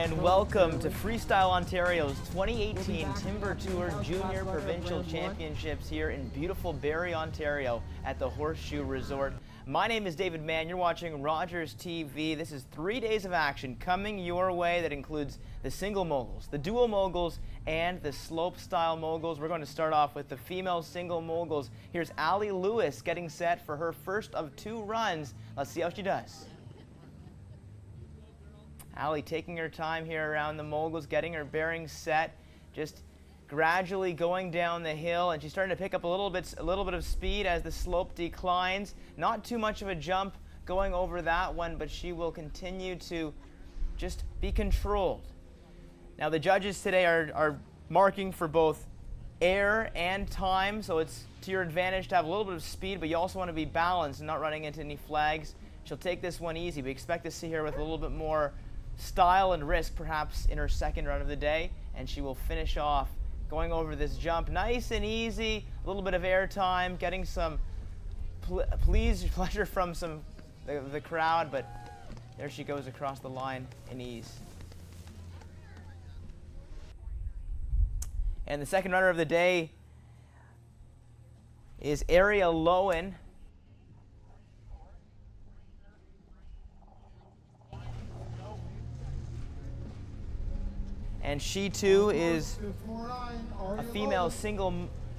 And welcome to Freestyle Ontario's 2018 Timber Tour Junior Provincial Championships here in beautiful Barrie, Ontario at the Horseshoe Resort. My name is David Mann. You're watching Rogers TV. This is 3 days of action coming your way that includes the single moguls, the dual moguls, and the slopestyle moguls. We're going to start off with the female single moguls. Here's Allie Lewis getting set for her first of 2 runs. Let's see how she does. Allie taking her time here around the moguls, getting her bearings set, just gradually going down the hill, and she's starting to pick up a little bit of speed as the slope declines. Not too much of a jump going over that one, but she will continue to just be controlled. Now the judges today are marking for both air and time, so it's to your advantage to have a little bit of speed, but you also want to be balanced and not running into any flags. She'll take this one easy. We expect to see her with a little bit more style and risk perhaps in her second run of the day, and she will finish off going over this jump nice and easy, a little bit of air time, getting some pleasure from the crowd, but there she goes across the line in ease. And the second runner of the day is Ariel Lowen. And she too is a female single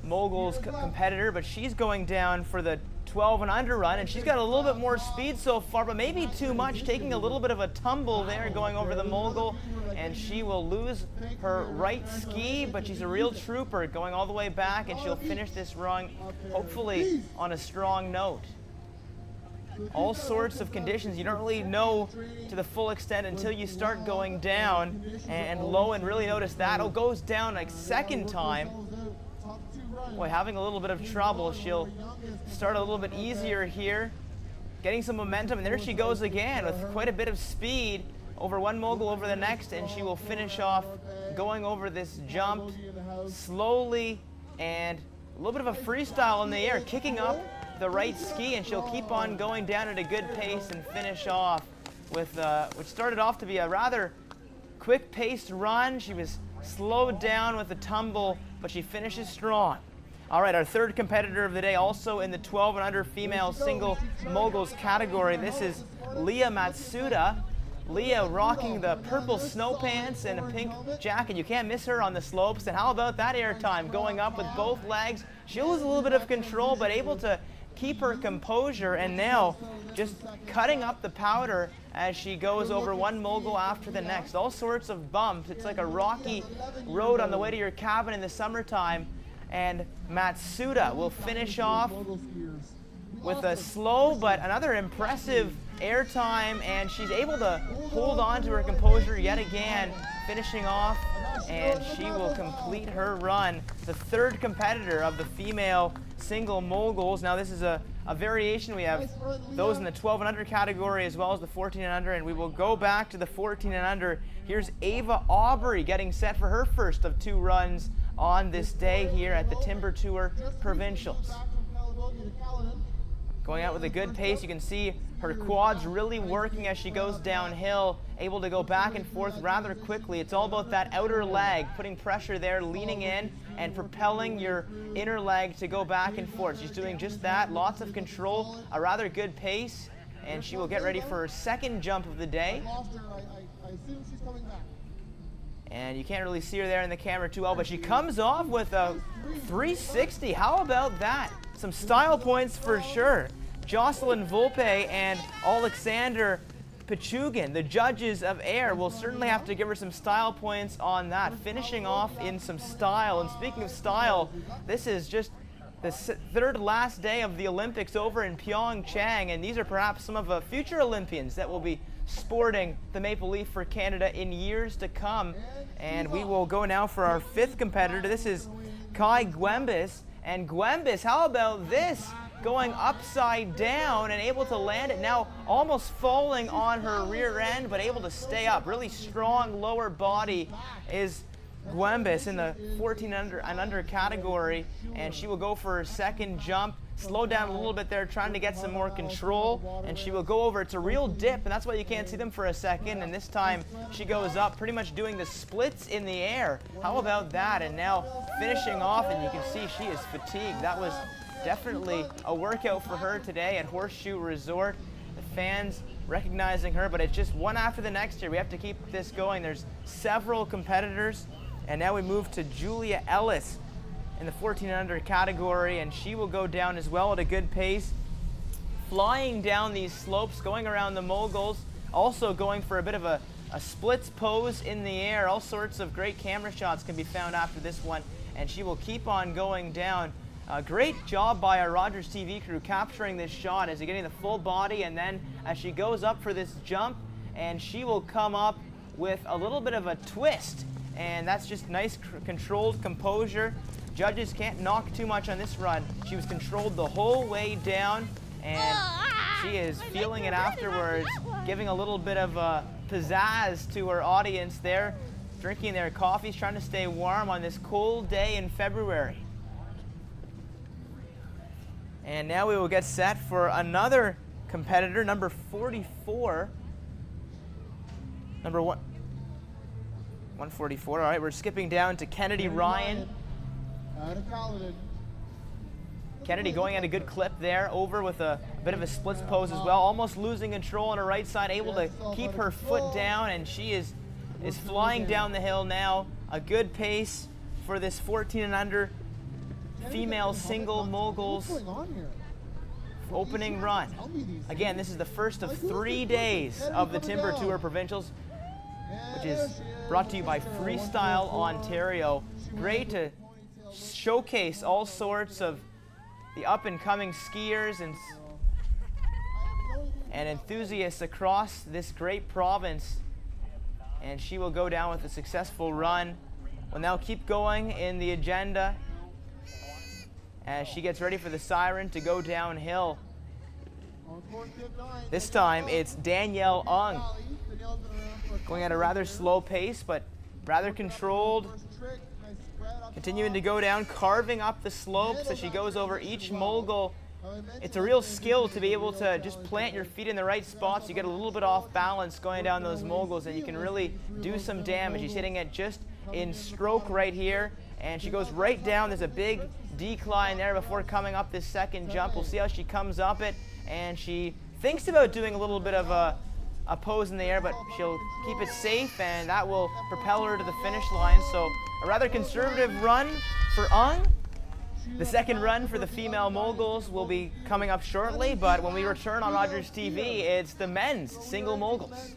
moguls competitor, but she's going down for the 12 and under run, and she's got a little bit more speed so far, but maybe too much, taking a little bit of a tumble there going over the mogul, and she will lose her right ski, but she's a real trooper going all the way back, and she'll finish this run hopefully on a strong note. All sorts of conditions you don't really know to the full extent until you start going down, and Lowen really noticed that. Oh, goes down like second time. Boy, having a little bit of trouble. She'll start a little bit easier here, getting some momentum, and there she goes again with quite a bit of speed over one mogul over the next, and she will finish off going over this jump slowly and a little bit of a freestyle in the air, kicking up the right ski, and she'll keep on going down at a good pace and finish off with which started off to be a rather quick-paced run. She was slowed down with a tumble, but she finishes strong. All right, our third competitor of the day, also in the 12 and under female single moguls category. This is Leah Matsuda. Leah rocking the purple snow pants and a pink jacket. You can't miss her on the slopes. And how about that air time going up with both legs? She'll lose a little bit of control, but able to keep her composure, and now just cutting up the powder as she goes over one mogul after the next. All sorts of bumps. It's like a rocky road on the way to your cabin in the summertime, and Matsuda will finish off with a slow but another impressive air time, and she's able to hold on to her composure yet again, finishing off, and she will complete her run. The third competitor of the female single moguls. Now this is a variation. We have those in the 12 and under category as well as the 14 and under, and we will go back to the 14 and under. Here's Ava Aubrey getting set for her first of 2 runs on this day here at the Timber Tour Provincials. Going out with a good pace. You can see her quads really working as she goes downhill, able to go back and forth rather quickly. It's all about that outer leg, putting pressure there, leaning in and propelling your inner leg to go back and forth. She's doing just that, lots of control, a rather good pace, and she will get ready for her second jump of the day. And you can't really see her there in the camera too well, but she comes off with a 360. How about that? Some style points for sure. Jocelyn Volpe and Alexander Pichugin, the judges of air, will certainly have to give her some style points on that, finishing off in some style. And speaking of style, this is just the third last day of the Olympics over in Pyeongchang, and these are perhaps some of the future Olympians that will be sporting the maple leaf for Canada in years to come. And we will go now for our fifth competitor. This is Kai Gwembis. And Gwembis, how about this? Going upside down and able to land it, now almost falling on her rear end, but able to stay up. Really strong lower body is Guembis in the 14 and under category, and she will go for her second jump. Slow down a little bit there, trying to get some more control, and she will go over. It's a real dip, and that's why you can't see them for a second, and this time she goes up, pretty much doing the splits in the air. How about that? And now finishing off, and you can see she is fatigued. That was definitely a workout for her today at Horseshoe Resort. The fans recognizing her, but it's just one after the next here. We have to keep this going. There's several competitors, and now we move to Julia Ellis in the 14 and under category, and she will go down as well at a good pace, flying down these slopes, going around the moguls, also going for a bit of a splits pose in the air. All sorts of great camera shots can be found after this one, and she will keep on going down. A great job by our Rogers TV crew capturing this shot as you're getting the full body, and then as she goes up for this jump, and she will come up with a little bit of a twist, and that's just nice controlled composure. Judges can't knock too much on this run. She was controlled the whole way down, and she is feeling it afterwards, giving a little bit of pizzazz to her audience there, drinking their coffees, trying to stay warm on this cold day in February. And now we will get set for another competitor, number 44. Number 144. All right, we're skipping down to Kennedy Ryan. Kennedy going at a good clip there, over with a bit of a splits pose as well, almost losing control on her right side, able to keep her foot down, and she is flying down the hill now. A good pace for this 14 and under female single moguls opening run. Again, this is the first of 3 days of the Timber Tour Provincials, which is brought to you by Freestyle Ontario. Great to showcase all sorts of the up-and-coming skiers and enthusiasts across this great province, and she will go down with a successful run. We'll now keep going in the agenda as she gets ready for the siren to go downhill. This time it's Danielle Ung, going at a rather slow pace, but rather controlled. Continuing to go down, carving up the slopes as she goes over each mogul. It's a real skill to be able to just plant your feet in the right spots. You get a little bit off balance going down those moguls, and you can really do some damage. She's hitting it just in stroke right here, and she goes right down. There's a big decline there before coming up this second jump. We'll see how she comes up it, and she thinks about doing a little bit of a pose in the air, but she'll keep it safe, and that will propel her to the finish line. So a rather conservative run for Ung. The second run for the female moguls will be coming up shortly, but when we return on Rogers TV, it's the men's single moguls.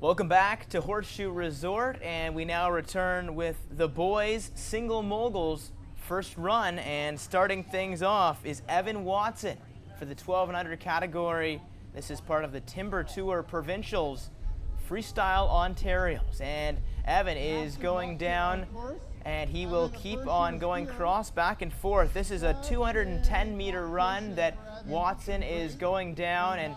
Welcome back to Horseshoe Resort, and we now return with the boys' single moguls first run, and starting things off is Evan Watson for the 12 and under category. This is part of the Timber Tour Provincials Freestyle Ontarios, and Evan is going down, and he will keep on going cross back and forth. This is a 210-meter run that Watson is going down, and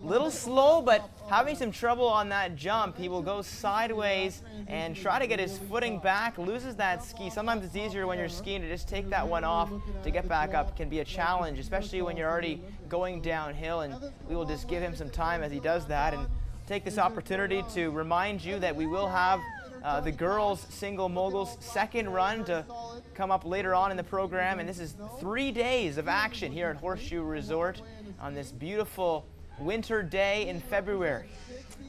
little slow, but having some trouble on that jump. He will go sideways and try to get his footing back, loses that ski. Sometimes it's easier when you're skiing to just take that one off. To get back up can be a challenge, especially when you're already going downhill, and we will just give him some time as he does that, and take this opportunity to remind you that we will have the girls single moguls second run to come up later on in the program, and this is 3 days of action here at Horseshoe Resort on this beautiful winter day in February.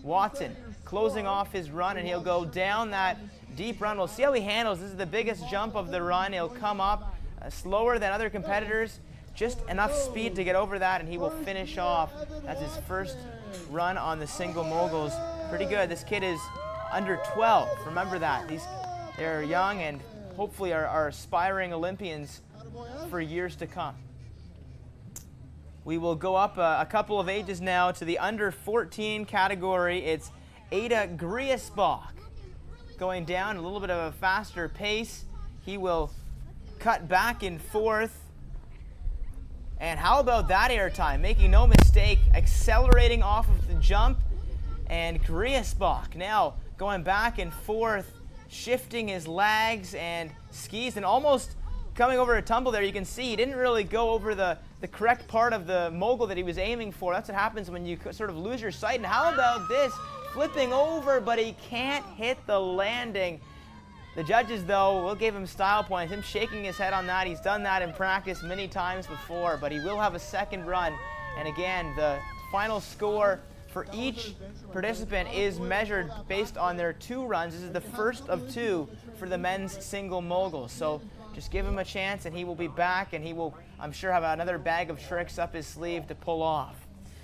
Watson closing off his run, and he'll go down that deep run. We'll see how he handles. This is the biggest jump of the run. He'll come up slower than other competitors, just enough speed to get over that, and he will finish off as his first run on the single moguls. Pretty good. This kid is under 12. Remember that. They're young and hopefully are aspiring Olympians for years to come. We will go up a couple of ages now to the under 14 category. It's Ada Griesbach going down a little bit of a faster pace. He will cut back and forth. And how about that airtime? Making no mistake, accelerating off of the jump. And Griesbach now going back and forth, shifting his legs and skis, and almost coming over a tumble there. You can see he didn't really go over the correct part of the mogul that he was aiming for. That's what happens when you sort of lose your sight. And how about this? Flipping over, but he can't hit the landing. The judges, though, will give him style points. Him shaking his head on that. He's done that in practice many times before, but he will have a second run. And again, the final score for each participant is measured based on their 2 runs. This is the first of 2 for the men's single moguls. So just give him a chance and he will be back, and he will, I'm sure, have another bag of tricks up his sleeve to pull off.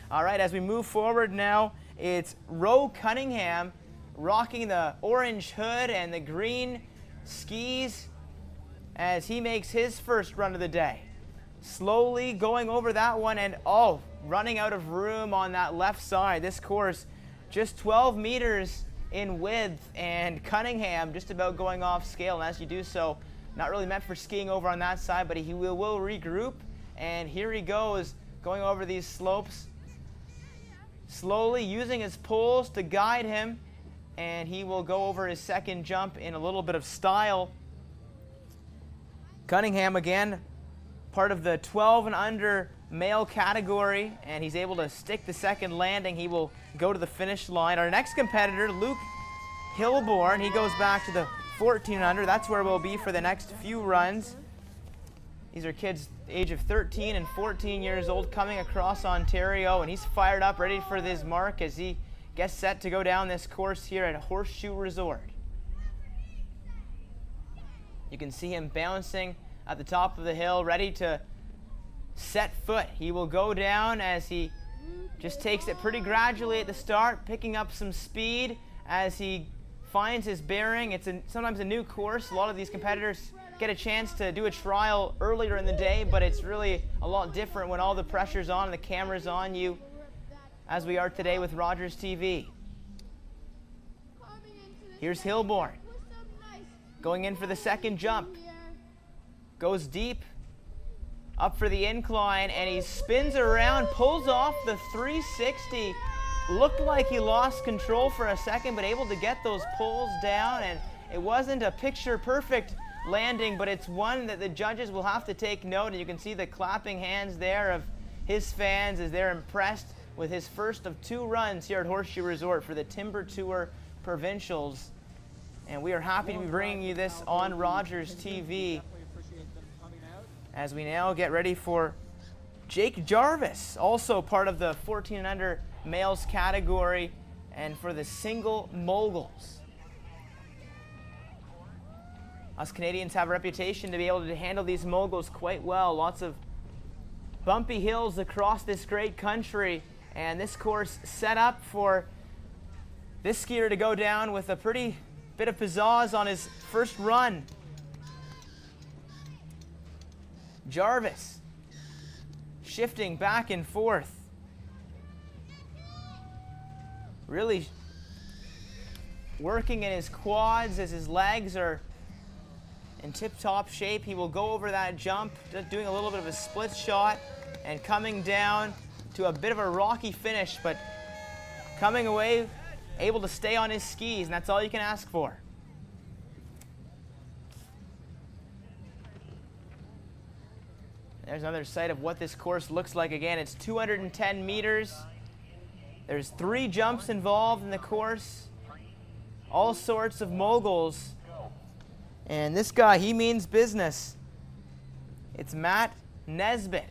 All right, as we move forward now, it's Roe Cunningham rocking the orange hood and the green skis as he makes his first run of the day. Slowly going over that one, and running out of room on that left side. This course just 12 meters in width, and Cunningham just about going off scale. And as you do so, not really meant for skiing over on that side, but he will regroup. And here he goes, going over these slopes, slowly using his poles to guide him. And he will go over his second jump in a little bit of style. Cunningham, again, part of the 12 and under male category, and he's able to stick the second landing. He will go to the finish line. Our next competitor, Luke Hilborn, he goes back to the 14 and under. That's where we'll be for the next few runs. These are kids age of 13 and 14 years old coming across Ontario, and he's fired up, ready for this mark as he gets set to go down this course here at Horseshoe Resort. You can see him bouncing at the top of the hill, ready to set foot. He will go down as he just takes it pretty gradually at the start, picking up some speed as he finds his bearing. It's sometimes a new course. A lot of these competitors get a chance to do a trial earlier in the day, but it's really a lot different when all the pressure's on and the camera's on you, as we are today with Rogers TV. Here's Hilborn going in for the second jump. Goes deep, up for the incline, and he spins around, pulls off the 360. Looked like he lost control for a second, but able to get those pulls down, and it wasn't a picture-perfect landing, but it's one that the judges will have to take note, and you can see the clapping hands there of his fans as they're impressed with his first of 2 runs here at Horseshoe Resort for the Timber Tour Provincials. And we are happy to be bringing you this on Rogers TV as we now get ready for Jake Jarvis, also part of the 14 and under males category, and for the single moguls. Us Canadians have a reputation to be able to handle these moguls quite well. Lots of bumpy hills across this great country, and this course set up for this skier to go down with a pretty bit of pizzazz on his first run. Jarvis shifting back and forth. Really working in his quads as his legs are in tip-top shape. He will go over that jump, just doing a little bit of a split shot and coming down to a bit of a rocky finish, but coming away able to stay on his skis, and that's all you can ask for. There's another sight of what this course looks like. Again, it's 210 meters. There's 3 jumps involved in the course. All sorts of moguls. And this guy, he means business. It's Matt Nesbitt.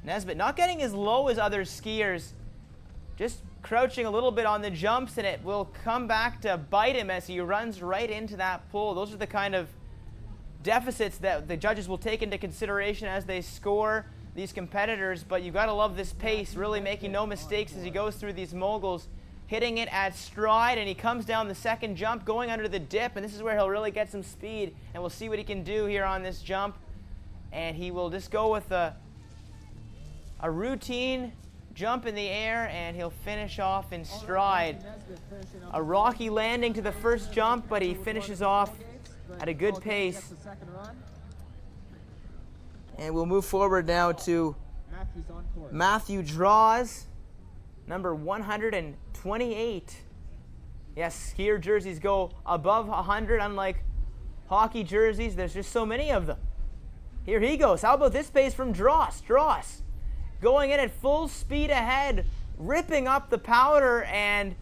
Nesbitt not getting as low as other skiers, just crouching a little bit on the jumps, and it will come back to bite him as he runs right into that pool. Those are the kind of deficits that the judges will take into consideration as they score these competitors, but you've got to love this pace, really making no mistakes as he goes through these moguls, hitting it at stride, and he comes down the second jump, going under the dip, and this is where he'll really get some speed, and we'll see what he can do here on this jump. And he will just go with a routine jump in the air, and he'll finish off in stride. A rocky landing to the first jump, but he finishes off at a good pace. And we'll move forward now to Matthew Draws, number 128. Yes, skier jerseys go above 100, unlike hockey jerseys. There's just so many of them. Here he goes. How about this pace from Dross? Dross going in at full speed ahead, ripping up the powder and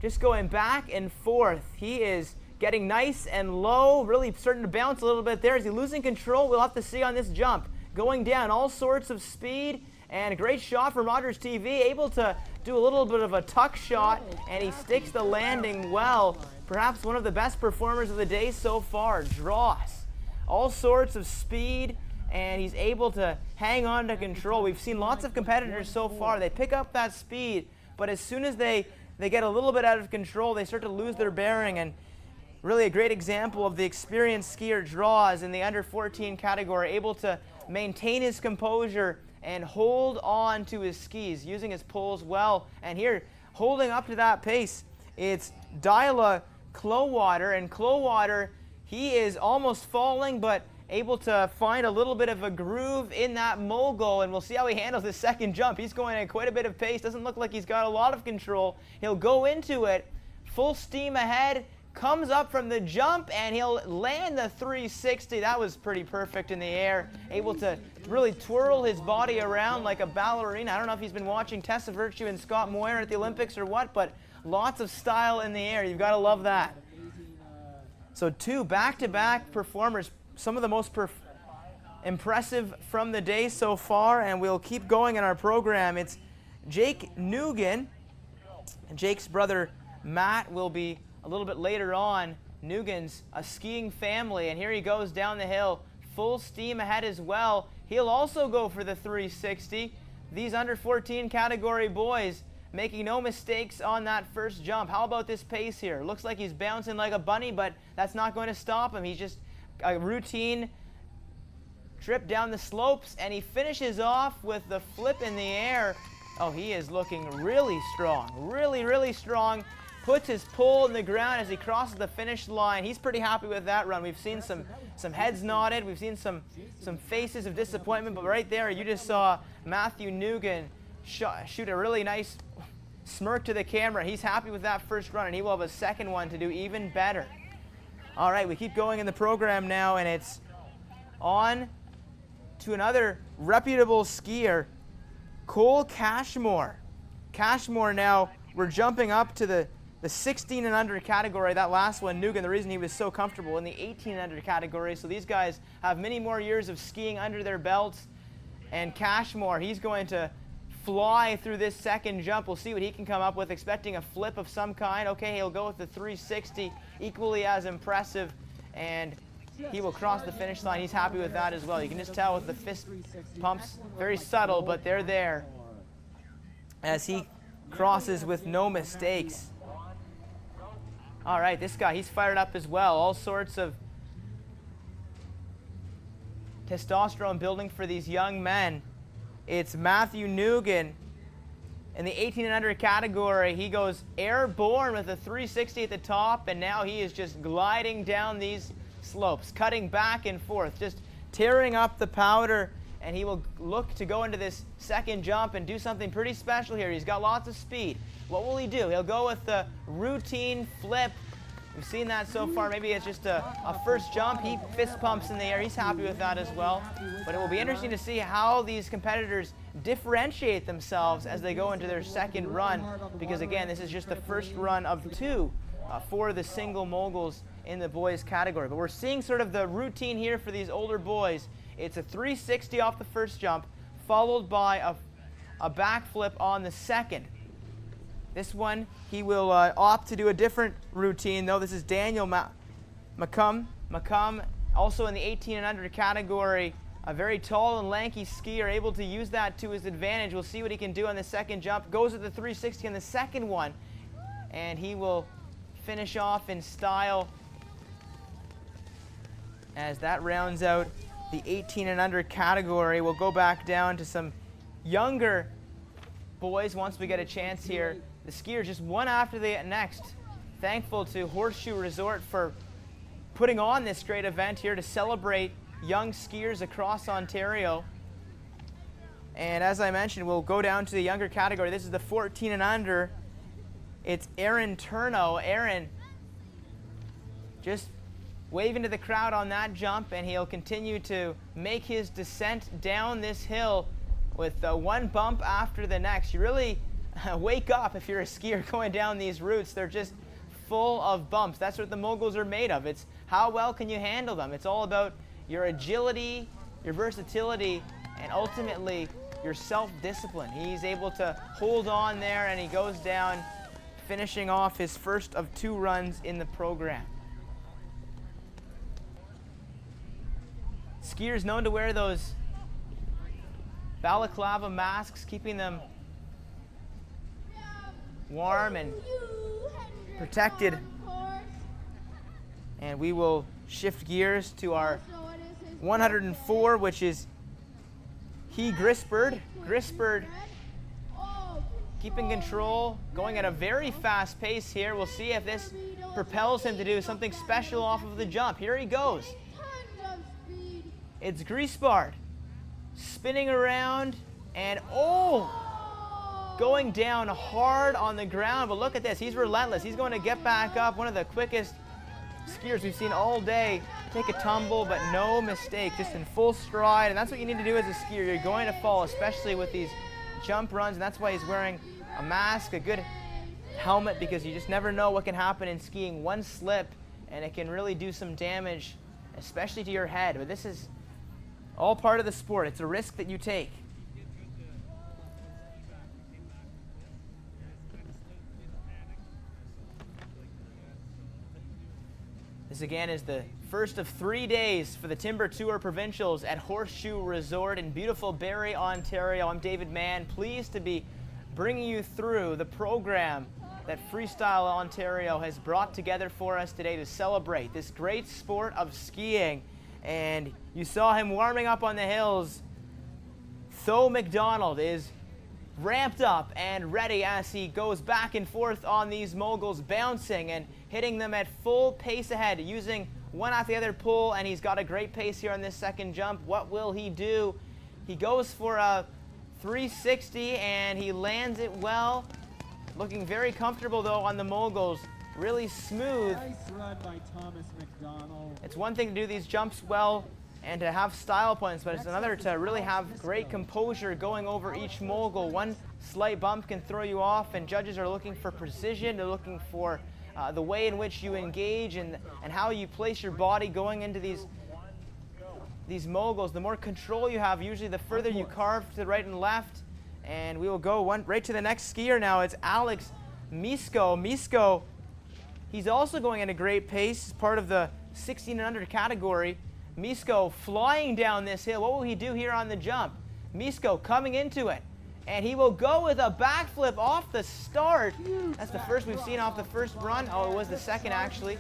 just going back and forth. He is getting nice and low, really starting to bounce a little bit there. Is he losing control? We'll have to see on this jump. Going down, all sorts of speed, and a great shot from Rogers TV, able to do a little bit of a tuck shot, and he sticks the landing well. Perhaps one of the best performers of the day so far, Dross. All sorts of speed, and he's able to hang on to control. We've seen lots of competitors so far. They pick up that speed, but as soon as they get a little bit out of control, they start to lose their bearing. And really a great example of the experienced skier Draws in the under 14 category, able to maintain his composure and hold on to his skis, using his poles well. And here, holding up to that pace, it's Dyla Clowater. And Clowater, he is almost falling, but able to find a little bit of a groove in that mogul, and we'll see how he handles his second jump. He's going at quite a bit of pace. Doesn't look like he's got a lot of control. He'll go into it, full steam ahead, comes up from the jump, and he'll land the 360. That was pretty perfect in the air. Able to really twirl his body around like a ballerina. I don't know if he's been watching Tessa Virtue and Scott Moyer at the Olympics or what, but lots of style in the air. You've got to love that. So two back-to-back performers, some of the most impressive from the day so far, and we'll keep going in our program. It's Jake Nugan, and Jake's brother Matt will be a little bit later on. Nugan's a skiing family, and here he goes down the hill, full steam ahead as well. He'll also go for the 360. These under 14 category boys making no mistakes on that first jump. How about this pace here? Looks like he's bouncing like a bunny, but that's not going to stop him. He's just a routine trip down the slopes, and he finishes off with the flip in the air. Oh, he is looking really strong, really strong. Puts his pole in the ground as he crosses the finish line. He's pretty happy with that run. We've seen some heads nodded. We've seen some faces of disappointment, but right there you just saw Matthew Nugan shoot a really nice smirk to the camera. He's happy with that first run, and he will have a second one to do even better. All right, we keep going in the program now, and it's on to another reputable skier, Cole Cashmore. Cashmore now, we're jumping up to the 16 and under category. That last one, Nugan, the reason he was so comfortable in the 18 and under category. So these guys have many more years of skiing under their belts. And Cashmore, he's going to fly through this second jump. We'll see what he can come up with, expecting a flip of some kind. Okay, he'll go with the 360, equally as impressive, and he will cross the finish line. He's happy with that as well. You can just tell with the fist pumps, very subtle, but they're there as he crosses with no mistakes. All right, this guy, he's fired up as well. All sorts of testosterone building for these young men. It's Matthew Nugan in the 18 and under category. He goes airborne with a 360 at the top, and now he is just gliding down these slopes, cutting back and forth, just tearing up the powder, and he will look to go into this second jump and do something pretty special here. He's got lots of speed. What will he do? He'll go with the routine flip. We've seen that so far. Maybe it's just a first jump. He fist pumps in the air. He's happy with that as well. But it will be interesting to see how these competitors differentiate themselves as they go into their second run, because again, this is just the first run of two for the single moguls in the boys category. But we're seeing sort of the routine here for these older boys. It's a 360 off the first jump, followed by a backflip on the second. This one, he will opt to do a different routine, though. This is Daniel McCum. McCum, also in the 18 and under category, a very tall and lanky skier, able to use that to his advantage. We'll see what he can do on the second jump. Goes with the 360 on the second one, and he will finish off in style as that rounds out the 18 and under category. We'll go back down to some younger boys once we get a chance here. The skiers just one after the next. Thankful to Horseshoe Resort for putting on this great event here to celebrate young skiers across Ontario. And as I mentioned, we'll go down to the younger category. This is the 14 and under. It's Aaron Turno. Aaron just waving to the crowd on that jump, and he'll continue to make his descent down this hill with one bump after the next. You really wake up if you're a skier going down these routes. They're just full of bumps. That's what the moguls are made of. It's how well can you handle them. It's all about your agility, your versatility, and ultimately your self-discipline. He's able to hold on there, and he goes down, finishing off his first of 2 runs in the program. Skiers known to wear those balaclava masks, keeping them warm and protected. And we will shift gears to our 104, which is Grisbird. Grisbird keeping control, going at a very fast pace here. We'll see if this propels him to do something special off of the jump. Here he goes. It's Grisbird spinning around and going down hard on the ground. But look at this, he's relentless. He's going to get back up. One of the quickest skiers we've seen all day. Take a tumble, but no mistake, just in full stride. And that's what you need to do as a skier. You're going to fall, especially with these jump runs, and that's why he's wearing a mask, a good helmet, because you just never know what can happen in skiing. One slip, and it can really do some damage, especially to your head. But this is all part of the sport. It's a risk that you take. This again is the first of 3 days for the Timber Tour Provincials at Horseshoe Resort in beautiful Barrie, Ontario. I'm David Mann, pleased to be bringing you through the program that Freestyle Ontario has brought together for us today to celebrate this great sport of skiing. And you saw him warming up on the hills. Tho McDonald is ramped up and ready as he goes back and forth on these moguls, bouncing and hitting them at full pace ahead, using one after the other pull, and he's got a great pace here on this second jump. What will he do? He goes for a 360 and he lands it well. Looking very comfortable though on the moguls. Really smooth. Nice run by Thomas McDonald. It's one thing to do these jumps well and to have style points, but it's another to really have great composure going over each mogul. One slight bump can throw you off, and judges are looking for precision. They're looking for the way in which you engage and how you place your body going into these moguls. The more control you have, usually the further you carve to the right and left. And we will go right to the next skier now. It's Alex Misko. Misko, he's also going at a great pace, part of the 16 and under category. Misko flying down this hill. What will he do here on the jump? Misko coming into it, and he will go with a backflip off the start. That's the first we've seen off the first run. Oh, it was the second actually.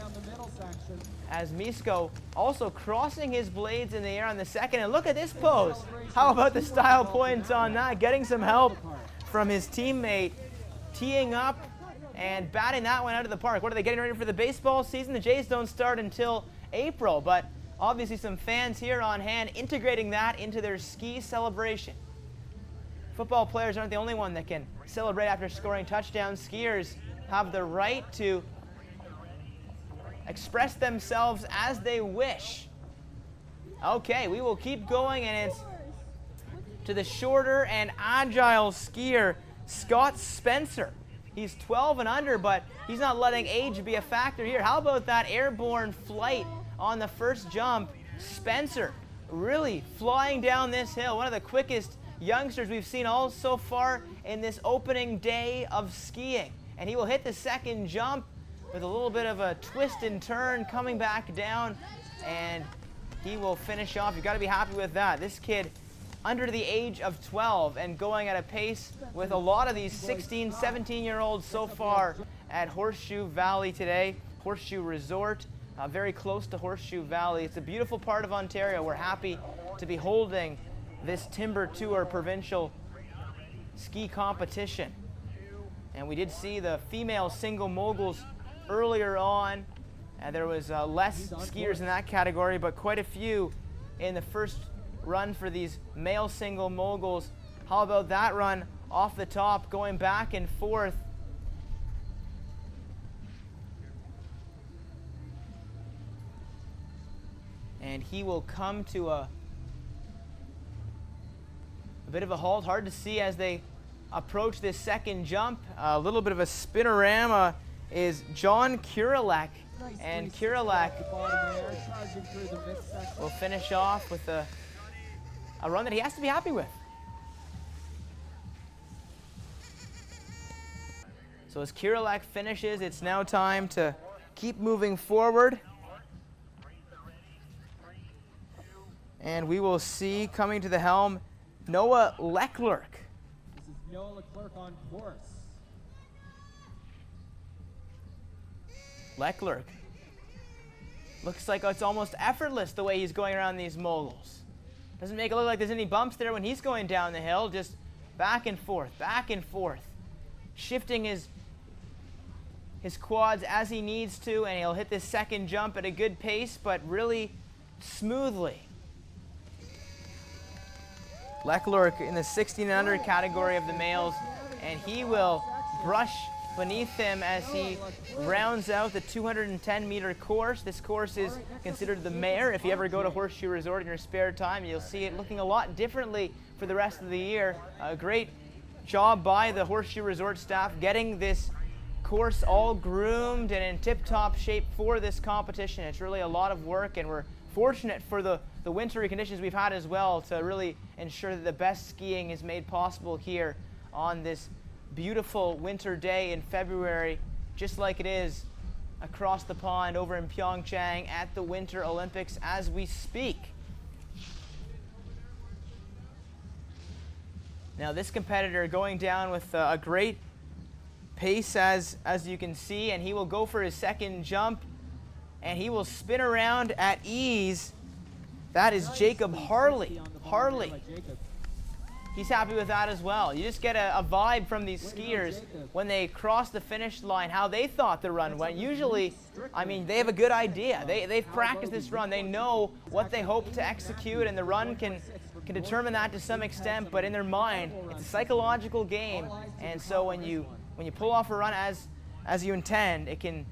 As Misko also crossing his blades in the air on the second. And look at this pose. How about the style points on that? Getting some help from his teammate, teeing up and batting that one out of the park. What are they getting ready for the baseball season? The Jays don't start until April, but obviously some fans here on hand integrating that into their ski celebration. Football players aren't the only one that can celebrate after scoring touchdowns. Skiers have the right to express themselves as they wish. Okay, we will keep going, and it's to the shorter and agile skier, Scott Spencer. He's 12 and under, but he's not letting age be a factor here. How about that airborne flight on the first jump? Spencer really flying down this hill. One of the quickest youngsters we've seen all so far in this opening day of skiing. And he will hit the second jump with a little bit of a twist and turn, coming back down, and he will finish off. You've got to be happy with that. This kid under the age of 12 and going at a pace with a lot of these 16, 17-year-olds so far at Horseshoe Valley today. Horseshoe Resort, very close to Horseshoe Valley. It's a beautiful part of Ontario. We're happy to be holding this Timber Tour Provincial ski competition. And we did see the female single moguls earlier on, and there was less skiers in that category, but quite a few in the first run for these male single moguls. How about that run off the top, going back and forth? And he will come to a bit of a halt. Hard to see as they approach this second jump. A little bit of a spinorama is John Kurelek. And Kurelek will finish off with a run that he has to be happy with. So as Kurelek finishes, it's now time to keep moving forward. And we will see coming to the helm Noah Leclerc. This is Noah Leclerc on course. Leclerc. Looks like it's almost effortless the way he's going around these moguls. Doesn't make it look like there's any bumps there when he's going down the hill. Just back and forth, shifting his quads as he needs to, and he'll hit this second jump at a good pace, but really smoothly. Leclerc in the 16 and under category of the males, and he will brush beneath him as he rounds out the 210-meter course. This course is considered the mare. If you ever go to Horseshoe Resort in your spare time, you'll see it looking a lot differently for the rest of the year. A great job by the Horseshoe Resort staff getting this course all groomed and in tip-top shape for this competition. It's really a lot of work, and we're fortunate for the wintry conditions we've had as well to really ensure that the best skiing is made possible here on this beautiful winter day in February, just like it is across the pond over in Pyeongchang at the Winter Olympics as we speak. Now this competitor going down with a great pace as you can see, and he will go for his second jump and he will spin around at ease. That is Jacob Harley. He's happy with that as well. You just get a vibe from these skiers when they cross the finish line, how they thought the run went. Usually, I mean, they have a good idea. They've practiced this run. They know what they hope to execute, and the run can determine that to some extent, but in their mind, it's a psychological game. And so when you pull off a run as you intend, it can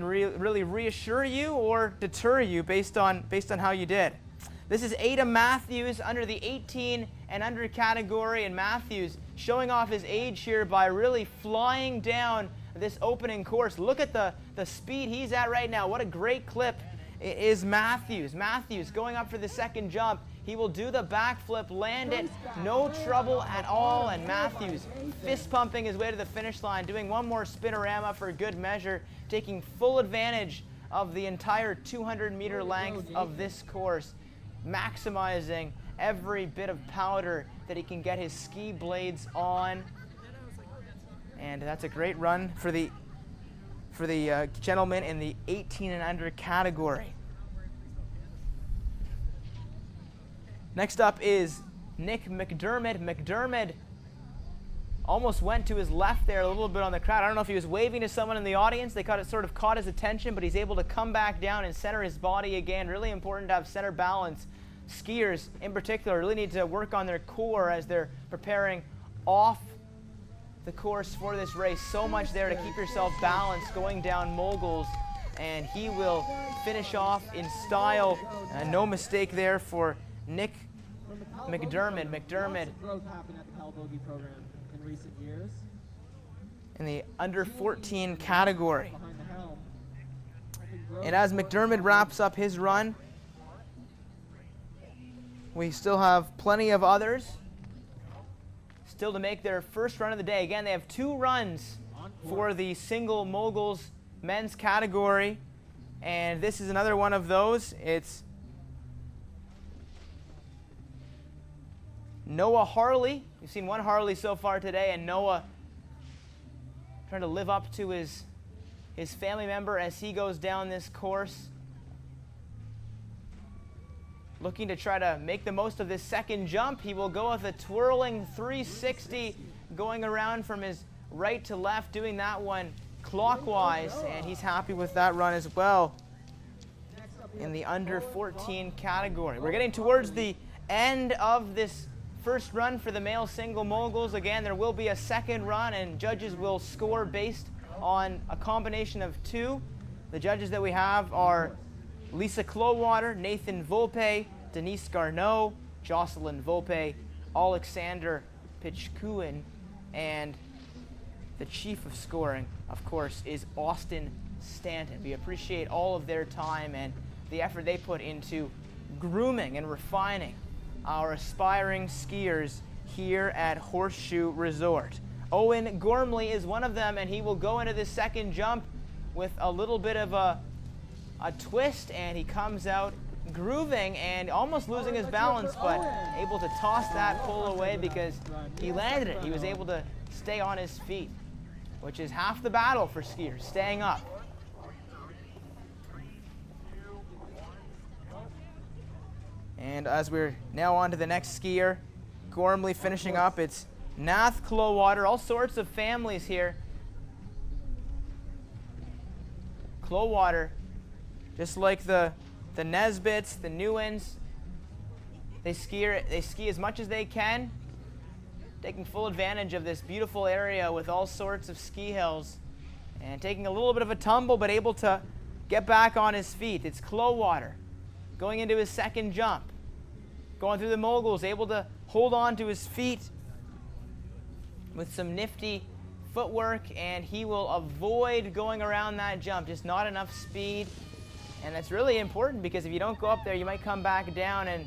really reassure you or deter you based on how you did. This is Adam Matthews under the 18 and under category, and Matthews showing off his age here by really flying down this opening course. Look at the speed he's at right now. What a great clip is Matthews. Matthews going up for the second jump. He will do the backflip, land it, no trouble at all, and Matthews fist pumping his way to the finish line, doing one more spinorama for good measure, taking full advantage of the entire 200-meter length of this course, maximizing every bit of powder that he can get his ski blades on. And that's a great run for the gentleman in the 18 and under category. Next up is Nick McDermott. McDermott almost went to his left there a little bit on the crowd. I don't know if he was waving to someone in the audience. They sort of caught his attention, but he's able to come back down and center his body again. Really important to have center balance. Skiers in particular really need to work on their core as they're preparing off the course for this race. So much there to keep yourself balanced going down moguls, and he will finish off in style. No mistake there for Nick McDermott. Growth happened at the Cal Bogey program in recent years. In the under 14 category. And as McDermott wraps up his run, we still have plenty of others still to make their first run of the day. Again, they have 2 runs for the single moguls men's category, and this is another one of those. It's Noah Harley. We've seen one Harley so far today, and Noah trying to live up to his family member as he goes down this course. looking to try to make the most of this second jump. He will go with a twirling 360, going around from his right to left, doing that one clockwise, and he's happy with that run as well in the under 14 category. We're getting towards the end of this first run for the male single moguls. Again, there will be a second run, and judges will score based on a combination of two. The judges that we have are Lisa Clowater, Nathan Volpe, Denise Garneau, Jocelyn Volpe, Alexander Pichkuin, and the chief of scoring, of course, is Austin Stanton. We appreciate all of their time and the effort they put into grooming and refining our aspiring skiers here at Horseshoe Resort. Owen Gormley is one of them, and he will go into this second jump with a little bit of a twist, and he comes out grooving and almost losing his balance, but able to toss that pull away because he landed it. He was able to stay on his feet, which is half the battle for skiers, staying up. And as we're now on to the next skier, Gormley finishing up, it's Nath Clowater, all sorts of families here. Clowater, just like the Nesbits, the Newens, they ski as much as they can, taking full advantage of this beautiful area with all sorts of ski hills, and taking a little bit of a tumble, but able to get back on his feet. It's Clowater going into his second jump, going through the moguls, able to hold on to his feet with some nifty footwork, and he will avoid going around that jump. Just not enough speed, and that's really important because if you don't go up there, you might come back down and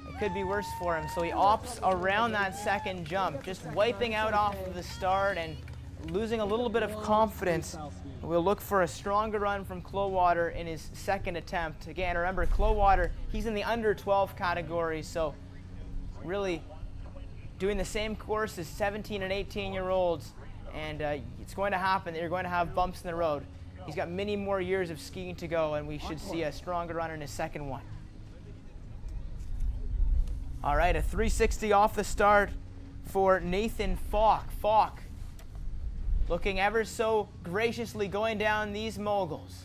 it could be worse for him. So he opts around that second jump, just wiping out off of the start and losing a little bit of confidence. We'll look for a stronger run from Clowater in his second attempt. Again, remember, Clowater, he's in the under 12 category, so really doing the same course as 17 and 18-year-olds, and it's going to happen that you're going to have bumps in the road. He's got many more years of skiing to go, and we should see a stronger run in his second one. All right, a 360 off the start for Nathan Falk. Falk looking ever so graciously going down these moguls,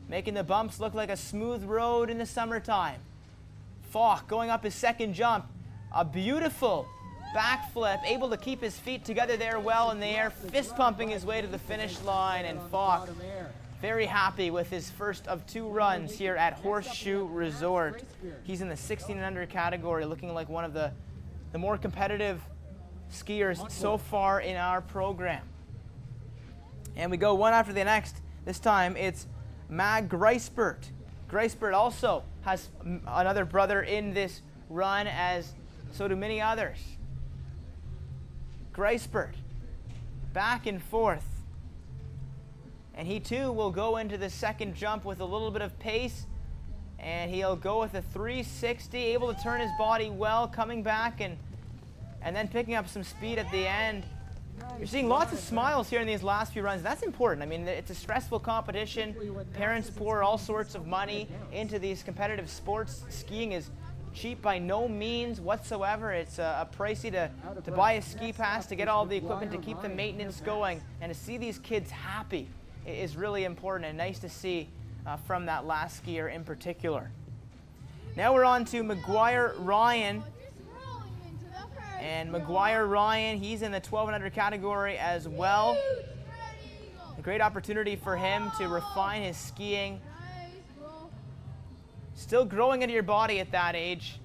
making the bumps look like a smooth road in the summertime. Falk going up his second jump, a beautiful backflip, able to keep his feet together there well in the air, fist pumping his way to the finish line, and Falk very happy with his first of two runs here at Horseshoe Resort. He's in the 16 and under category, looking like one of the more competitive skiers so far in our program. And we go one after the next. This time it's Mag Greisbert. Greisbert also has another brother in this run, as so do many others. Greisbert, back and forth. And he too will go into the second jump with a little bit of pace, and he'll go with a 360, able to turn his body well, coming back and then picking up some speed at the end. You're seeing lots of smiles here in these last few runs. That's important. I mean, it's a stressful competition. Parents pour all sorts of money into these competitive sports. Skiing is cheap by no means whatsoever. It's pricey to buy a ski pass, to get all the equipment, to keep the maintenance going, and to see these kids happy is really important, and nice to see from that last skier in particular. Now we're on to McGuire Ryan. And McGuire Ryan, he's in the 12 and under category as well. A great opportunity for him to refine his skiing. Still growing into your body at that age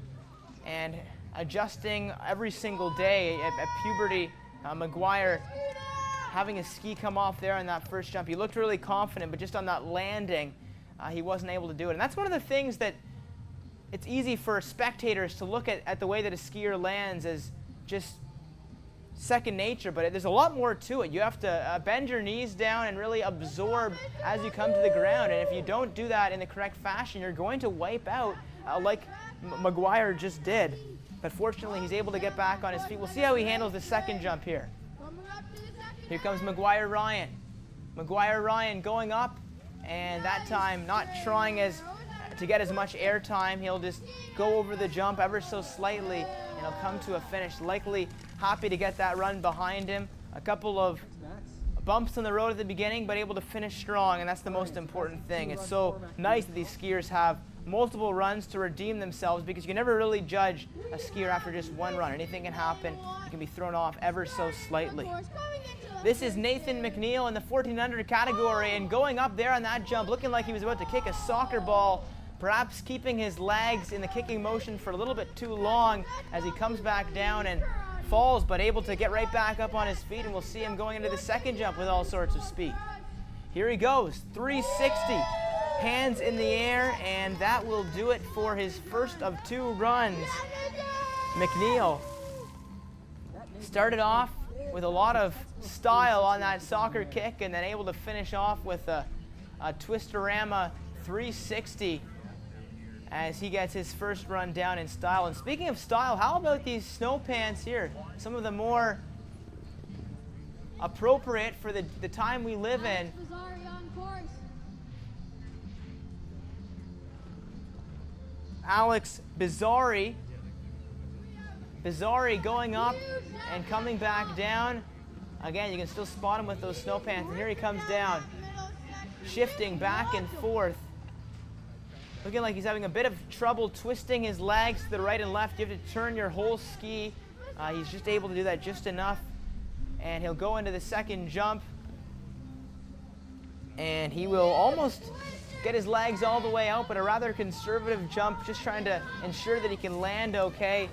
and adjusting every single day at puberty. McGuire having his ski come off there on that first jump. He looked really confident, but just on that landing, he wasn't able to do it. And that's one of the things that it's easy for spectators to look at the way that a skier lands as just second nature, but there's a lot more to it. You have to bend your knees down and really absorb as you come to the ground, and if you don't do that in the correct fashion, you're going to wipe out like McGuire just did. But fortunately, he's able to get back on his feet. We'll see how he handles the second jump here. Here comes McGuire Ryan. McGuire Ryan going up, and that time not trying as to get as much air time, he'll just go over the jump ever so slightly, and he'll come to a finish. Likely happy to get that run behind him. A couple of bumps on the road at the beginning, but able to finish strong, and that's the most important thing. It's so nice that these skiers have multiple runs to redeem themselves, because you can never really judge a skier after just one run. Anything can happen. You can be thrown off ever so slightly. This is Nathan McNeil in the 1400 category, and going up there on that jump, looking like he was about to kick a soccer ball, perhaps keeping his legs in the kicking motion for a little bit too long as he comes back down and falls, but able to get right back up on his feet, and we'll see him going into the second jump with all sorts of speed. Here he goes, 360, hands in the air, and that will do it for his first of 2 runs. McNeil started off with a lot of style on that soccer kick, and then able to finish off with a Twistorama 360 as he gets his first run down in style. And speaking of style, how about these snow pants here? Some of the more appropriate for the time we live in. Alex Bizzari going up and coming back down. Again, you can still spot him with those snow pants. And here he comes down, shifting back and forth. Looking like he's having a bit of trouble twisting his legs to the right and left. You have to turn your whole ski. He's just able to do that just enough. And he'll go into the second jump. And he will almost get his legs all the way out, but a rather conservative jump, just trying to ensure that he can land okay.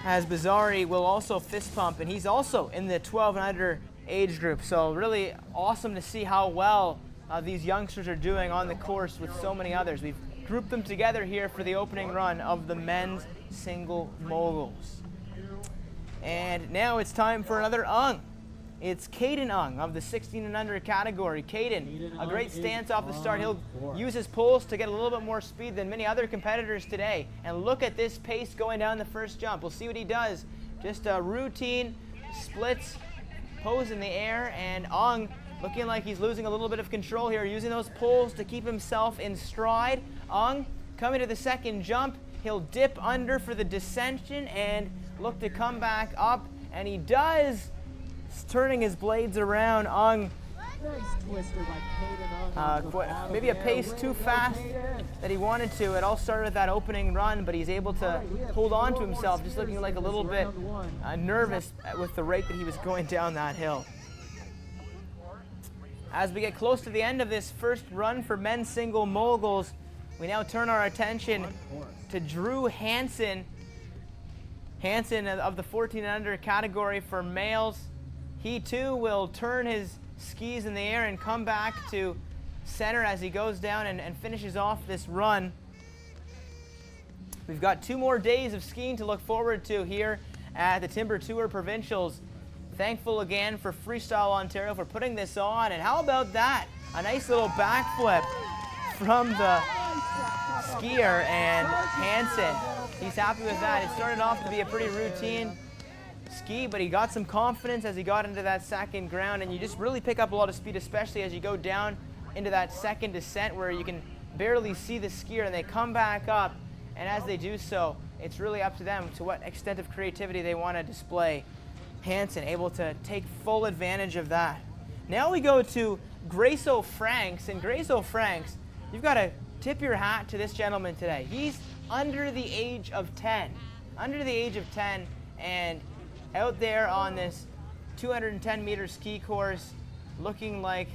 As Bizzari will also fist pump, and he's also in the 12 and under age group. So really awesome to see how well these youngsters are doing on the course with so many others. We've grouped them together here for the opening run of the men's single moguls. And now it's time for another Ung. It's Caden Ung of the 16 and under category. Caden, a great stance off the start. He'll use his pulls to get a little bit more speed than many other competitors today. And look at this pace going down the first jump. We'll see what he does. Just a routine splits, pose in the air, and Ung looking like he's losing a little bit of control here, using those pulls to keep himself in stride. Ung coming to the second jump. He'll dip under for the descension and look to come back up, and he does. Turning his blades around. Ung, Nice twister by Caden Ung. maybe a pace too fast that he wanted to. It all started with that opening run, but he's able to hold on to himself, just looking like a little bit nervous with the rate that he was going down that hill. As we get close to the end of this first run for men's single moguls, we now turn our attention to Drew Hansen. Hansen of the 14 and under category for males. He too will turn his skis in the air and come back to center as he goes down and finishes off this run. We've got 2 more days of skiing to look forward to here at the Timber Tour Provincials. Thankful again for Freestyle Ontario for putting this on. And how about that? A nice little backflip from the skier, and Hansen, he's happy with that. It started off to be a pretty routine ski, but he got some confidence as he got into that second ground, and you just really pick up a lot of speed, especially as you go down into that second descent where you can barely see the skier, and they come back up, and as they do so, it's really up to them to what extent of creativity they want to display. Hansen able to take full advantage of that. Now we go to Graco Franks, and Graco Franks, you've got to tip your hat to this gentleman today. He's under the age of 10. Under the age of 10, and out there on this 210-meter ski course, looking like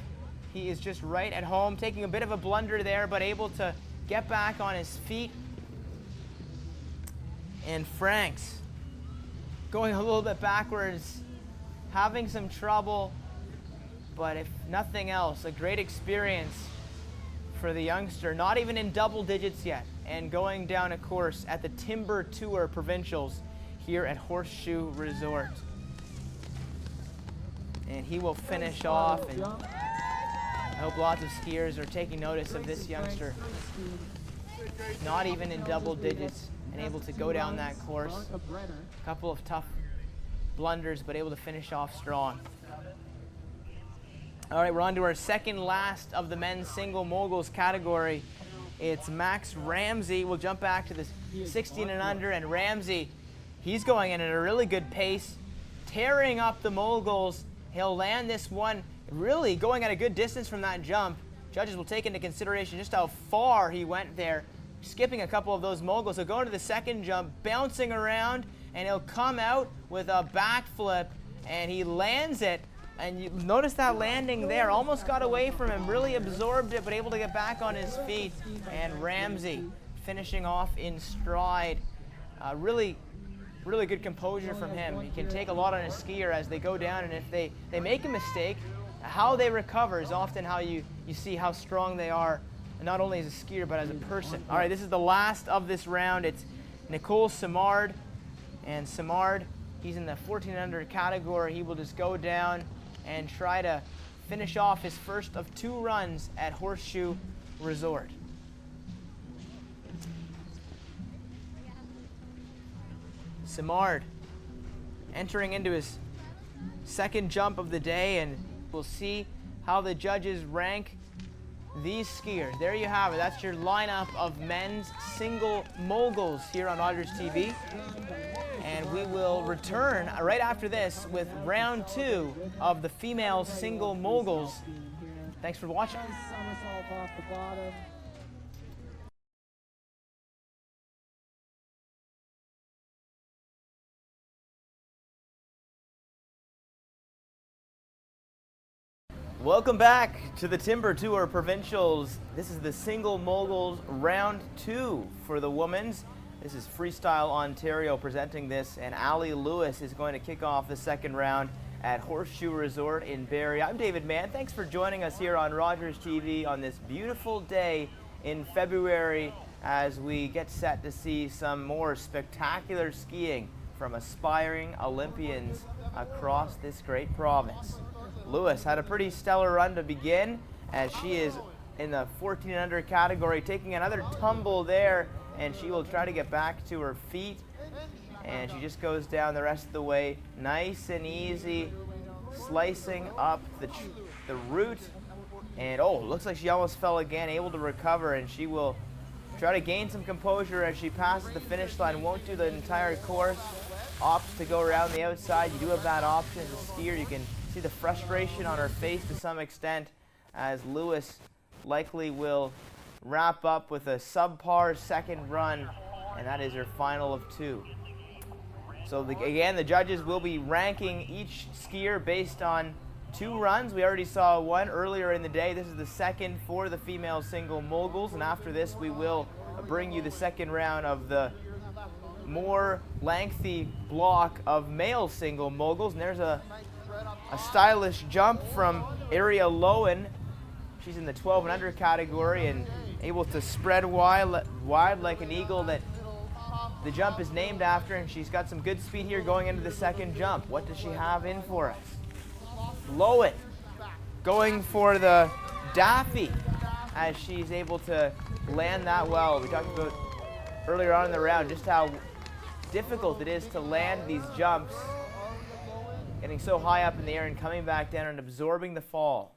he is just right at home, taking a bit of a blunder there, but able to get back on his feet. And Franks going a little bit backwards, having some trouble, but if nothing else, a great experience for the youngster, not even in double digits yet, and going down a course at the Timber Tour Provincials here at Horseshoe Resort. And he will finish off, and I hope lots of skiers are taking notice of this youngster. Not even in double digits, and able to go down that course. A couple of tough blunders, but able to finish off strong. All right, we're on to our second last of the men's single moguls category. It's Max Ramsey. We'll jump back to the 16 and under, and Ramsey, he's going in at a really good pace, tearing up the moguls. He'll land this one, really going at a good distance from that jump. Judges will take into consideration just how far he went there, skipping a couple of those moguls. He'll go into the second jump, bouncing around, and he'll come out with a backflip, and he lands it. And you notice that landing there, almost got away from him, really absorbed it, but able to get back on his feet. And Ramsey finishing off in stride. Really good composure from him. He can take a lot on his skier as they go down, and if they make a mistake, how they recover is often how you see how strong they are, not only as a skier, but as a person. All right, this is the last of this round. It's Nicole Simard. And Simard, he's in the 14 under category. He will just go down and try to finish off his first of 2 runs at Horseshoe Resort. Simard entering into his second jump of the day, and we'll see how the judges rank these skiers. There you have it. That's your lineup of men's single moguls here on Rogers TV. And we will return right after this with round 2 of the female single moguls. Thanks for watching. Somersault off the bottom. Welcome back to the Timber Tour Provincials. This is the single moguls round 2 for the women's. This is Freestyle Ontario presenting this, and Ali Lewis is going to kick off the second round at Horseshoe Resort in Barrie. I'm David Mann. Thanks for joining us here on Rogers TV on this beautiful day in February as we get set to see some more spectacular skiing from aspiring Olympians across this great province. Lewis had a pretty stellar run to begin as she is in the 14 under category, taking another tumble there, and she will try to get back to her feet, and she just goes down the rest of the way nice and easy, slicing up the route, and oh, looks like she almost fell again, able to recover, and she will try to gain some composure as she passes the finish line. Won't do the entire course, opts to go around the outside. You do have that option as a skier. You can see the frustration on her face to some extent as Lewis likely will wrap up with a subpar second run, and that is her final of 2. So again, the judges will be ranking each skier based on 2 runs. We already saw one earlier in the day. This is the second for the female single moguls, and after this we will bring you the second round of the more lengthy block of male single moguls. And there's a stylish jump from Aria Lowen. She's in the 12 and under category and able to spread wide like an eagle that the jump is named after, and she's got some good speed here going into the second jump. What does she have in for us? Lowen going for the Daffy as she's able to land that well. We talked about earlier on in the round just how difficult it is to land these jumps, getting so high up in the air and coming back down and absorbing the fall.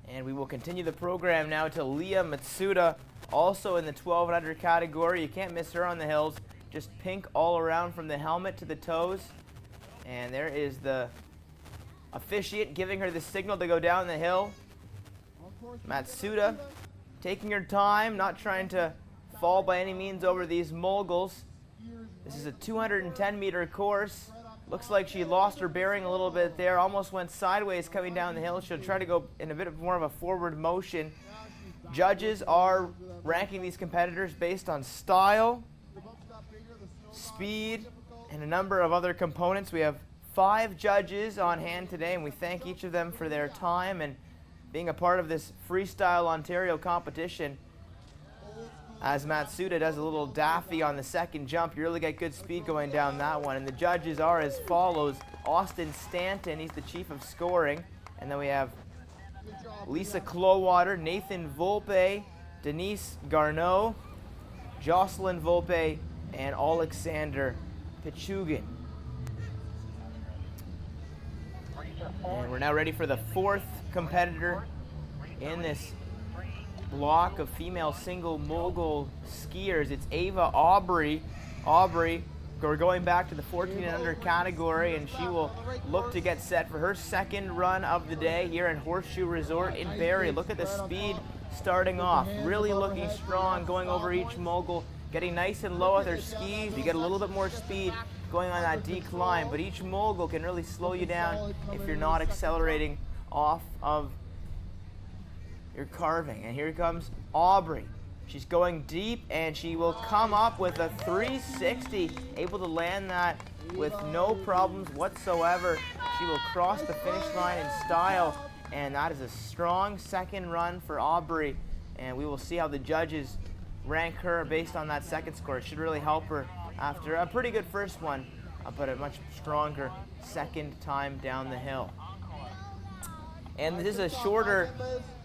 And we will continue the program now to Leah Matsuda, also in the 12 and under category. You can't miss her on the hills. Just pink all around from the helmet to the toes. And there is the officiant giving her the signal to go down the hill. Matsuda taking her time, not trying to fall by any means over these moguls. This is a 210-meter course. Looks like she lost her bearing a little bit there, almost went sideways coming down the hill. She'll try to go in a bit more of a forward motion. Judges are ranking these competitors based on style, speed, and a number of other components. We have 5 judges on hand today, and we thank each of them for their time and being a part of this Freestyle Ontario competition. As Matsuda does a little daffy on the second jump, you really get good speed going down that one. And the judges are as follows. Austin Stanton, he's the chief of scoring. And then we have Lisa Clowater, Nathan Volpe, Denise Garneau, Jocelyn Volpe, and Alexander Pichugin. And we're now ready for the 4th competitor in this block of female single mogul skiers. It's Ava Aubrey. We're going back to the 14 and under category, and she will look to get set for her second run of the day here at Horseshoe Resort in Barrie. Look at the speed starting off. Really looking strong, going over each mogul, getting nice and low with her skis. You get a little bit more speed going on that decline, but each mogul can really slow you down if you're not accelerating off of your carving. And here comes Aubrey. She's going deep, and she will come up with a 360, able to land that with no problems whatsoever. She will cross the finish line in style, and that is a strong second run for Aubrey. And we will see how the judges rank her based on that second score. It should really help her after a pretty good first one, but a much stronger second time down the hill. And this is a shorter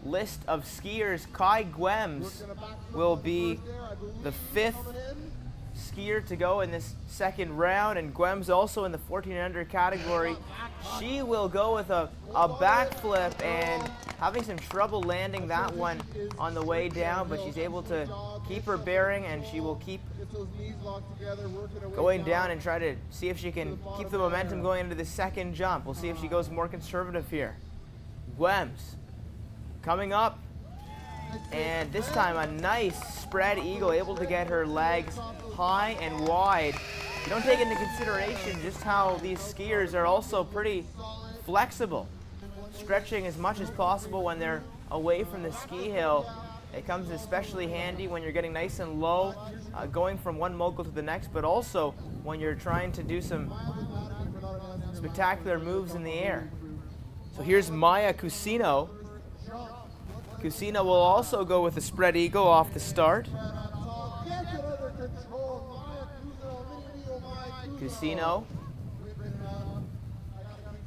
list of skiers. Kai Gwems will be the 5th skier to go in this second round, and Gwems also in the 14 and under category. She will go with a backflip and having some trouble landing that one on the way down, but she's able to keep her bearing, and she will keep going down and try to see if she can keep the momentum going into the second jump. We'll see if she goes more conservative here. Gwems coming up, and this time a nice spread eagle, able to get her legs high and wide. You don't take into consideration just how these skiers are also pretty flexible, stretching as much as possible when they're away from the ski hill. It comes especially handy when you're getting nice and low, going from one mogul to the next, but also when you're trying to do some spectacular moves in the air. So here's Maya Cusino. Cusino will also go with a spread eagle off the start. Cusino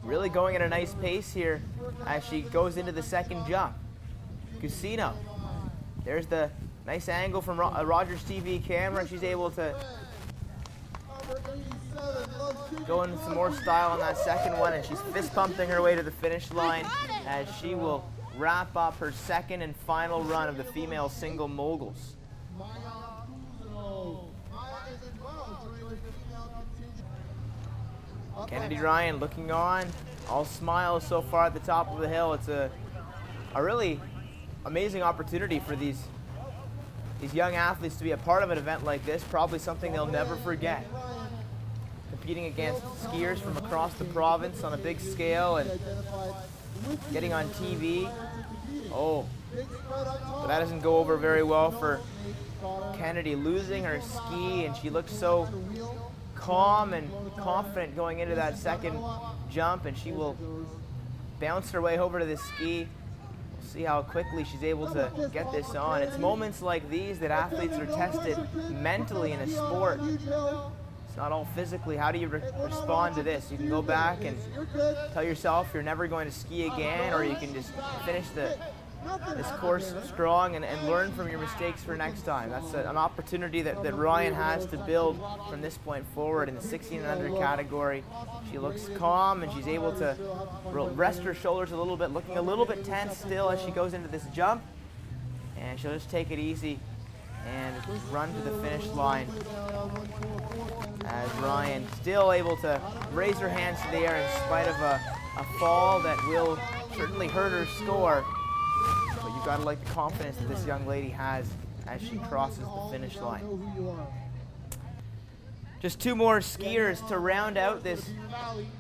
really going at a nice pace here as she goes into the second jump. Cusino, there's the nice angle from Rogers TV camera. She's able to go into some more style on that second one, and she's fist pumping her way to the finish line as she will wrap up her second and final run of the female single moguls. Kennedy Ryan looking on, all smiles so far at the top of the hill. It's a really amazing opportunity for these young athletes to be a part of an event like this, probably something they'll never forget. Competing against skiers from across the province on a big scale and getting on TV. Oh, but that doesn't go over very well for Kennedy, losing her ski, and she looks so calm and confident going into that second jump, and she will bounce her way over to the ski. We'll see how quickly she's able to get this on. It's moments like these that athletes are tested mentally in a sport. It's not all physically. How do you respond to this? You can go back and tell yourself you're never going to ski again, or you can just finish this course strong and learn from your mistakes for next time. That's an opportunity that Ryan has to build from this point forward in the 16 and under category. She looks calm, and she's able to rest her shoulders a little bit, looking a little bit tense still as she goes into this jump, and she'll just take it easy and run to the finish line as Ryan still able to raise her hands to the air in spite of a fall that will certainly hurt her score. But you've got to like the confidence that this young lady has as she crosses the finish line. Just two more skiers to round out this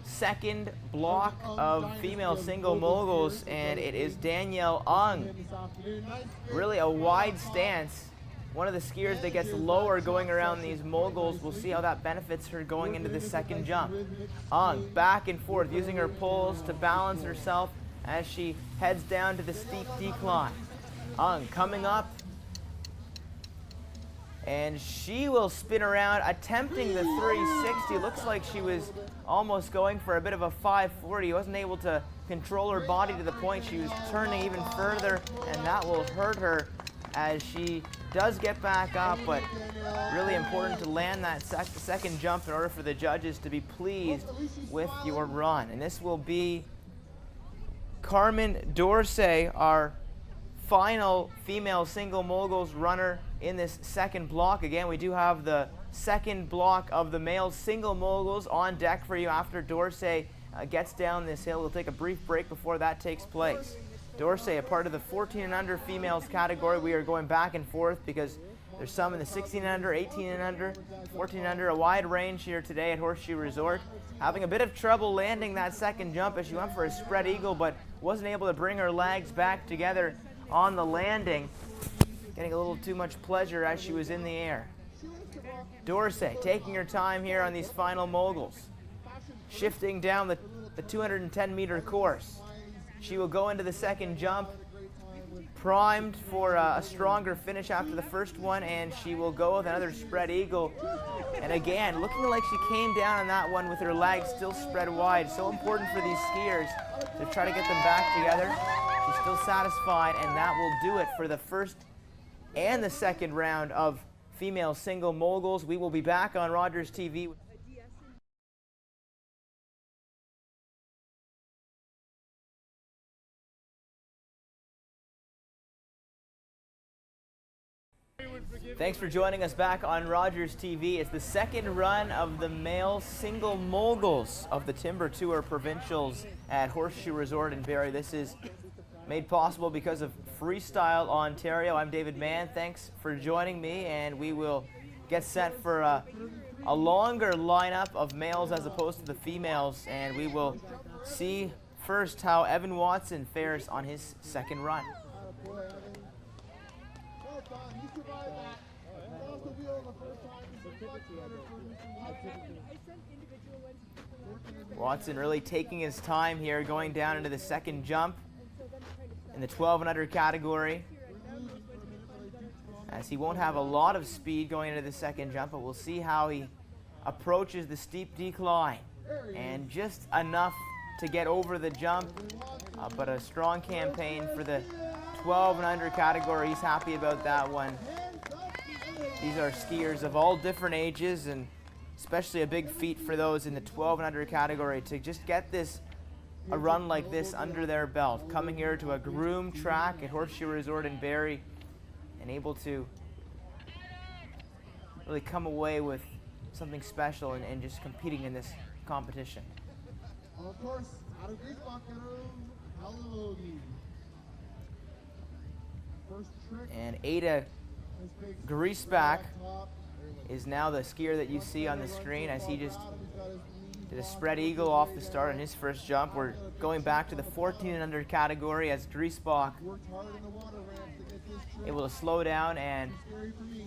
second block of female single moguls, and it is Danielle Ung. Really a wide stance. One of the skiers that gets lower going around these moguls. We'll see how that benefits her going into the second jump. Ung back and forth, using her poles to balance herself as she heads down to the steep decline. Ung coming up, and she will spin around, attempting the 360. Looks like she was almost going for a bit of a 540. Wasn't able to control her body to the point she was turning even further, and that will hurt her as she does get back up. But really important to land that second jump in order for the judges to be pleased with your run. And this will be Carmen Dorsey, our final female single moguls runner in this second block. Again, we do have the second block of the male single moguls on deck for you after Dorsey gets down this hill. We'll take a brief break before that takes place. Dorsey, a part of the 14 and under females category. We are going back and forth because there's some in the 16 and under, 18 and under, 14 and under, a wide range here today at Horseshoe Resort. Having a bit of trouble landing that second jump as she went for a spread eagle, but wasn't able to bring her legs back together on the landing. Getting a little too much pleasure as she was in the air. Dorsey taking her time here on these final moguls. Shifting down the 210-meter course. She will go into the second jump, primed for a stronger finish after the first one, and she will go with another spread eagle. And again, looking like she came down on that one with her legs still spread wide. So important for these skiers to try to get them back together. She's still satisfied, and that will do it for the first and the second round of female single moguls. We will be back on Rogers TV. Thanks for joining us back on Rogers TV. It's the second run of the male single moguls of the Timber Tour Provincials at Horseshoe Resort in Barrie. This is made possible because of Freestyle Ontario. I'm David Mann. Thanks for joining me, and we will get set for a longer lineup of males as opposed to the females, and we will see first how Evan Watson fares on his second run. Watson really taking his time here, going down into the second jump in the 12 and under category, as he won't have a lot of speed going into the second jump, but we'll see how he approaches the steep decline, and just enough to get over the jump, but a strong campaign for the 12 and under category. He's happy about that one. These are skiers of all different ages, and especially a big feat for those in the 12 and under category to just get a run like this under their belt. Coming here to a groomed track at Horseshoe Resort in Barrie, and able to really come away with something special and just competing in this competition. Of course, out of Greece, and Ada Greaseback is now the skier that you see on the screen, as he just did a spread eagle off the start on his first jump. We're going back to the 14 and under category as Greaseback able to slow down and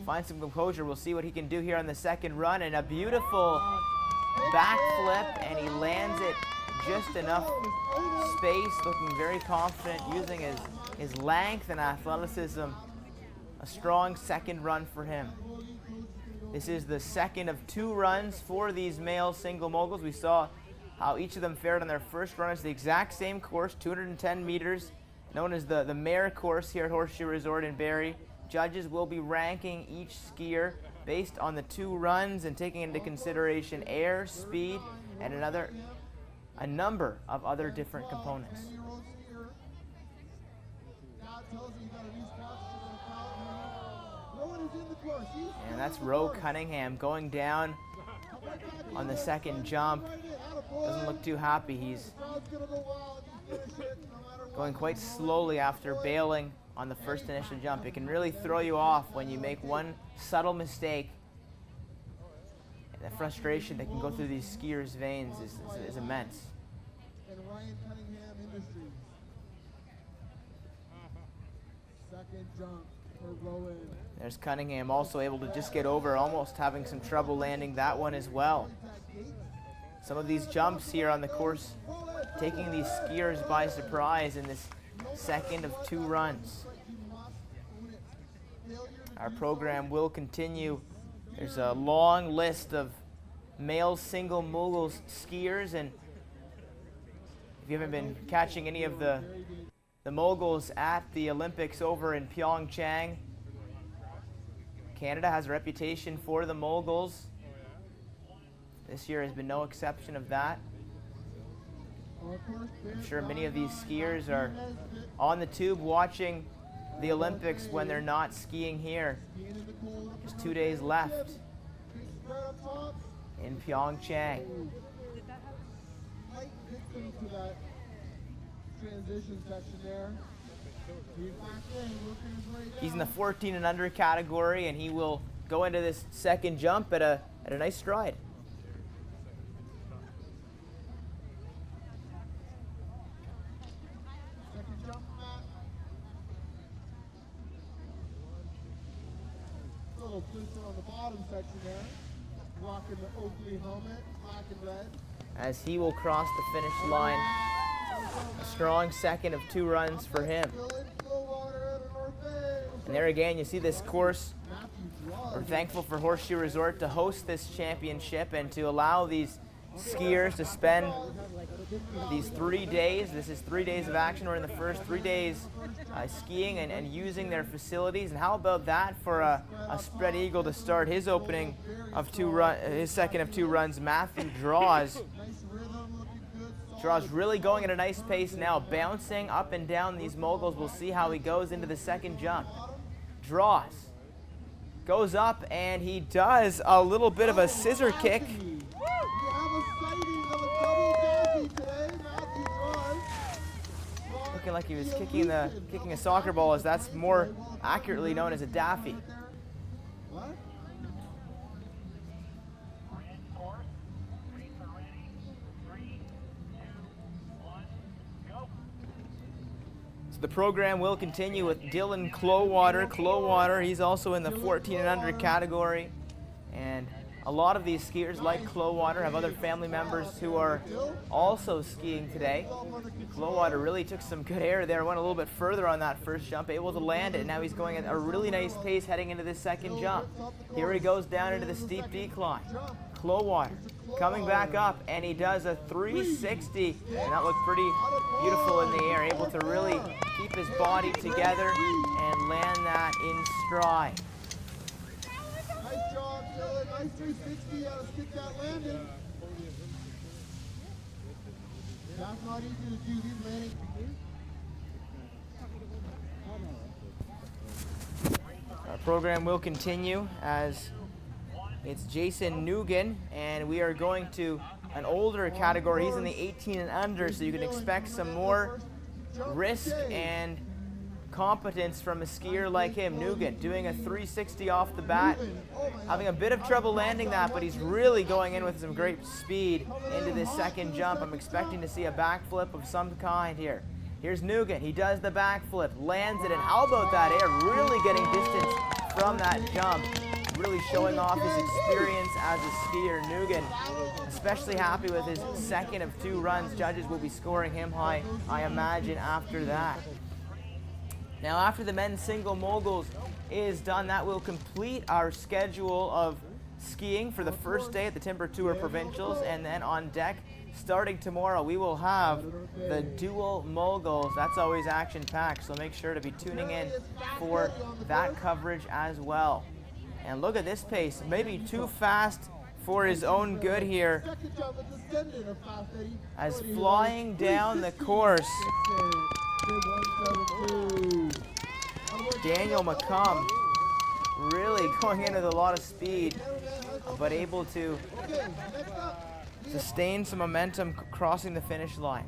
find some composure. We'll see what he can do here on the second run, and a beautiful backflip, and he lands it just enough space, looking very confident, using his length and athleticism. A strong second run for him. This is the second of two runs for these male single moguls. We saw how each of them fared on their first run. It's the exact same course, 210 meters, known as the Mare course here at Horseshoe Resort in Barrie. Judges will be ranking each skier based on the two runs and taking into consideration air, speed, and a number of other different components. And that's Roe Cunningham going down on the second jump. Doesn't look too happy. He's going quite slowly after bailing on the first initial jump. It can really throw you off when you make one subtle mistake. And the frustration that can go through these skiers' veins is immense. Second jump for Rowan. There's Cunningham, also able to just get over, almost having some trouble landing that one as well. Some of these jumps here on the course taking these skiers by surprise in this second of two runs. Our program will continue. There's a long list of male single moguls skiers, and if you haven't been catching any of the moguls at the Olympics over in Pyeongchang, Canada has a reputation for the moguls. This year has been no exception of that. I'm sure many of these skiers are on the tube watching the Olympics when they're not skiing here. Just 2 days left in Pyeongchang. Light victim to that transition section there. He's back in, working his way down. He's in the 14 and under category, and he will go into this second jump at a nice stride. Second jump, Matt. Little twister on the bottom section there. Rocking the Oakley helmet, black and red. As he will cross the finish line. A strong second of 2 runs for him. And there again, you see this course. We're thankful for Horseshoe Resort to host this championship and to allow these skiers to spend these 3 days. This is 3 days of action. We're in the first 3 days skiing and using their facilities. And how about that for a spread eagle to start his opening of his second of 2 runs? Matthew draws really going at a nice pace now, bouncing up and down these moguls. We'll see how he goes into the second jump. Draws, goes up, and he does a little bit of a scissor kick. Looking like he was kicking a soccer ball, as that's more accurately known as a daffy. The program will continue with Dylan Clowater. He's also in the 14 and under category. And a lot of these skiers, like Clowater, have other family members who are also skiing today. Clowater really took some good air there, went a little bit further on that first jump, able to land it. Now he's going at a really nice pace heading into this second jump. Here he goes down into the steep decline. Clowater coming back up, and he does a 360, and that looked pretty beautiful in the air, able to really keep his body together and land that in stride. Nice job, Dylan. Nice 360 out of stick that landing. That's not easy to do. He's landing. Our program will continue as it's Jason Nugan, and we are going to an older category. He's in the 18 and under, so you can expect some more risk and competence from a skier like him. Nugan doing a 360 off the bat, having a bit of trouble landing that, but he's really going in with some great speed into this second jump. I'm expecting to see a backflip of some kind here. Here's Nugan. He does the backflip, lands it, and how about that air? Really getting distance from that jump. Really showing off his experience as a skier. Nugan especially happy with his second of 2 runs. Judges will be scoring him high, I imagine, after that. Now, after the men's single moguls is done, that will complete our schedule of skiing for the first day at the Timber Tour Provincials, and then on deck, starting tomorrow, we will have the duel moguls. That's always action-packed, so make sure to be tuning in for that coverage as well. And look at this pace, maybe too fast for his own good here, as flying down the course, Daniel McCum really going in with a lot of speed, but able to sustain some momentum crossing the finish line.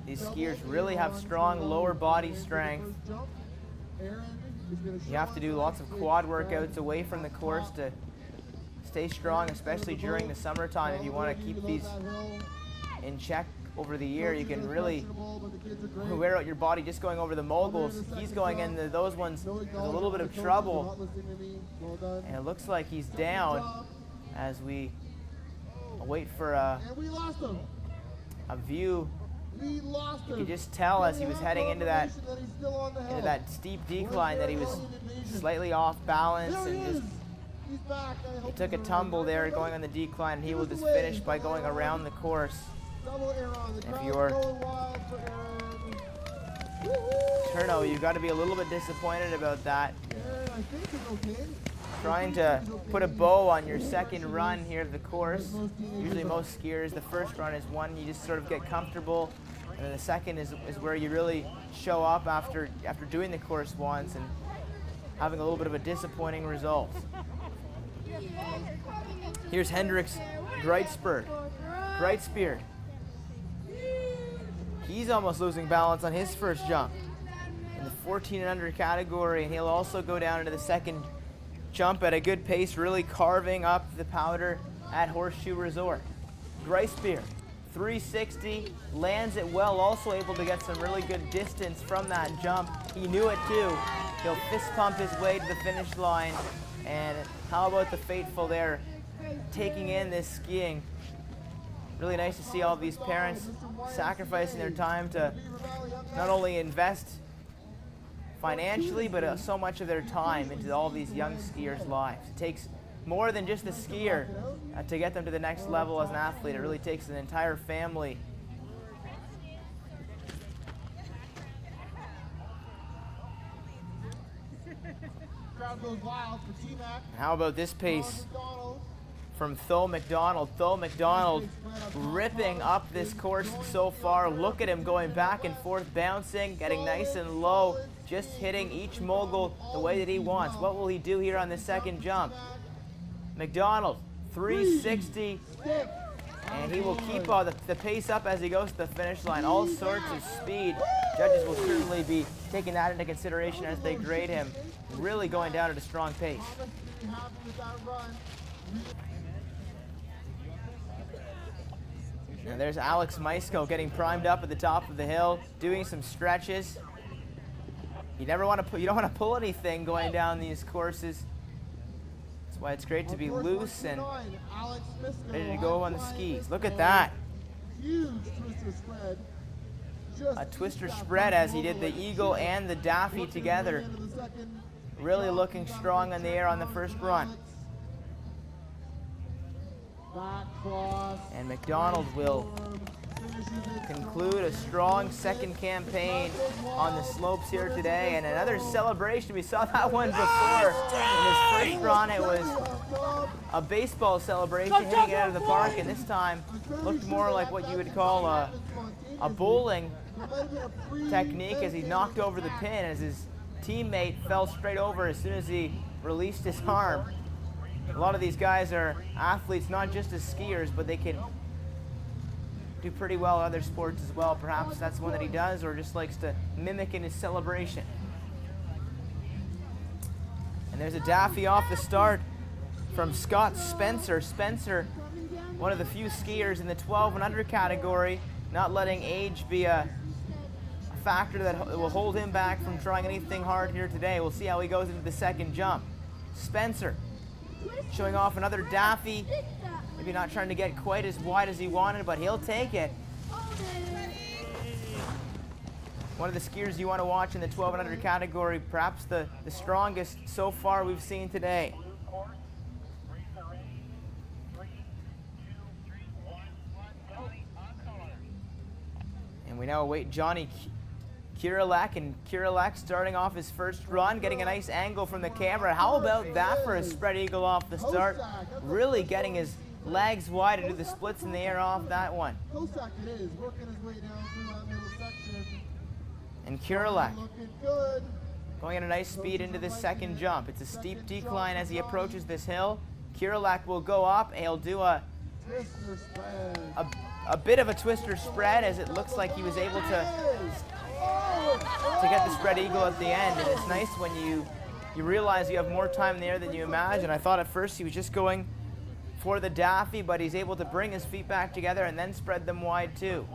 These skiers really have strong lower body strength. You have to do lots of quad workouts away from the course to stay strong, especially during the summertime. If you want to keep these in check over the year, you can really wear out your body just going over the moguls. He's going into those ones with a little bit of trouble, and it looks like he's down as we wait for a view. You could just tell as he was heading into that steep decline that he was slightly off balance, and just he took a tumble there going on the decline, and he will just finish by going around the course. If you're Turno, you've got to be a little bit disappointed about that. I think is okay. Trying to put a bow on your second run here of the course. Usually most skiers, the first run is one you just sort of get comfortable, and then the second is where you really show up after doing the course once and having a little bit of a disappointing result. Here's Hendrik's Greitspear. He's almost losing balance on his first jump in the 14 and under category, and he'll also go down into the second jump at a good pace, really carving up the powder at Horseshoe Resort. Greitspear, 360, lands it well, also able to get some really good distance from that jump. He knew it too. He'll fist pump his way to the finish line, and how about the faithful there taking in this skiing. Really nice to see all these parents sacrificing their time to not only invest financially, but so much of their time into all these young skiers' lives. It takes more than just the skier to get them to the next level as an athlete. It really takes an entire family. Crowd goes wild for T-Mac. How about this pace from Thul McDonald? Thul McDonald ripping up this course so far. Look at him going back and forth, bouncing, getting nice and low, just hitting each mogul the way that he wants. What will he do here on the second jump? McDonald, 360, and he will keep the pace up as he goes to the finish line. All sorts of speed. Judges will certainly be taking that into consideration as they grade him. Really going down at a strong pace. And there's Alex Maisko getting primed up at the top of the hill, doing some stretches. You don't want to pull anything going down these courses. That's why it's great to be loose and ready to go on the skis. Look at that. Huge twister spread. A twister spread as he did the eagle and the daffy together. Really looking strong in the air on the first run. And McDonald will conclude a strong second campaign on the slopes here today, and another celebration. We saw that one before. In his first run, it was a baseball celebration, hitting it out of the park, and this time looked more like what you would call a bowling technique as he knocked over the pin as his teammate fell straight over as soon as he released his arm. A lot of these guys are athletes, not just as skiers, but they can do pretty well in other sports as well. Perhaps that's one that he does or just likes to mimic in his celebration. And there's a daffy off the start from Scott Spencer. Spencer, one of the few skiers in the 12 and under category, not letting age be a factor that will hold him back from trying anything hard here today. We'll see how he goes into the second jump. Spencer showing off another daffy. Maybe not trying to get quite as wide as he wanted, but he'll take it. One of the skiers you want to watch in the 12 and under category, perhaps the strongest so far we've seen today. And we now await Johnny Kirilak, and Kirilak starting off his first run, getting a nice angle from the camera. How about that for a spread eagle off the start? Really getting his legs wide to do the splits in the air off that one. And Kirilak going at a nice speed into the second jump. It's a steep decline as he approaches this hill. Kirilak will go up, and he'll do a bit of a twister spread as it looks like he was able to get the spread eagle at the end. And it's nice when you realize you have more time in the air than you imagine. I thought at first he was just going for the daffy, but he's able to bring his feet back together and then spread them wide too.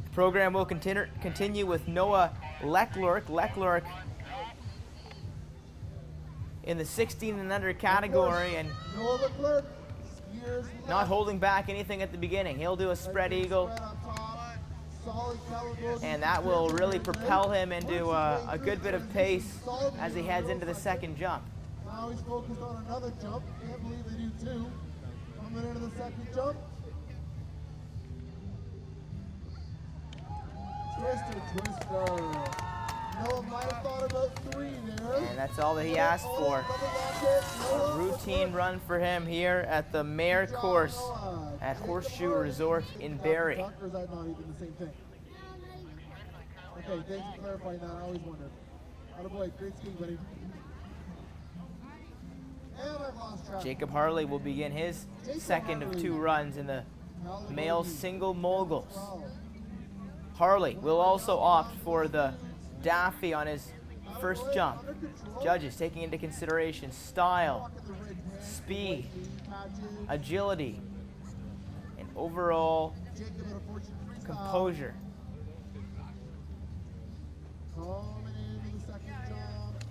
The program will continue with Noah Leclerc. Leclerc in the 16 and under category, and not holding back anything at the beginning. He'll do a spread eagle, and that will really propel him into a good bit of pace as he heads into the second jump. Now he's focused on another jump. Can't believe they do two. Coming into the second jump. Twister. Noah might have thought about 3 there. And that's all that he asked for. A routine run for him here at the Mare course at Horseshoe Resort in Barrie. Or is that not even the same thing? Okay, thanks for clarifying that. I always wondered. Attaboy, great skiing, buddy. And I've lost track. Jacob Harley will begin his second of 2 runs in the male single moguls. Harley will also opt for the Daffy on his first jump. Judges taking into consideration style, speed, agility, and overall composure.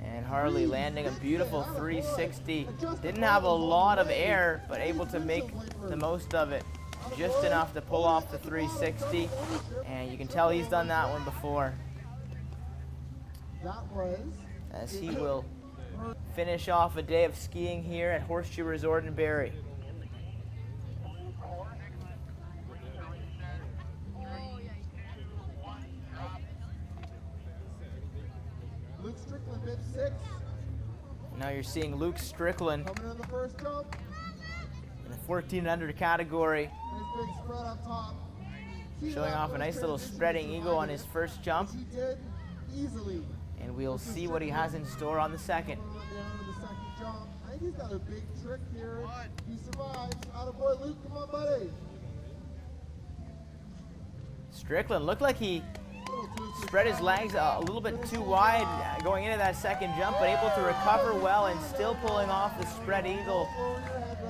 And Harley landing a beautiful 360. Didn't have a lot of air, but able to make the most of it. Just enough to pull off the 360. And you can tell he's done that one before. As he will finish off a day of skiing here at Horseshoe Resort in Barrie. Luke Strickland, bib 6. Now you're seeing Luke Strickland Coming in the first jump. in the 14 under category, Nice big spread up top. showing off a nice little spreading eagle on his first jump. He did easily. And we'll see what he has in store on the second. I think he's got a big trick here. He survives. Attaboy, Luke, come on, buddy. Strickland looked like he spread his legs a little bit too wide going into that second jump, but able to recover well and still pulling off the spread eagle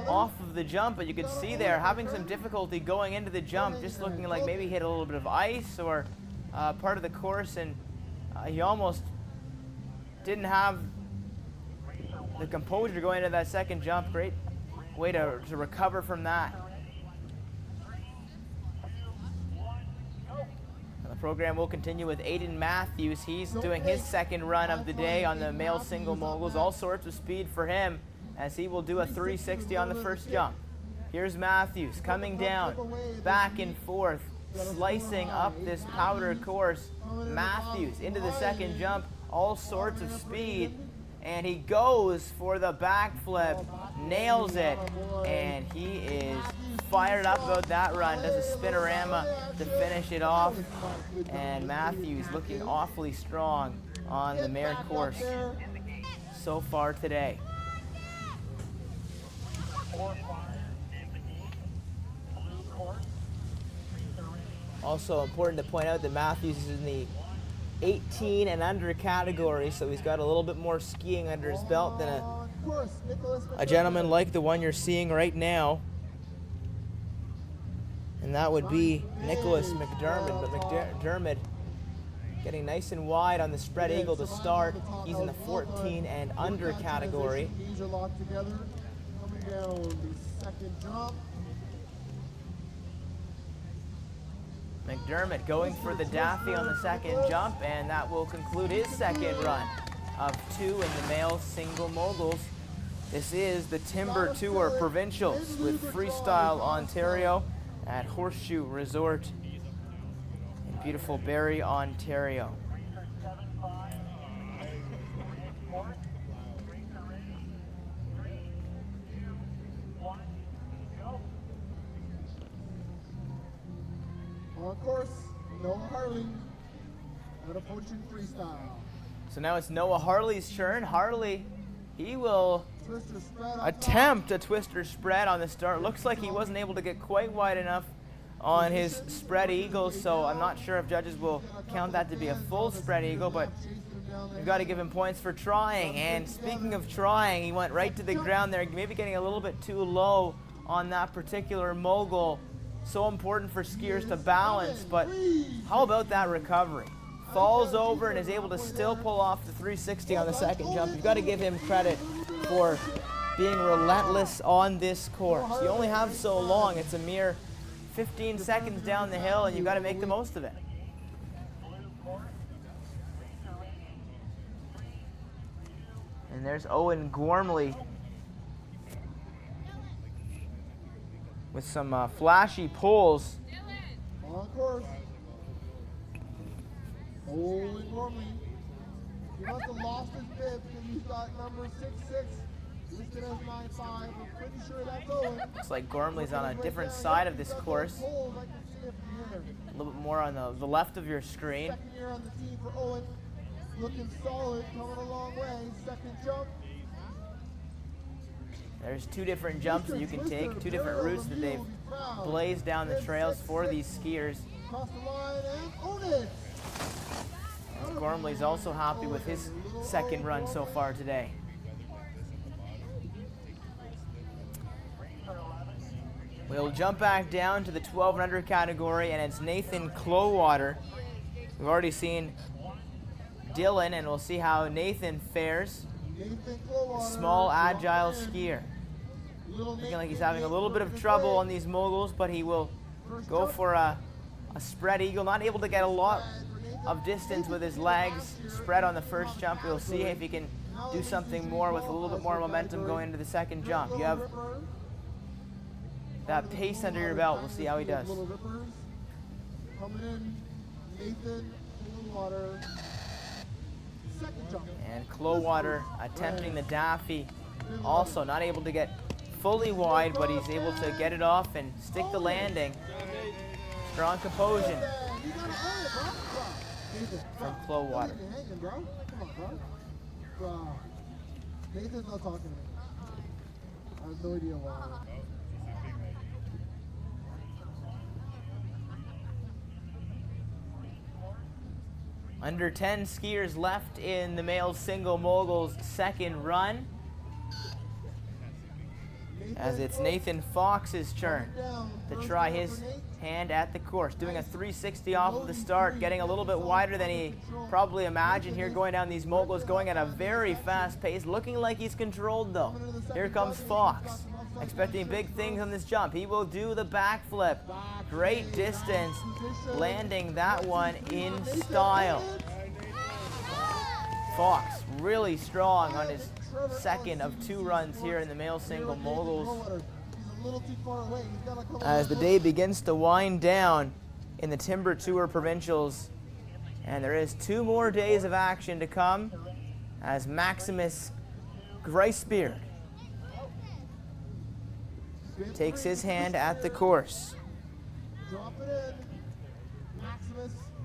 off of the jump. But you could see there having some difficulty going into the jump, just looking like maybe he hit a little bit of ice or part of the course, and he almost didn't have the composure going into that second jump. Great way to recover from that. The program will continue with Aiden Matthews. He's doing his second run of the day on the male single moguls. All sorts of speed for him as he will do a 360 on the first jump. Here's Matthews coming down, back and forth, slicing up this powder course. Matthews into the second jump, all sorts of speed, and he goes for the backflip, nails it, and he is fired up about that run. Does a spinorama to finish it off, and Matthews looking awfully strong on the Mare course so far today. Also important to point out that Matthews is in the 18 and under category, so he's got a little bit more skiing under his belt than a gentleman like the one you're seeing right now. And that would be Nicholas McDermott. But McDermott getting nice and wide on the spread eagle to start. He's in the 14 and under category. Knees are locked together. Coming down the second jump. McDermott going for the Daffy on the second jump, and that will conclude his second run of 2 in the male single moguls. This is the Timber Tour Provincials with Freestyle Ontario at Horseshoe Resort in beautiful Barrie, Ontario. On course, Noah Harley at a Fortune Freestyle. So now it's Noah Harley's turn. Harley, he will Twister spread up attempt a twister spread on the start. Looks like he wasn't able to get quite wide enough on his spread eagle, so I'm not sure if judges will count that to be a full spread eagle, but you've got to give him points for trying. And speaking of trying, he went right to the ground there, maybe getting a little bit too low on that particular mogul. So important for skiers to balance, but how about that recovery? Falls over and is able to still pull off the 360 on the second jump. You've got to give him credit for being relentless on this course. You only have so long. It's a mere 15 seconds down the hill, and you've got to make the most of it. And there's Owen Gormley with some flashy pulls. on course. Owen Gormley. He must have lost his bib because he's got number 6'6", listed as 9'5". We're pretty sure that's Owen. Looks like Gormley's on a different side of this course. A little bit more on the left of your screen. Second year on the team for Owen. Looking solid, coming a long way. Second jump. There's two different jumps that you can take, two different routes that they've blazed down the trails for these skiers. Cross the line and own it. Gormley's also happy with his second run so far today. We'll jump back down to the 12 and under category, and it's Nathan Clowater. We've already seen Dylan, and we'll see how Nathan fares. Small, agile skier. Looking like he's having a little bit of trouble on these moguls, but he will go for a spread eagle. Not able to get a lot of distance with his legs spread on the first jump. We'll see if he can do something more with a little bit more momentum going into the second jump. You have that pace under your belt. We'll see how he does. Coming in, Nathan Clowater. Second jump. And Clowater attempting the Daffy. Also not able to get fully wide, but he's able to get it off and stick the landing. Strong composure from Clowater. Nathan's not talking to me. I have no idea why. Under 10 skiers left in the male single moguls second run, as it's Nathan Fox's turn to try his hand at the course. Doing a 360 off of the start, getting a little bit wider than he probably imagined here going down these moguls, going at a very fast pace, looking like he's controlled though. Here comes Fox, expecting big things on this jump. He will do the backflip. Great distance, landing that one in style. Fox really strong on his second of two runs here in the male single moguls. As the day begins to wind down in the Timber Tour Provincials, and there is 2 more days of action to come as Maximus Gricebeard takes his hand at the course.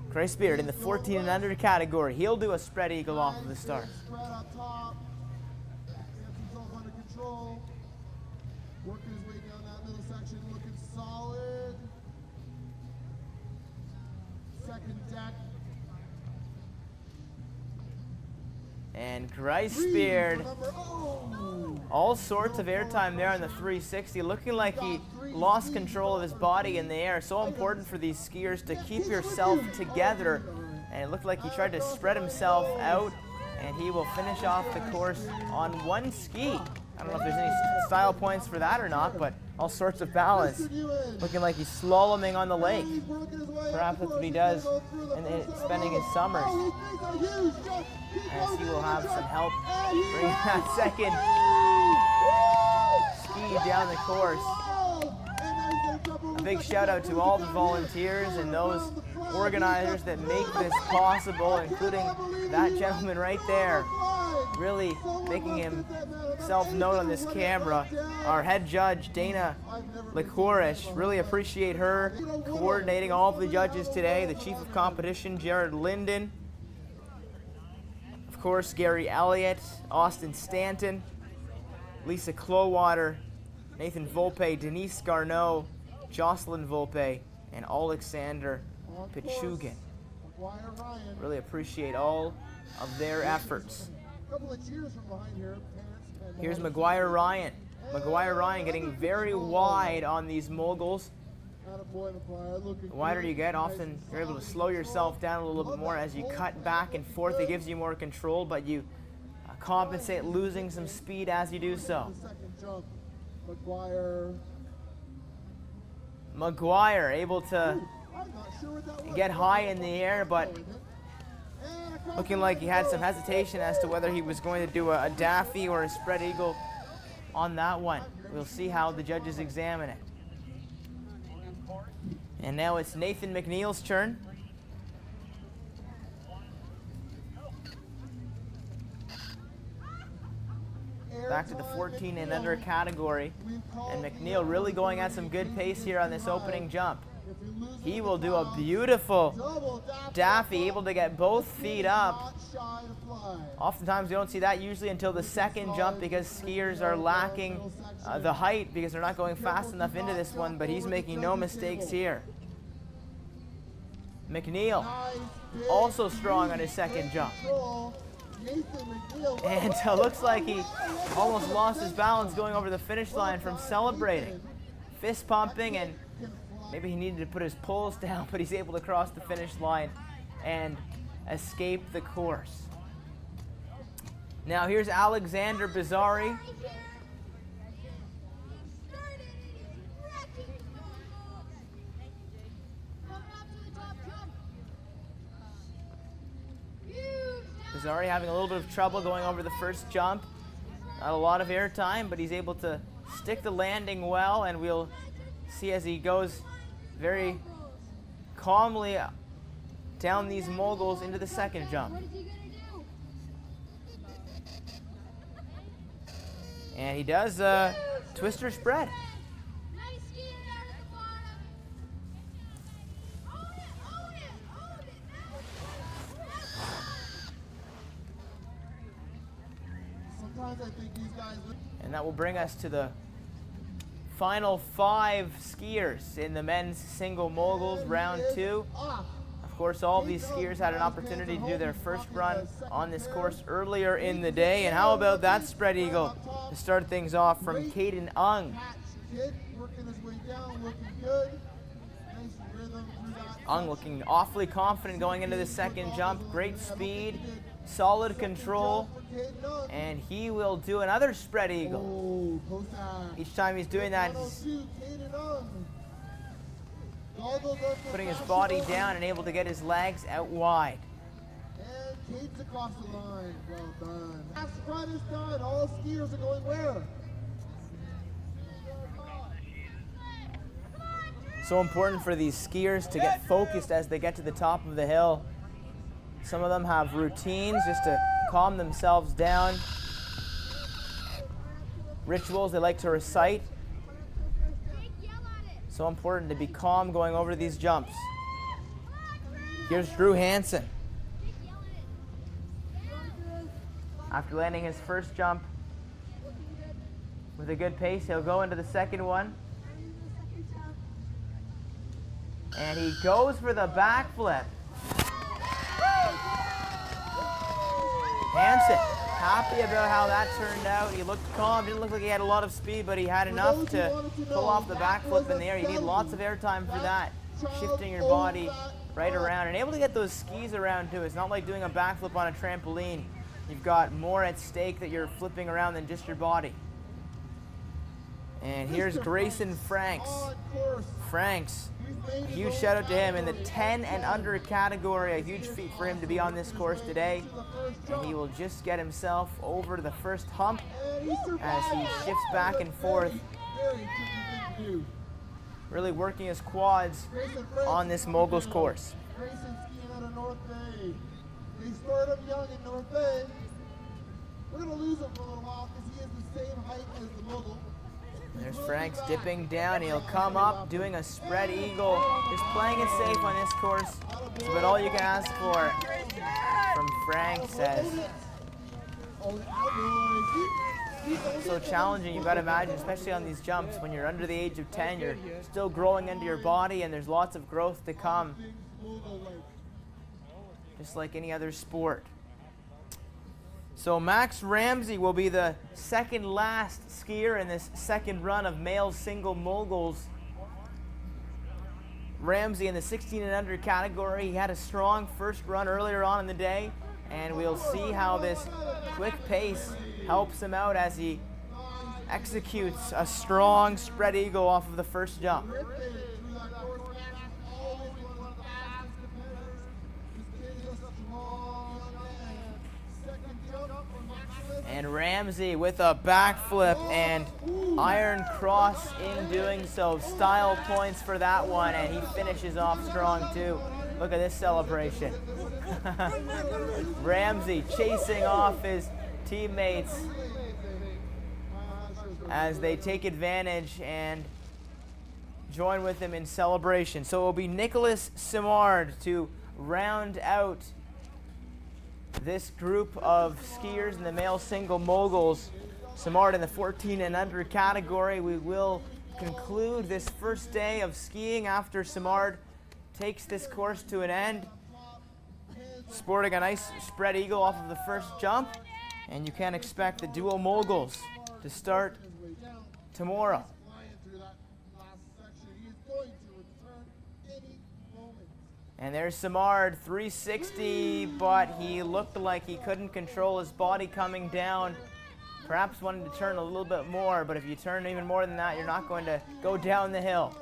Gricebeard in the 14 and under category. He'll do a spread eagle off of the start. Working his way down that middle section, looking solid. Second deck. And Gricebeard, all sorts of airtime there on the 360, looking like he lost control of his body in the air. So important for these skiers to keep yourself together. And it looked like he tried to spread himself out, and he will finish off the course on one ski. I don't know if there's any style points for that or not, but all sorts of balance. Looking like he's slaloming on the lake. Perhaps that's what he does in spending his summers. As he will have some help bringing that second ski down the course. A big shout out to all the volunteers and those organizers that make this possible, including that gentleman right there, really making himself known on this camera. Our head judge, Dana Licorice, really appreciate her coordinating all of the judges today. The chief of competition, Jared Linden. Of course, Gary Elliott, Austin Stanton, Lisa Clowater, Nathan Volpe, Denise Garneau, Jocelyn Volpe, and Alexander Pichugin. Really appreciate all of their efforts. Here's McGuire Ryan. McGuire Ryan getting very wide on these moguls. The wider you get, often you're able to slow yourself down a little bit more as you cut back and forth. It gives you more control, but you compensate losing some speed as you do so. McGuire able to get high in the air, but looking like he had some hesitation as to whether he was going to do a Daffy or a spread eagle on that one. We'll see how the judges examine it. And now it's Nathan McNeil's turn. back to the 14 and under category. And McNeil really going at some good pace here on this opening jump. He will do a beautiful daffy, able to get both feet up. Oftentimes we don't see that usually until the second jump because skiers are lacking the height because they're not going fast enough into this one, but he's making no mistakes here. McNeil, also strong on his second jump. And it looks like he almost lost his balance going over the finish line from celebrating. Fist pumping, and maybe he needed to put his poles down, but he's able to cross the finish line and escape the course. Now here's Alexander Bizzari. Bizzari having a little bit of trouble going over the first jump. Not a lot of air time, but he's able to stick the landing well, and we'll see as he goes very calmly down these moguls into the second jump. And he does twister spread. And that will bring us to the final 5 skiers in the men's single moguls round 2. Of course, all of these skiers had an opportunity to do their first run on this course earlier in the day. And how about that spread eagle to start things off from Caden Ung. Ung looking awfully confident going into the second jump. Great speed, solid control, and he will do another spread eagle. Each time he's doing that, he's putting his body down and able to get his legs out wide. And Kate's across the line. Well done. Last run is done. All skiers are going where? So important for these skiers to get focused as they get to the top of the hill. Some of them have routines just to calm themselves down. Rituals they like to recite. So important to be calm going over these jumps. Here's Drew Hansen. After landing his first jump with a good pace, he'll go into the second one. And he goes for the backflip. Hansen, happy about how that turned out. He looked calm, didn't look like he had a lot of speed, but he had enough to pull off the backflip in the air. You need lots of air time for that. Shifting your body right around and able to get those skis around too. It's not like doing a backflip on a trampoline. You've got more at stake that you're flipping around than just your body. And here's Grayson Franks. Franks, a huge shout out to him in the 10 and under category. A huge feat for him to be on this course today. And he will just get himself over the first hump as he shifts back and forth. Really working his quads on this moguls course. Grayson skiing out of North Bay. They start him young in North Bay. We're going to lose him for a little while because he is the same height as the mogul. There's Franks dipping down. He'll come up, doing a spread eagle. Just playing it safe on this course. It's about all you can ask for from Franks. As so challenging, you've got to imagine, especially on these jumps, when you're under the age of 10, you're still growing into your body, and there's lots of growth to come, just like any other sport. So Max Ramsey will be the second last skier in this second run of male single moguls. Ramsey in the 16 and under category. He had a strong first run earlier on in the day, and we'll see how this quick pace helps him out as he executes a strong spread eagle off of the first jump. And Ramsey with a backflip and iron cross in doing so. Style points for that one, and he finishes off strong too. Look at this celebration. Ramsey chasing off his teammates as they take advantage and join with him in celebration. So it will be Nicholas Simard to round out this group of skiers in the male single moguls. Simard in the 14 and under category. We will conclude this first day of skiing after Simard takes this course to an end, sporting a nice spread eagle off of the first jump. And you can expect the dual moguls to start tomorrow. And there's Simard, 360, but he looked like he couldn't control his body coming down. Perhaps wanted to turn a little bit more, but if you turn even more than that, you're not going to go down the hill.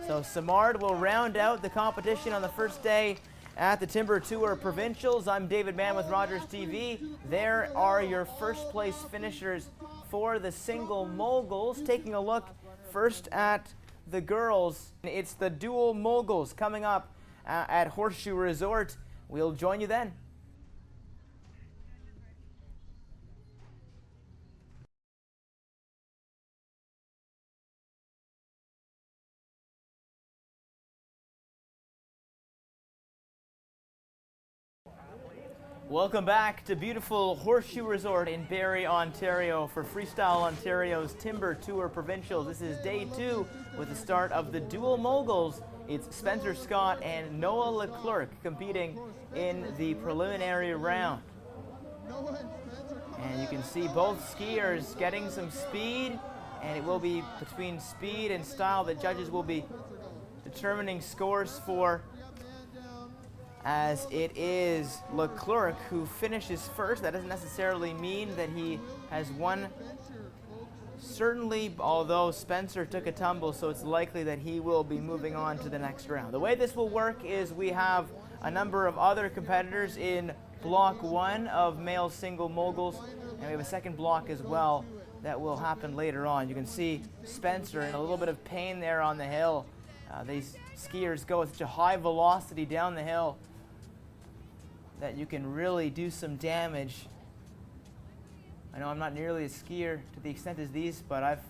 So Simard will round out the competition on the first day at the Timber Tour Provincials. I'm David Mann with Rogers TV. There are your first place finishers for the single moguls. Taking a look first at the girls. It's the dual moguls coming up at Horseshoe Resort. We'll join you then. Welcome back to beautiful Horseshoe Resort in Barrie, Ontario for Freestyle Ontario's Timber Tour Provincials. This is day 2 with the start of the dual moguls. It's Spencer Scott and Noah Leclerc competing in the preliminary round. And you can see both skiers getting some speed, and it will be between speed and style that judges will be determining scores for, as it is Leclerc who finishes first. That doesn't necessarily mean that he has won, certainly, although Spencer took a tumble, so it's likely that he will be moving on to the next round. The way this will work is we have a number of other competitors in block 1 of male single moguls, and we have a second block as well that will happen later on. You can see Spencer in a little bit of pain there on the hill. These skiers go with such a high velocity down the hill that you can really do some damage. I know I'm not nearly a skier to the extent as these, but I've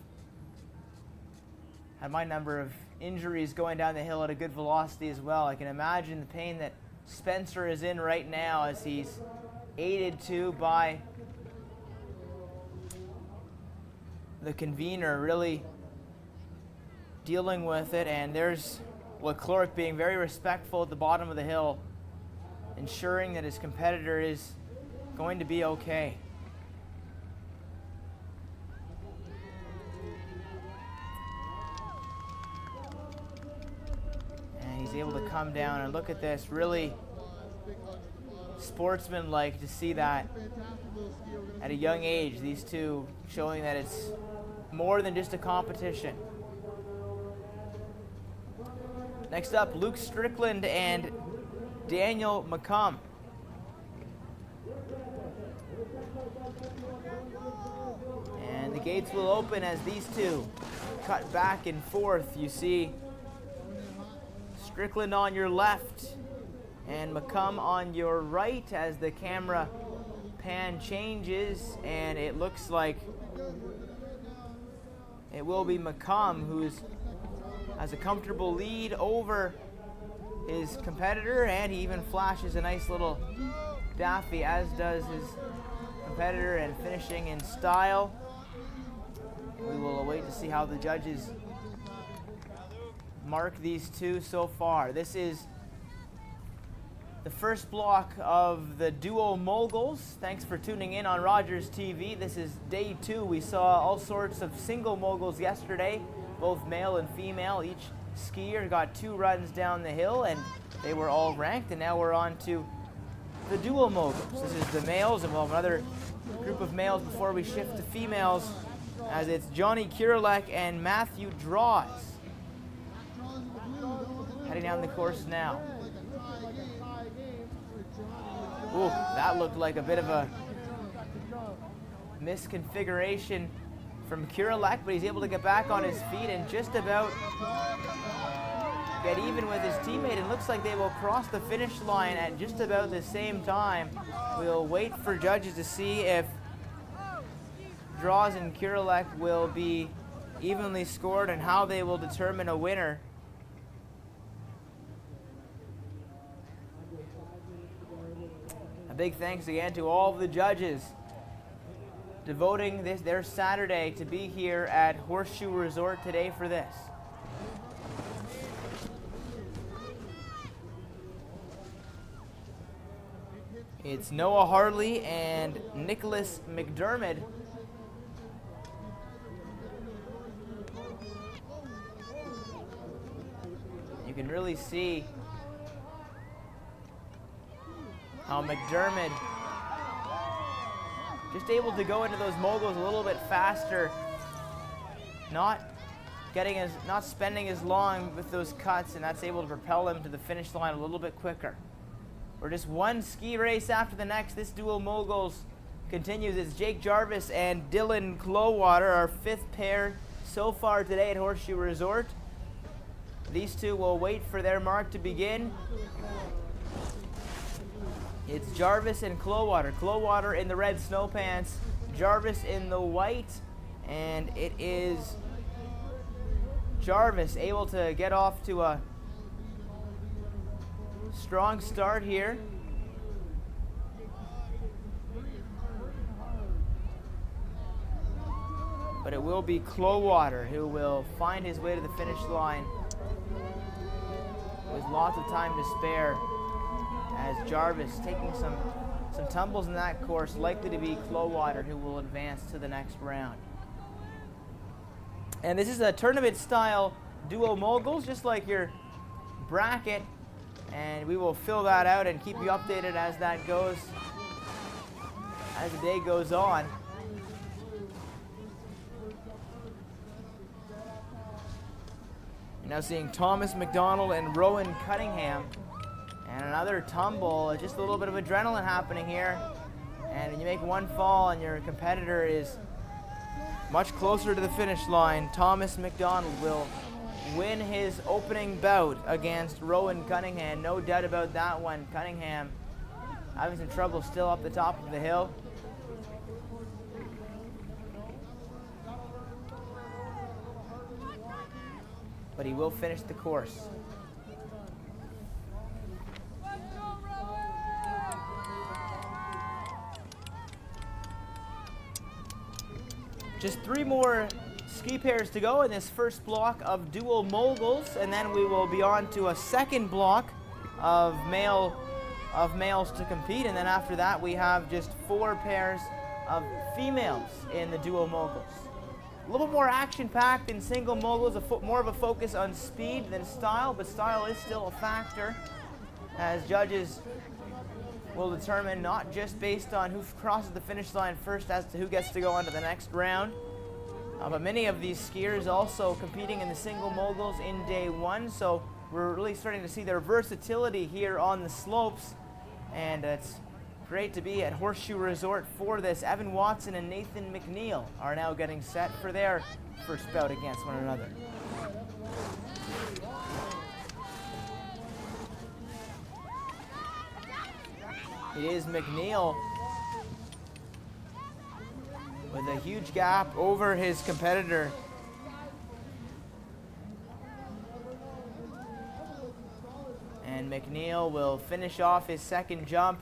had my number of injuries going down the hill at a good velocity as well. I can imagine the pain that Spencer is in right now as he's aided to by the convener really dealing with it. And there's Leclerc being very respectful at the bottom of the hill, ensuring that his competitor is going to be okay. And he's able to come down and look at this, really sportsmanlike to see that at a young age, these two showing that it's more than just a competition. Next up, Luke Strickland and Daniel McCum. And the gates will open as these two cut back and forth. You see Strickland on your left and McCum on your right as the camera pan changes, and it looks like it will be McCum who has a comfortable lead over his competitor, and he even flashes a nice little daffy, as does his competitor, and finishing in style. We will await to see how the judges mark these two so far. This is the first block of the duo moguls. Thanks for tuning in on Rogers TV. This is day 2. We saw all sorts of single moguls yesterday, both male and female. Each skier got 2 runs down the hill, and they were all ranked. And now we're on to the dual moguls. This is the males, and we'll have another group of males before we shift to females, as it's Johnny Kurelek and Matthew Draws heading down the course now. Ooh, that looked like a bit of a misconfiguration from Kurelek, but he's able to get back on his feet and just about get even with his teammate. It looks like they will cross the finish line at just about the same time. We'll wait for judges to see if draws in Kurelek will be evenly scored and how they will determine a winner. A big thanks again to all of the judges devoting their Saturday to be here at Horseshoe Resort today for this. It's Noah Harley and Nicholas McDermott. You can really see how McDermott just able to go into those moguls a little bit faster, not spending as long with those cuts, and that's able to propel him to the finish line a little bit quicker. We're just one ski race after the next. This dual moguls continues. It's Jake Jarvis and Dylan Clowater, our fifth pair so far today at Horseshoe Resort. These two will wait for their mark to begin. It's Jarvis and Clowater. Clowater in the red snow pants, Jarvis in the white, and it is Jarvis able to get off to a strong start here. But it will be Clowater who will find his way to the finish line with lots of time to spare, as Jarvis taking some tumbles in that course, likely to be Clowater who will advance to the next round. And this is a tournament style duo moguls, just like your bracket, and we will fill that out and keep you updated as that goes, as the day goes on. You're now seeing Thomas McDonald and Rowan Cunningham. And another tumble, just a little bit of adrenaline happening here. And you make one fall and your competitor is much closer to the finish line. Thomas McDonald will win his opening bout against Rowan Cunningham. No doubt about that one. Cunningham having some trouble still up the top of the hill. But he will finish the course. Just 3 more ski pairs to go in this first block of dual moguls, and then we will be on to a second block of males to compete, and then after that we have just 4 pairs of females in the dual moguls. A little bit more action-packed in single moguls, more of a focus on speed than style, but style is still a factor, as judges will determine not just based on who crosses the finish line first as to who gets to go on to the next round, but many of these skiers also competing in the single moguls in day 1, so we're really starting to see their versatility here on the slopes, and it's great to be at Horseshoe Resort for this. Evan Watson and Nathan McNeil are now getting set for their first bout against one another. It is McNeil with a huge gap over his competitor. And McNeil will finish off his second jump.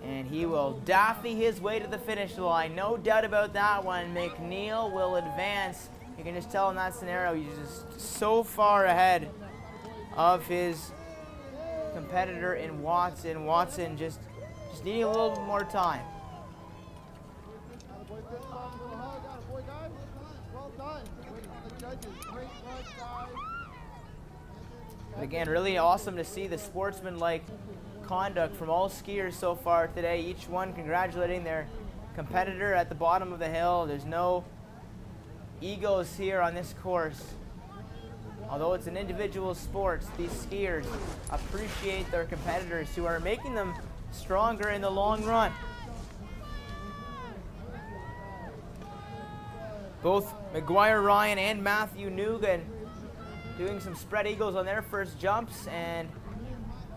And he will daffy his way to the finish line. No doubt about that one. McNeil will advance. You can just tell in that scenario, he's just so far ahead of his competitor in Watson. Watson just needing a little bit more time. Again, really awesome to see the sportsmanlike conduct from all skiers so far today. Each one congratulating their competitor at the bottom of the hill. There's no egos here on this course. Although it's an individual sport, these skiers appreciate their competitors who are making them stronger in the long run. Both McGuire Ryan and Matthew Nugan doing some spread eagles on their first jumps, and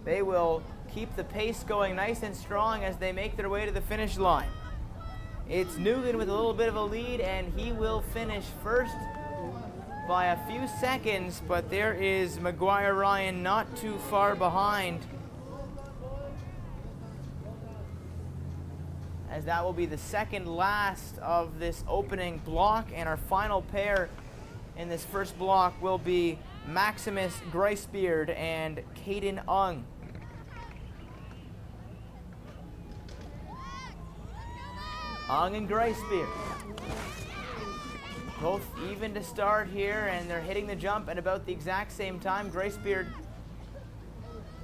they will keep the pace going nice and strong as they make their way to the finish line. It's Nugent with a little bit of a lead, and he will finish first by a few seconds, but there is McGuire Ryan not too far behind, as that will be the second last of this opening block, and our final pair in this first block will be Maximus Gricebeard and Caden Ung. Ung and Gricebeard, both even to start here, and they're hitting the jump at about the exact same time. Gricebeard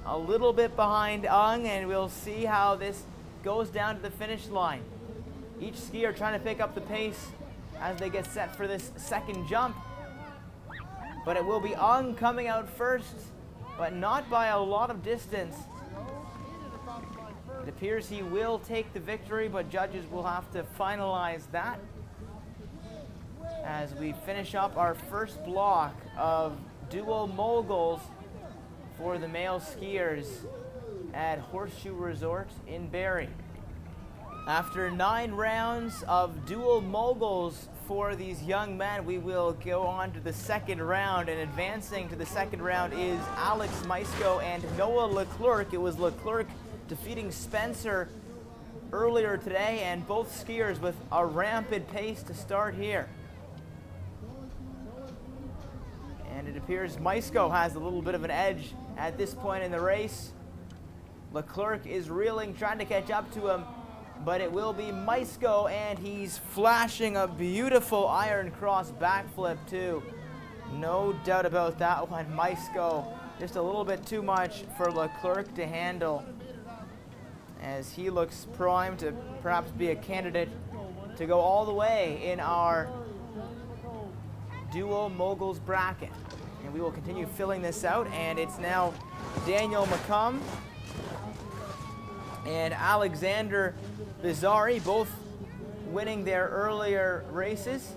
a little bit behind Ung, and we'll see how this goes down to the finish line. Each skier trying to pick up the pace as they get set for this second jump. But it will be Ung coming out first, but not by a lot of distance. It appears he will take the victory, but judges will have to finalize that as we finish up our first block of dual moguls for the male skiers at Horseshoe Resort in Barrie. After 9 rounds of dual moguls for these young men, we will go on to the second round, and advancing to the second round is Alex Maisko and Noah Leclerc. It was Leclerc defeating Spencer earlier today, and both skiers with a rampant pace to start here. And it appears Maisko has a little bit of an edge at this point in the race. Leclerc is reeling, trying to catch up to him, but it will be Maisko, and he's flashing a beautiful iron cross backflip too. No doubt about that one. Maisko, just a little bit too much for Leclerc to handle, as he looks primed to perhaps be a candidate to go all the way in our dual moguls bracket. And we will continue filling this out, and it's now Daniel McCum and Alexander Bizzari, both winning their earlier races.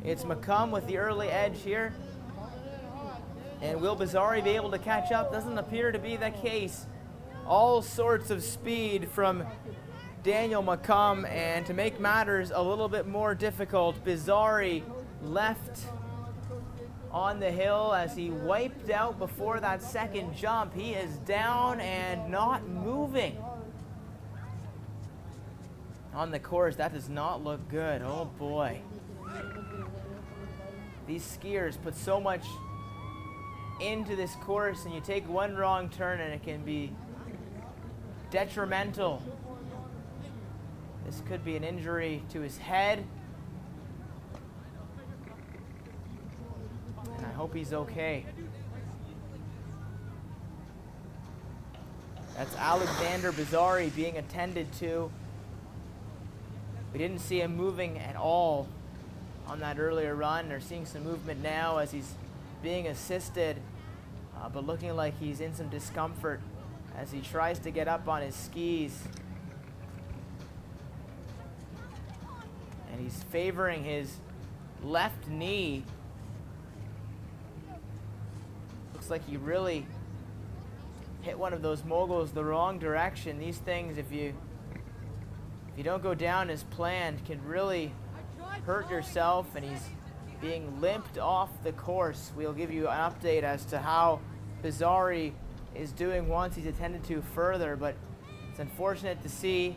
It's McCum with the early edge here. And will Bizzari be able to catch up? Doesn't appear to be the case. All sorts of speed from Daniel McCum, and to make matters a little bit more difficult, Bizzari left on the hill as he wiped out before that second jump. He is down and not moving on the course. That does not look good. Oh boy. These skiers put so much into this course, and you take one wrong turn and it can be detrimental. This could be an injury to his head, and I hope he's okay. That's Alexander Bizzari being attended to. We didn't see him moving at all on that earlier run. They're seeing some movement now as he's being assisted, but looking like he's in some discomfort as he tries to get up on his skis. And he's favoring his left knee. Looks like he really hit one of those moguls the wrong direction. These things, if you don't go down as planned, can really hurt yourself, and he's being limped off the course. We'll give you an update as to how Bizzari is doing once he's attended to further, but it's unfortunate to see.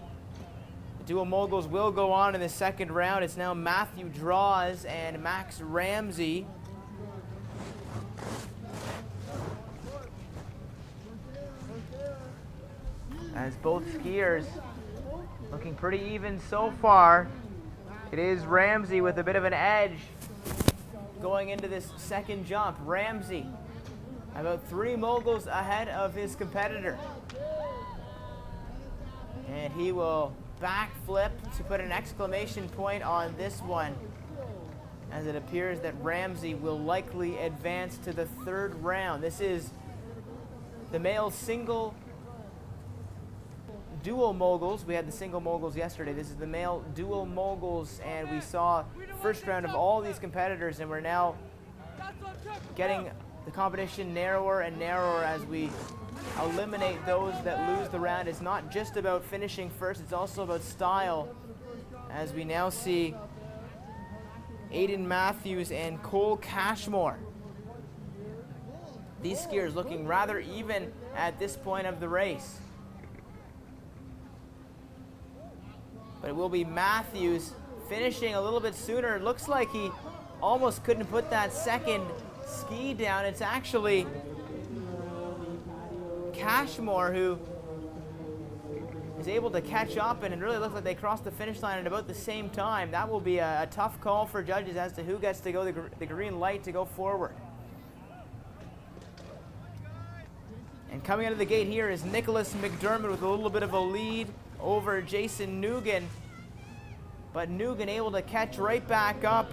The dual moguls will go on in the second round. It's now Matthew Draws and Max Ramsey. As both skiers looking pretty even so far. It is Ramsey with a bit of an edge going into this second jump. Ramsey about 3 moguls ahead of his competitor. And he will backflip to put an exclamation point on this one, as it appears that Ramsey will likely advance to the third round. This is the male single dual moguls. We had the single moguls yesterday. This is the male dual moguls, and we saw the first round of all these competitors, and we're now getting the competition narrower and narrower as we eliminate those that lose the round. It's not just about finishing first, it's also about style. As we now see Aiden Matthews and Cole Cashmore. These skiers looking rather even at this point of the race. But it will be Matthews finishing a little bit sooner. It looks like he almost couldn't put that second ski down. It's actually Cashmore who is able to catch up, and it really looks like they crossed the finish line at about the same time. That will be a tough call for judges as to who gets to go the green light to go forward. And coming out of the gate here is Nicholas McDermott with a little bit of a lead over Jason Nugan. But Nugan able to catch right back up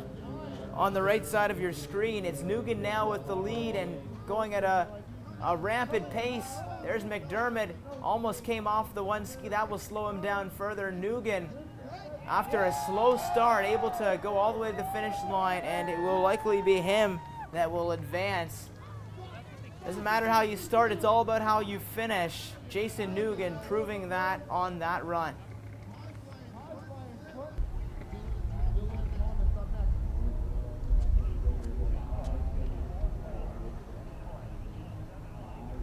on the right side of your screen. It's Nugan now with the lead and going at a rampant pace. There's McDermott, almost came off the one ski. That will slow him down further. Nugan, after a slow start, able to go all the way to the finish line, and it will likely be him that will advance. Doesn't matter how you start, it's all about how you finish. Jason Nugan proving that on that run.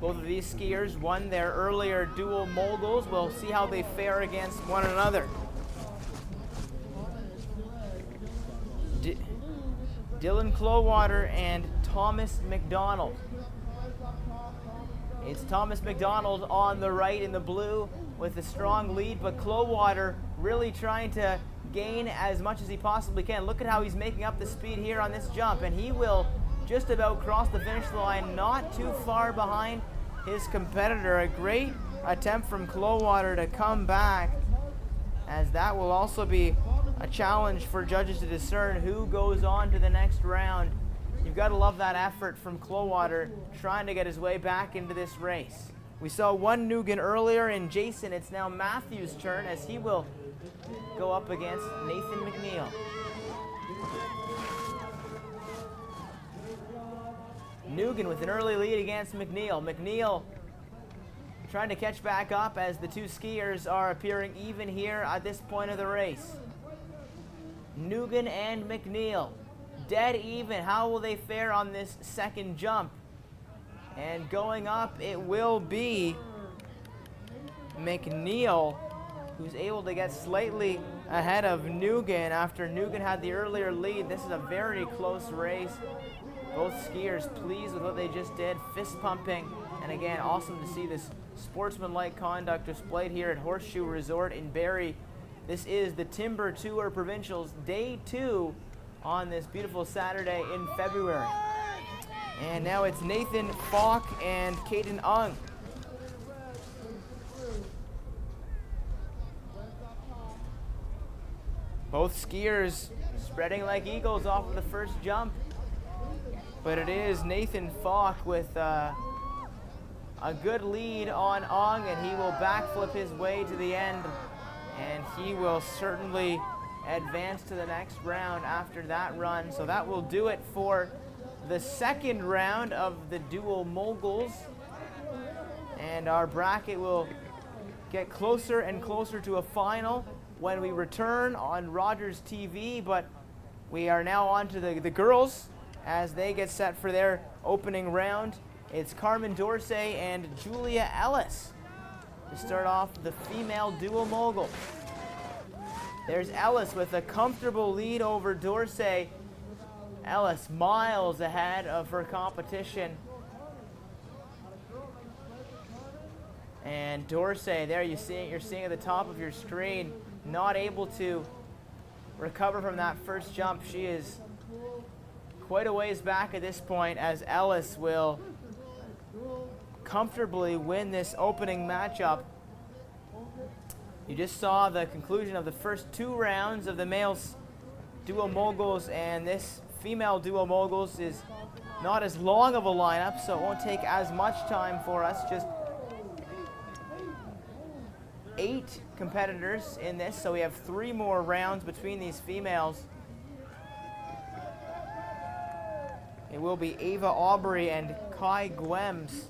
Both of these skiers won their earlier dual moguls. We'll see how they fare against one another. Dylan Clowater and Thomas McDonald. It's Thomas McDonald on the right in the blue with a strong lead, but Clowater really trying to gain as much as he possibly can. Look at how he's making up the speed here on this jump, and he will just about cross the finish line, not too far behind his competitor. A great attempt from Clowater to come back, as that will also be a challenge for judges to discern who goes on to the next round. You've got to love that effort from Clowater trying to get his way back into this race. We saw one Nugan earlier in Jason. It's now Matthew's turn as he will go up against Nathan McNeil. Nugan with an early lead against McNeil. McNeil trying to catch back up as the two skiers are appearing even here at this point of the race. Nugan and McNeil dead even. How will they fare on this second jump? And going up, it will be McNeil, who's able to get slightly ahead of Nugan after Nugan had the earlier lead. This is a very close race. Both skiers pleased with what they just did, fist pumping, and again, awesome to see this sportsmanlike conduct displayed here at Horseshoe Resort in Barrie. This is the Timber Tour Provincials Day 2 on this beautiful Saturday in February. And now it's Nathan Falk and Caden Ung. Both skiers spreading like eagles off of the first jump. But it is Nathan Falk with a good lead on Ung, and he will backflip his way to the end. And he will certainly advance to the next round after that run. So that will do it for the second round of the dual moguls. And our bracket will get closer and closer to a final when we return on Rogers TV. But we are now on to the girls as they get set for their opening round. It's Carmen Dorsey and Julia Ellis to start off the female dual mogul. There's Ellis with a comfortable lead over Dorsey. Ellis miles ahead of her competition. And Dorsey, there you're seeing at the top of your screen, not able to recover from that first jump. She is quite a ways back at this point as Ellis will comfortably win this opening matchup. You just saw the conclusion of the first two rounds of the males dual moguls, and this female dual moguls is not as long of a lineup, so it won't take as much time for us. Just 8 competitors in this, so we have 3 more rounds between these females. It will be Ava Aubrey and Kai Gwems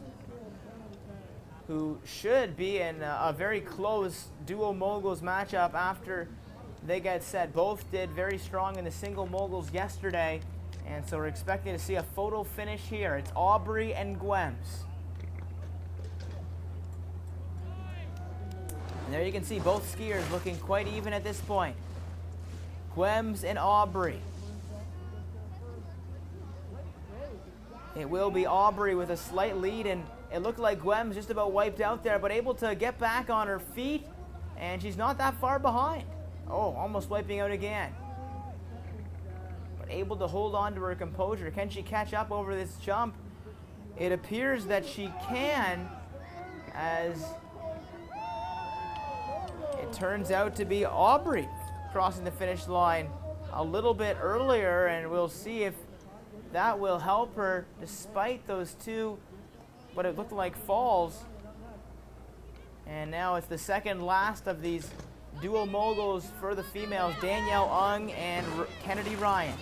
who should be in a very close dual moguls matchup after they get set. Both did very strong in the single moguls yesterday, and so we're expecting to see a photo finish here. It's Aubrey and Gwems. And there you can see both skiers looking quite even at this point. Gwems and Aubrey. It will be Aubrey with a slight lead, and it looked like Gwems just about wiped out there, but able to get back on her feet, and she's not that far behind. Oh, almost wiping out again. But able to hold on to her composure. Can she catch up over this jump? It appears that she can, as it turns out to be Aubrey crossing the finish line a little bit earlier, and we'll see if that will help her despite those two, what it looked like falls. And now it's the second last of these dual moguls for the females, Danielle Ung and Kennedy Ryan.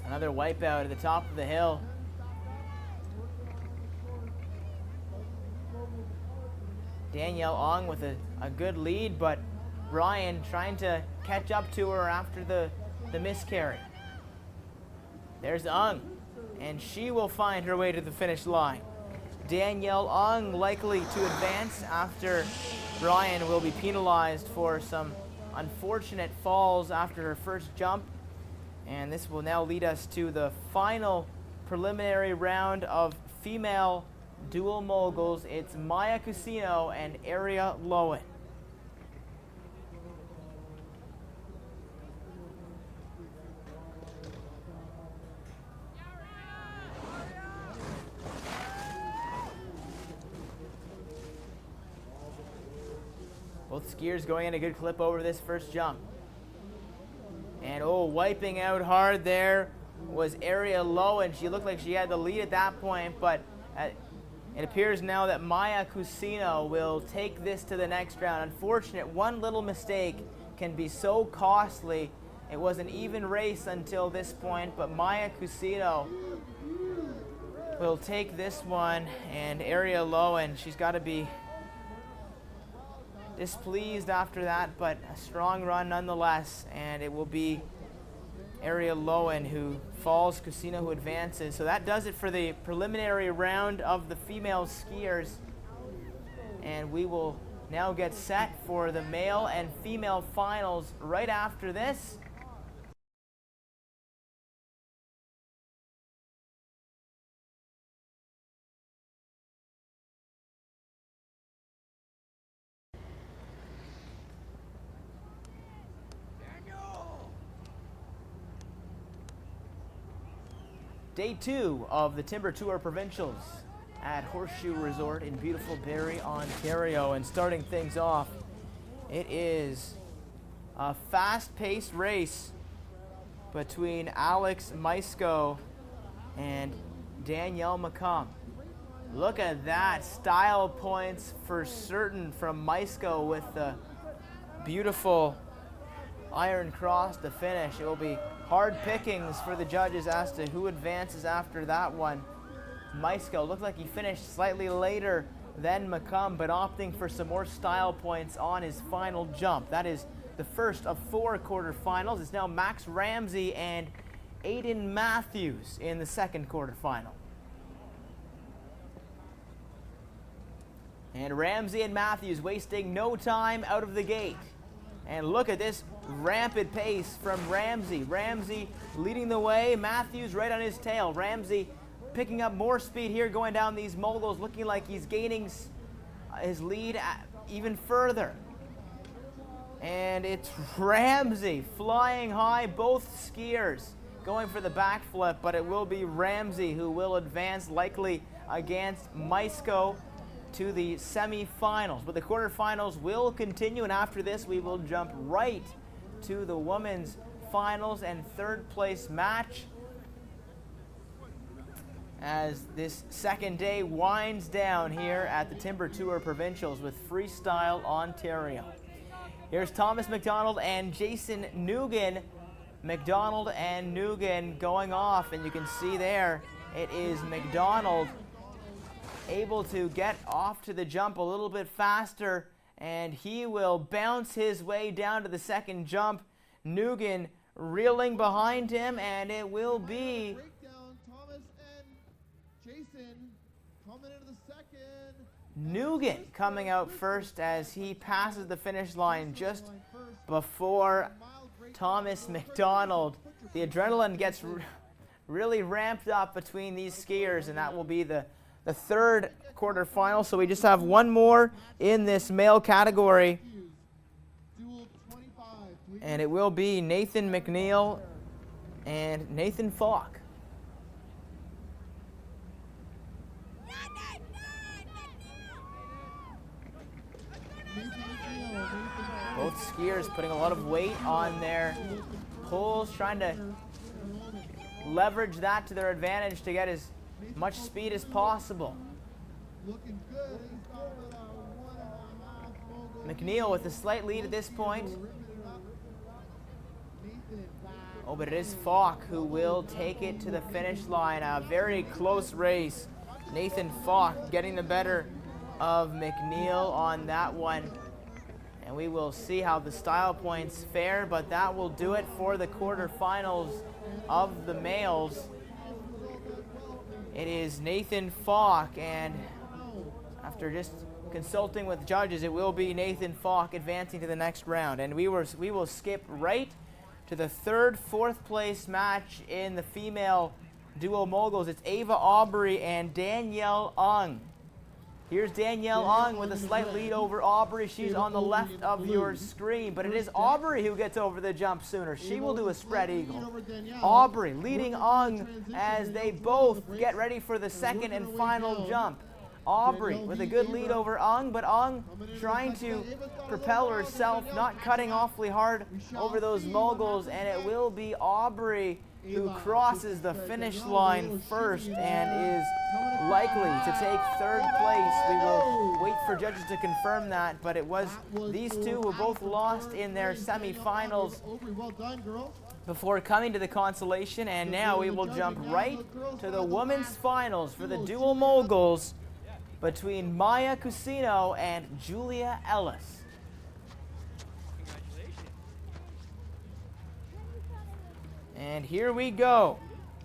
Another wipeout at the top of the hill. Danielle Ong with a good lead, but Ryan trying to catch up to her after the miscarry. There's Ung, and she will find her way to the finish line. Danielle Ung likely to advance after Ryan will be penalized for some unfortunate falls after her first jump. And this will now lead us to the final preliminary round of female dual moguls. It's Maya Cusino and Aria Lowen. Both skiers going in a good clip over this first jump. And oh, wiping out hard there was Aria Lowen. She looked like she had the lead at that point, but it appears now that Maya Cusino will take this to the next round. Unfortunate, one little mistake can be so costly. It was an even race until this point, but Maya Cusino will take this one, and Aria Lowen, she's got to be displeased after that, but a strong run nonetheless, and it will be Aria Lowen who falls, Cusino who advances. So that does it for the preliminary round of the female skiers, and we will now get set for the male and female finals right after this. Day 2 of the Timber Tour Provincials at Horseshoe Resort in beautiful Barrie, Ontario. And starting things off, it is a fast-paced race between Alex Maisko and Danielle McComb. Look at that, style points for certain from Maisko with the beautiful iron cross to finish. It will be hard pickings for the judges as to who advances after that one. Maisko looked like he finished slightly later than McComb, but opting for some more style points on his final jump. That is the first of 4 quarterfinals. It's now Max Ramsey and Aiden Matthews in the second quarterfinal. And Ramsey and Matthews wasting no time out of the gate. And look at this rampant pace from Ramsey. Ramsey leading the way, Matthews right on his tail. Ramsey picking up more speed here going down these moguls, looking like he's gaining his lead even further. And it's Ramsey flying high, both skiers going for the backflip, but it will be Ramsey who will advance likely against Maisko to the semi-finals. But the quarterfinals will continue, and after this we will jump right to the women's finals and third place match as this second day winds down here at the Timber Tour Provincials with Freestyle Ontario. Here's Thomas McDonald and Jason Nugan. McDonald and Nugan going off, and you can see there it is McDonald able to get off to the jump a little bit faster, and he will bounce his way down to the second jump. Nugan reeling behind him, and it will be Breakdown, Thomas and Jason coming into the second. Nugan coming out first as he passes the finish line just before Thomas McDonald. The adrenaline gets really ramped up between these skiers, and that will be the third quarterfinal. So we just have one more in this male category, Duel 25, please. and it will be Nathan McNeil and Nathan Falk. Both skiers putting a lot of weight on their poles, trying to leverage that to their advantage to get as much speed as possible. Looking good. He's got about 1.5 mogul. McNeil with a slight lead at this point. Ripping it up. Nathan back. Oh, but it is Falk who will take it to the finish line. A very close race. Nathan Falk getting the better of McNeil on that one. And we will see how the style points fare, but that will do it for the quarterfinals of the males. It is Nathan Falk, and after just consulting with judges, it will be Nathan Falk advancing to the next round. And we will skip right to the third, fourth place match in the female duo moguls. It's Ava Aubrey and Danielle Ung. Here's Danielle Ung with a slight lead over Aubrey. She's on the left of your screen, but it is Aubrey who gets over the jump sooner. She will do a spread eagle. Aubrey leading Ung as they both get ready for the second and final jump. Aubrey with a good lead over Ung, but Ung trying to propel herself, not cutting awfully hard over those moguls, and it will be Aubrey who crosses the finish line first and is likely to take third place. We will wait for judges to confirm that, but it was these two who both lost in their semifinals Well done, girls. before coming to the consolation, and now we will jump right to the women's finals for the dual moguls between Maya Cusino and Julia Ellis. And here we go.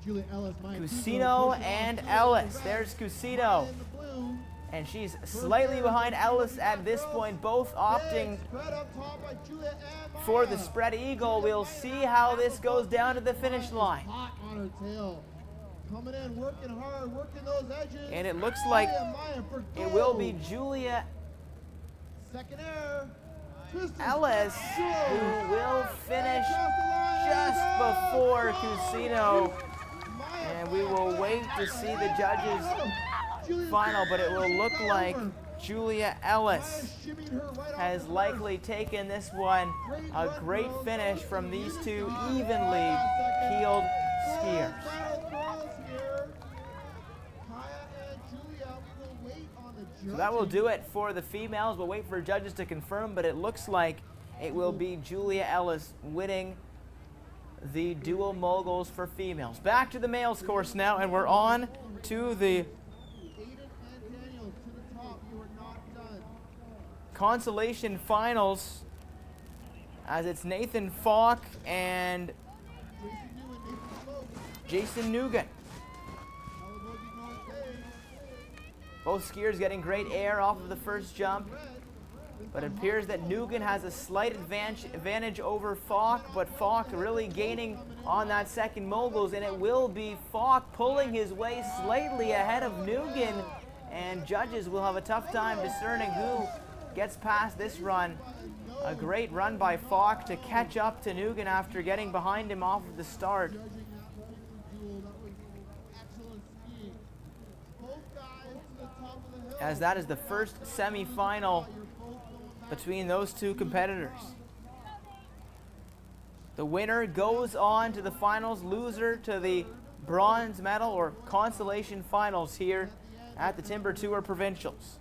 Julia Ellis, Cusino and Ellis. There's Cusino. And she's slightly behind Ellis at this point, both opting for the spread eagle. We'll see how this goes down to the finish line. Hot on her tail. Coming in, working hard, working those edges. And it looks like it will be Julia Second air. Ellis who will finish just before Cusino. And we will wait to see the judges' final, but it will look like Julia Ellis has likely taken this one. A great finish from these two evenly keeled skiers. So that will do it for the females. We'll wait for judges to confirm, but it looks like it will be Julia Ellis winning the dual moguls for females. Back to the males course now, and we're on to the consolation finals, as it's Nathan Falk and Jason Nugan. Both skiers getting great air off of the first jump, but it appears that Nugan has a slight advantage over Falk, but Falk really gaining on that second moguls, and it will be Falk pulling his way slightly ahead of Nugan, and judges will have a tough time discerning who gets past this run. A great run by Falk to catch up to Nugan after getting behind him off of the start. As that is the first semi-final between those two competitors. The winner goes on to the finals, loser to the bronze medal or consolation finals here at the Timber Tour Provincials.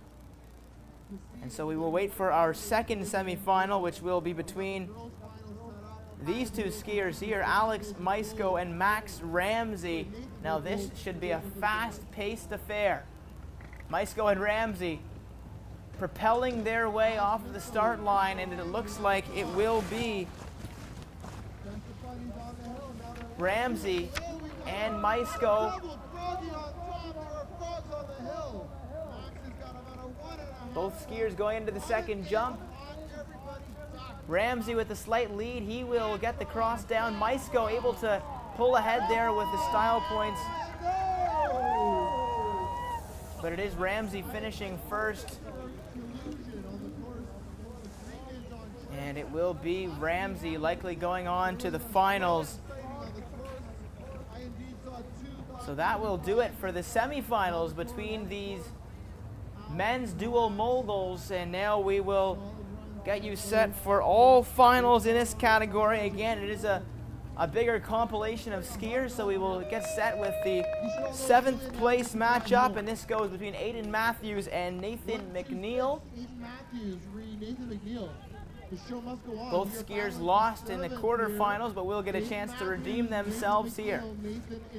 And so we will wait for our second semifinal, which will be between these two skiers here, Alex Maisko and Max Ramsey. Now this should be a fast-paced affair. Maisko and Ramsey propelling their way off of the start line, and it looks like it will be Ramsey and Maisko. Both skiers going into the second jump. Ramsey with a slight lead. He will get the cross down. Maisko able to pull ahead there with the style points. But it is Ramsey finishing first. And it will be Ramsey likely going on to the finals. So that will do it for the semifinals between these men's dual moguls. And now we will get you set for all finals in this category. Again, it is a bigger compilation of skiers, so we will get set with the 7th place matchup, and this goes between Aiden Matthews and Nathan McNeil. Both skiers lost in the quarterfinals, but will get a chance to redeem themselves here.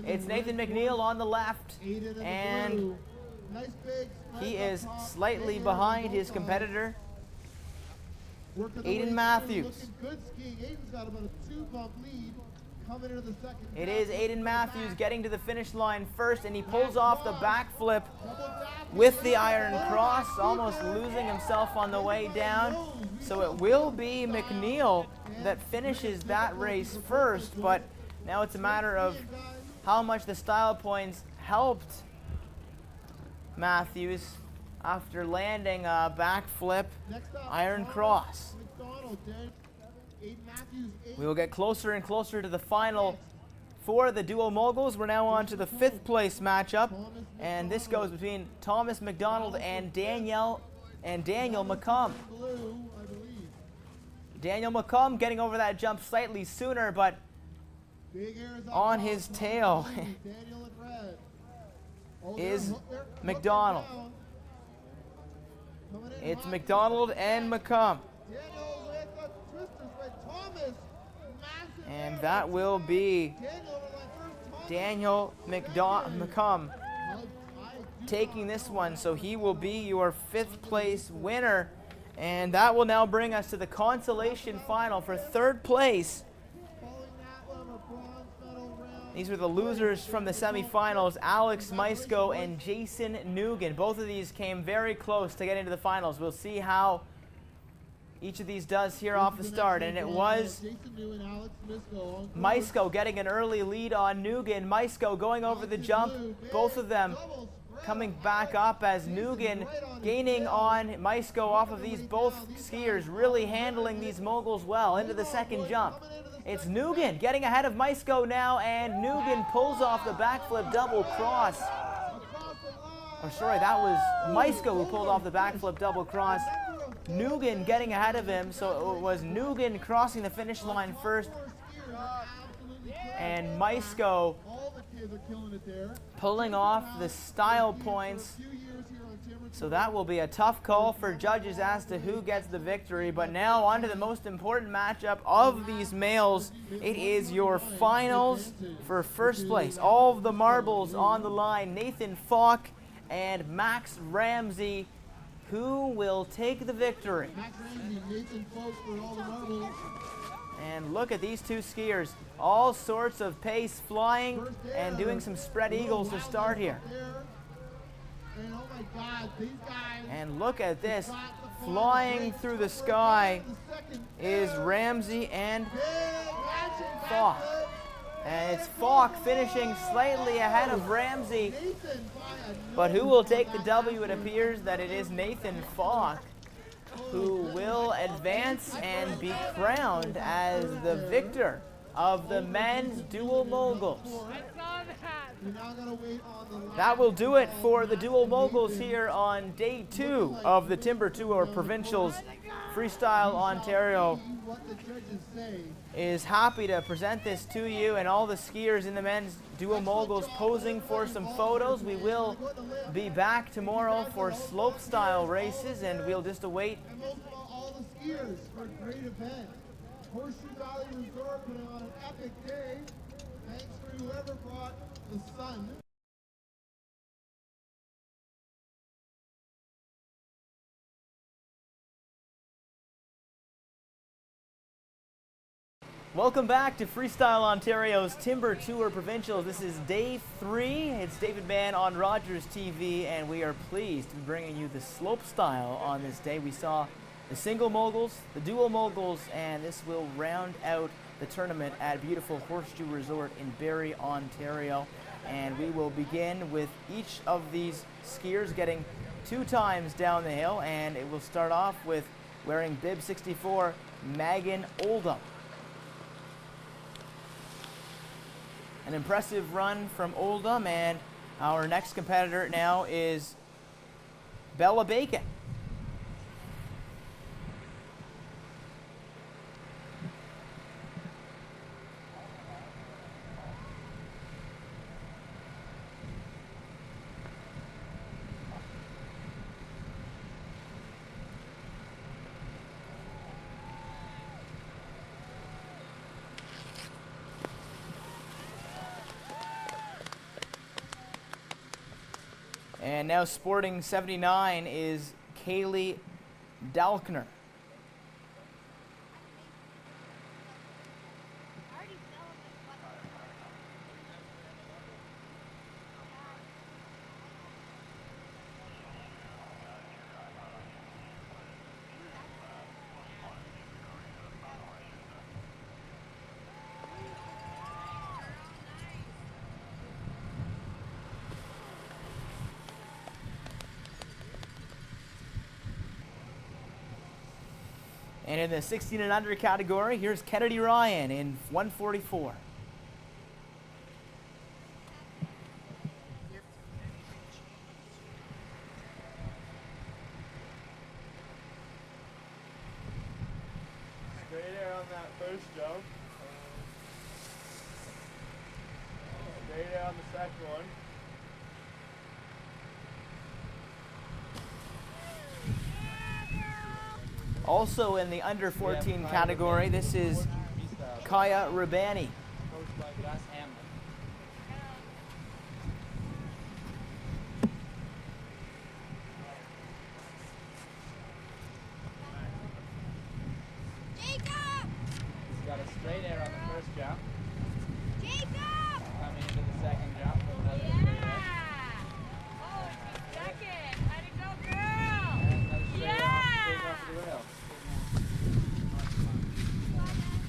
It's Nathan McNeil on the left, and he is slightly behind his competitor, Aiden Matthews. It is Aiden Matthews getting to the finish line first, and he pulls off the backflip with the iron cross, almost losing himself on the way down. So it will be McNeil that finishes that race first, but now it's a matter of how much the style points helped Matthews after landing a backflip iron cross. We will get closer and closer to the final for the dual moguls. We're now on to the 5th place matchup, and this goes between Thomas McDonald and Daniel McCum. Daniel McCum getting over that jump slightly sooner, but on his tail is McDonald. It's McDonald and McCum. And that will be Daniel McCum taking this one. So he will be your 5th place winner. And that will now bring us to the consolation final for 3rd place. These were the losers from the semifinals, Alex Maisko and Jason Nugan. Both of these came very close to getting to the finals. We'll see how each of these does here off the start. And it was Maisko getting an early lead on Nugan. Maisko going over the jump. Both of them coming back up as Nugan gaining on Maisko off of these both skiers, really handling these moguls well into the second jump. It's Nugan getting ahead of Maisko now, and Nugan pulls off the backflip double cross. Or sorry, that was Maisko who pulled off the backflip double cross. Nugan getting ahead of him, so it was Nugan crossing the finish line first, and Maisko pulling off the style points. So that will be a tough call for judges as to who gets the victory. But now on to the most important matchup of these males. It is your finals for first place. All of the marbles on the line. Nathan Falk and Max Ramsey. Who will take the victory? And look at these two skiers. All sorts of pace flying and doing some spread eagles to start here. And look at this. Flying through the sky is Ramsey and Falk. And it's Falk finishing slightly ahead of Ramsey. But who will take the W? It appears that it is Nathan Falk who will advance and be crowned as the victor of the men's dual moguls. That will do it for the dual moguls here on day 2 of the Timber Tour Provincials Freestyle Ontario. is happy to present this to you, and all the skiers in the men's dual moguls posing for some photos. We will be back tomorrow for slopestyle races, and we'll just await. And most of all the skiers for a great event. Horseshoe Resort putting on an epic day. Thanks for whoever brought the sun. Welcome back to Freestyle Ontario's Timber Tour Provincial. This is day 3. It's David Mann on Rogers TV, and we are pleased to be bringing you the slopestyle on this day. We saw the single moguls, the dual moguls, and this will round out the tournament at beautiful Horseshoe Resort in Barrie, Ontario. And we will begin with each of these skiers getting 2 times down the hill, and it will start off with wearing bib 64, Megan Oldham. An impressive run from Oldham, and our next competitor now is Bella Bacon. And now sporting 79 is Kaylee Dalkner. And in the 16 and under category, here's Kennedy Ryan in 144. Straight air on that first jump. Straight air on the second one. Also in the under 14 category, this is Kaya Rabani. He's got a straight air on the first jump. Coming into the second jump with another straight air. And another straight air off the rail.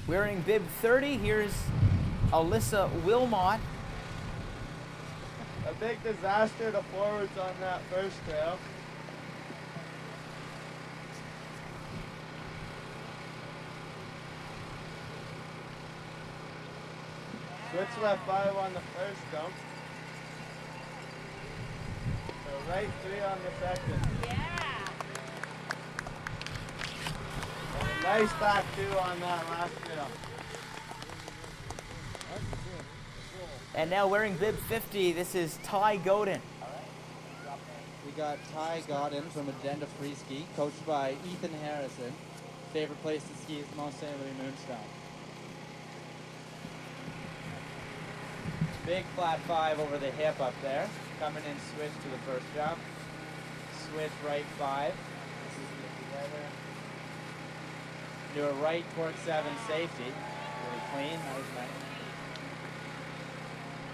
Wearing bib 30, here's Alyssa Wilmot. A big disaster to forwards on that first trail. Switch left 5 on the first jump. So right 3 on the second. And a nice back 2 on that last trail. And now wearing bib 50, this is Ty Godin. We got Ty Godin from Agenda Free Ski, coached by Ethan Harrison. Favorite place to ski is Mount St. Louis Moonstone. Big flat 5 over the hip up there. Coming in switch to the first jump. Switch right 5. This is together. Do a right cork 7 safety. Really clean. That was nice.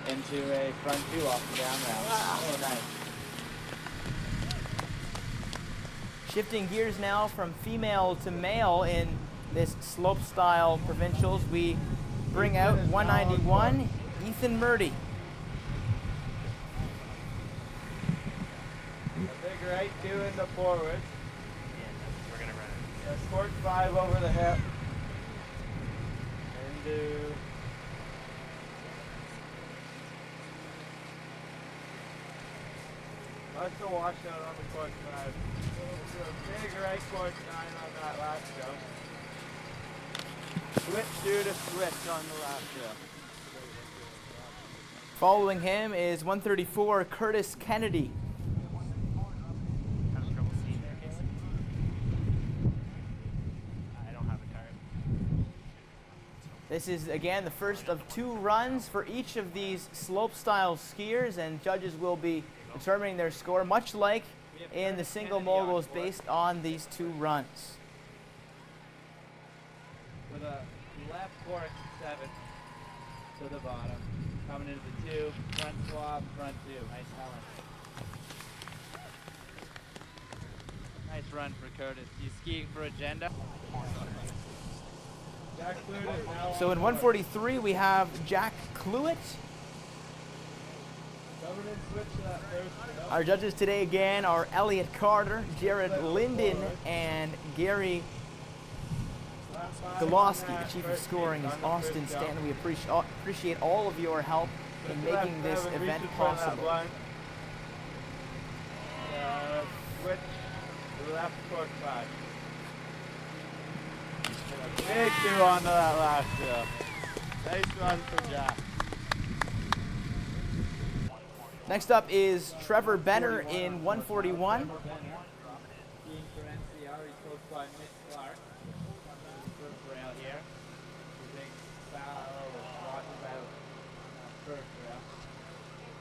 Into a front 2 off the down round. Oh, nice. Shifting gears now from female to male in this slopestyle provincials, we bring out 191, Ethan Murdy. A big right 2 into forward. We're gonna run it. A cork 5 over the hip. Into lots of washout on the cork 5. So a big right cork 9 on that last jump. Switch two to switch on the last hill. Following him is 134 Curtis Kennedy. Having trouble seeing there, Casey? I don't have a card. This is again the first of 2 runs for each of these slopestyle skiers, and judges will be determining their score, much like in the single moguls, based on these 2 runs. With a left cork 7 to the bottom. Coming into the 2, front swab, front 2. Nice Helen. Nice run for Curtis. He's skiing for agenda. Jack Clute is now So in 143 we have Jack Cluett. covered in switch to that first. Our judges today again are Elliot Carter, Jared Linden, and Gary Golosky. The chief of scoring is Austin Stanton. We appreciate all of your help in making this event possible. Switch to left cork 5. Big 2 onto that last hill. Nice run for Jack. Next up is Trevor Benner in 141. Skiing for NCR. He's close by Mitch Clark. First rail here. The big foul walking about first rail.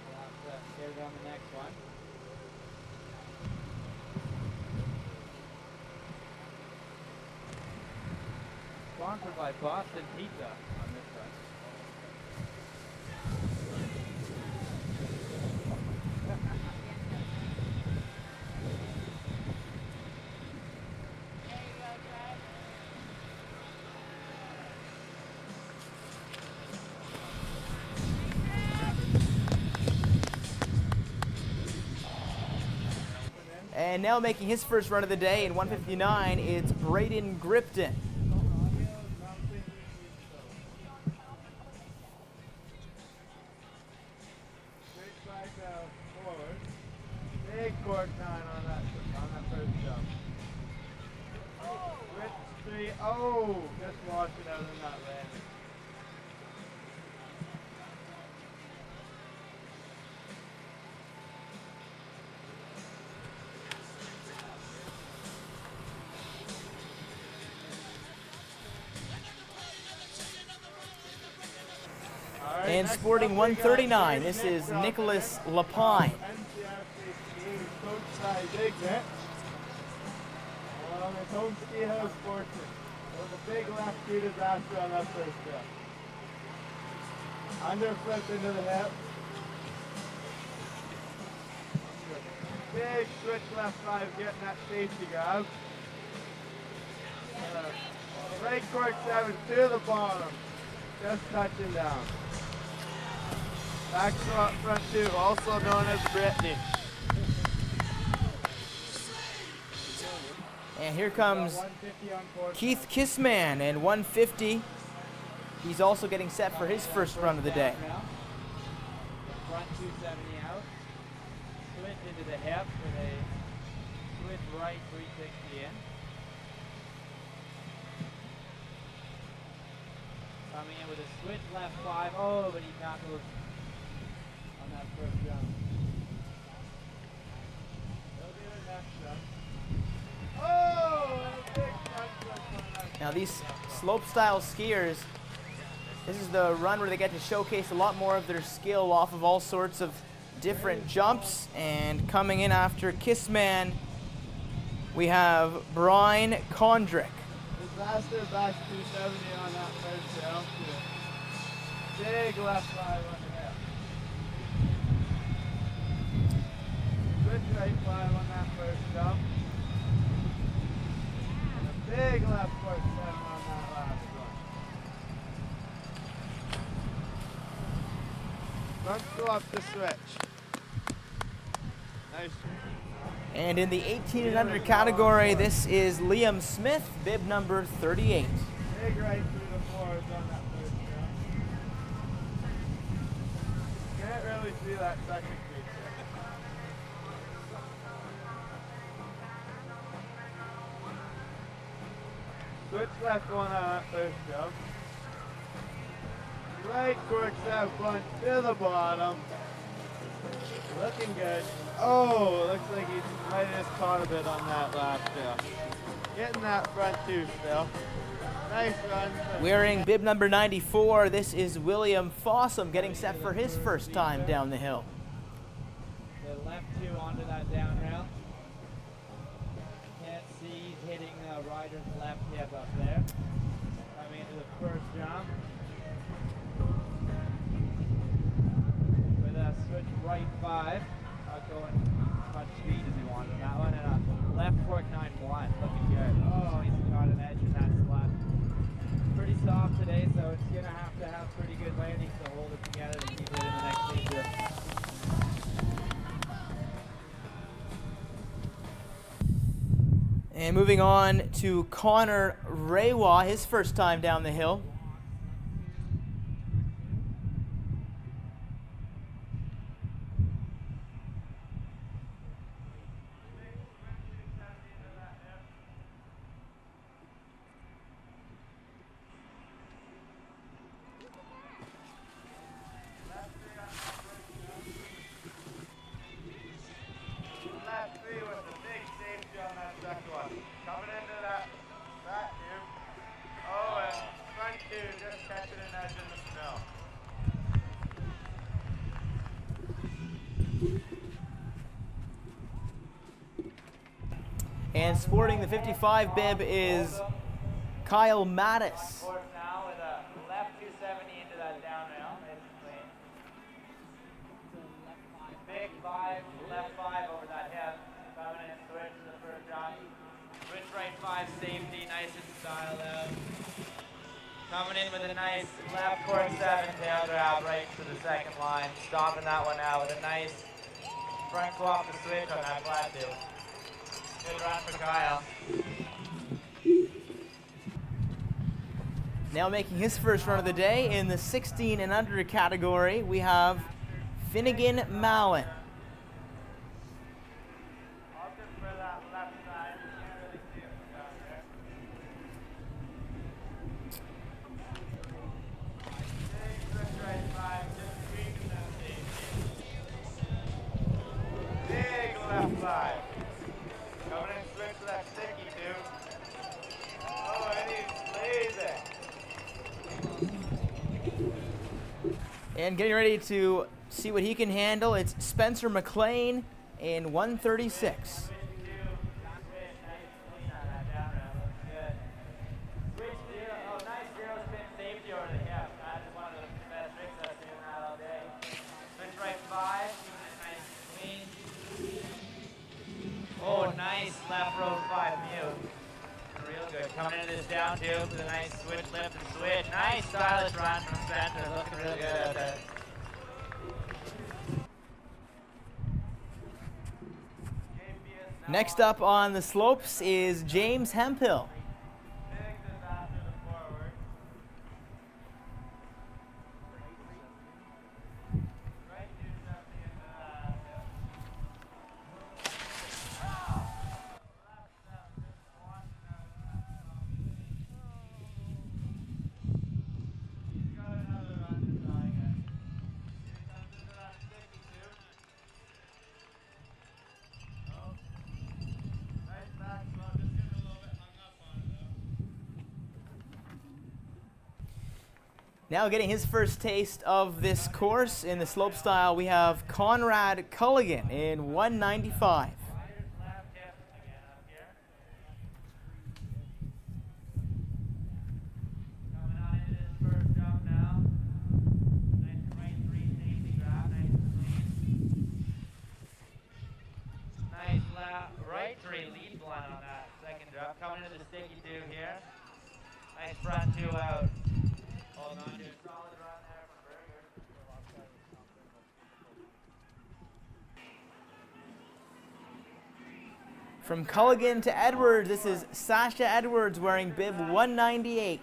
We'll have to get it on the next one. Sponsored by Boston Pizza on this one. And now making his first run of the day in 159, it's Braden Gripton. Straight back forward. Big cork 9 on that first jump. Switch 3. Oh, just watch it out in that landing. And sporting 139, this is Nicholas Lapine. Big net. His home ski house fortune. With a big left feet disaster on that first jump. Underflip into the hip. Big switch left 5, getting that safety grab. Right cork 7 to the bottom. Just touching down. Back swap front 2, also known as Brittany. And here comes 150 on course. Keith Kissman in 150. He's also getting set for his first run of the day. Now. Front 270 out. Switch into the hip with a switch right 360 in. Coming in with a switch left 5. Oh, but he knuckles on that first jump. He'll do it next jump. Oh, and a big front flip on that. Now these slopestyle skiers, this is the run where they get to showcase a lot more of their skill off of all sorts of different jumps. And coming in after Kissman, we have Brian Condrick. Disaster back 270 on that first hill. Big left 5 on the hip. Switch right 5 on that first jump. And a big left cork 7 on that last one. Front swap to switch. Nice. And in the 18 and under category, this is Liam Smith, bib number 38. Big right through the fours on that first jump. Can't really see that second feature. Switch switch left one on that first jump. Right corks that front to the bottom. Looking good. Oh, looks like he might have just caught a bit on that last jump. Getting that front two still. Nice run. Wearing bib number 94, this is William Fossum getting set for his first time down the hill. The left two onto that down rail. Can't see he's hitting the rider's left hip up there. Coming into the first jump. With a switch right 5. Not going much speed as he wanted on that one. And a left fork 9-1. Looking good. Oh, he's got an edge in that slot. Pretty soft today, so it's going to have pretty good landings to hold it together to keep it in the next feature. And moving on to Connor Rewa, his first time down the hill. Coming into that tube. Oh, and front two just catching an edge in the snow. And sporting the 55 bib is Kyle Mattis. Fourth now with a left 270 into that down rail. Nice and clean. Big 5, left 5 over that hip. Coming in switch to the first jump. Switch right 5 safety, nice and styled out. Coming in with a nice left cork 7 tail grab right to the second line. Stopping that one out with a nice front swap to switch on that flat two. Good run for Kyle. Now making his first run of the day in the 16 and under category, we have Finnegan Mallon. And getting ready to see what he can handle, it's Spencer McLean in 136. Oh, nice left road 5 mute. Real good. Coming into this down tube with a nice switch lift and switch. Nice stylish run from Spencer. Looking really good out there. Next up on the slopes is James Hemphill. Now getting his first taste of this course in the slopestyle, we have Conrad Culligan in 195. Right 3 lead one on that second drop. Coming into the sticky 2 here. Nice front 2 out. Hold on to a solid run there from Berger. From Culligan to Edwards, this is Sasha Edwards wearing bib 198.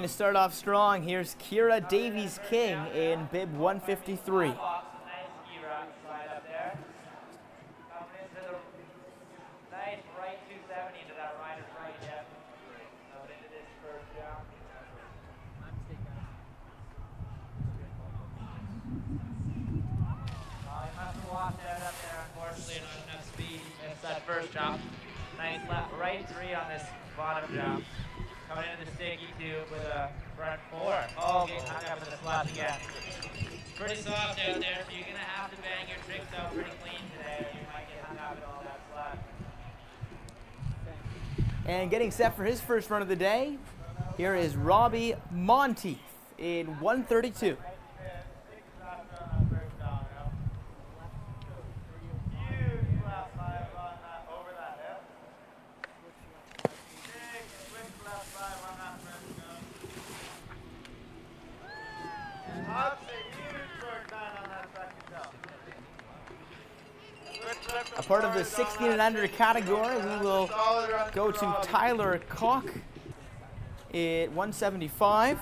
to start off strong. Here's Kira Davies King in bib 153. Nice ski rock slide up there. Coming into the nice right 270 into that rider's right hip. Coming into this first jump. He must have walked out up there, unfortunately, not enough speed. Missed that first jump. Nice left, right 3 on this bottom jump. Coming into the sticky tube with a front 4. Oh, getting hung up in the slot again. Pretty soft out there, so you're going to have to bang your tricks out pretty clean today, or you might get hung up in all that slot. And getting set for his first run of the day, here is Robbie Monteith in 132. A part of the 16 and under category, we will go to Tyler Koch at 175.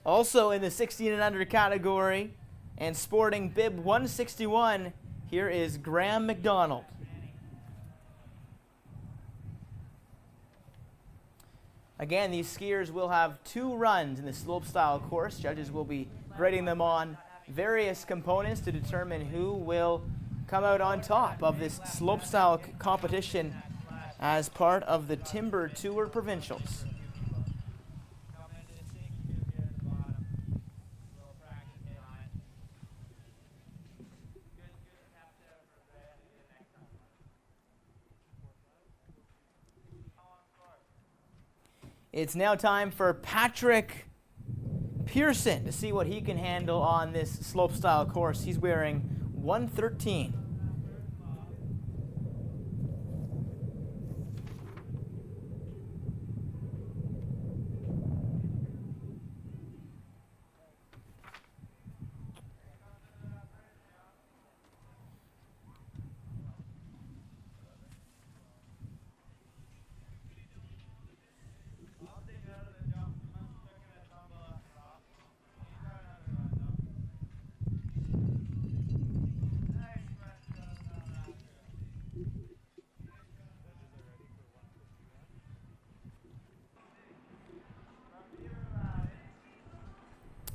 Also in the 16 and under category and sporting bib 161, here is Graham McDonald. Again, these skiers will have 2 runs in the slopestyle course. Judges will be grading them on various components to determine who will come out on top of this slopestyle competition as part of the Timber Tour Provincials. It's now time for Patrick Pearson to see what he can handle on this slopestyle course. He's wearing 113.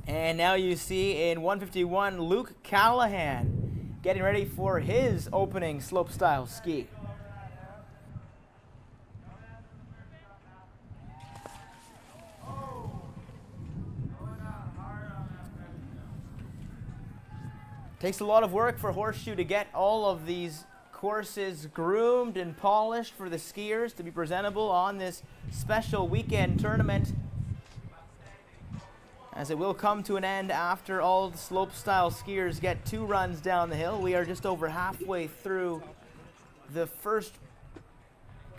And now you see in 151, Luke Callahan getting ready for his opening slopestyle ski. Takes a lot of work for Horseshoe to get all of these courses groomed and polished for the skiers to be presentable on this special weekend tournament, as it will come to an end after all the slopestyle skiers get 2 runs down the hill. We are just over halfway through the first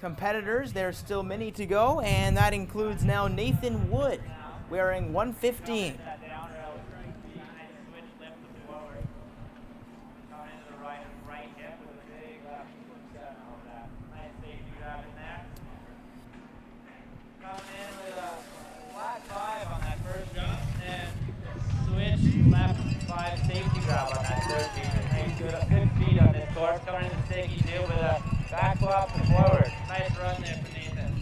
competitors. There's still many to go, and that includes now Nathan Wood wearing 115. Safety grab on that third feature. Nice, good speed on this course. Coming into the sticky too with a back swap and forward. Nice run there for Nathan.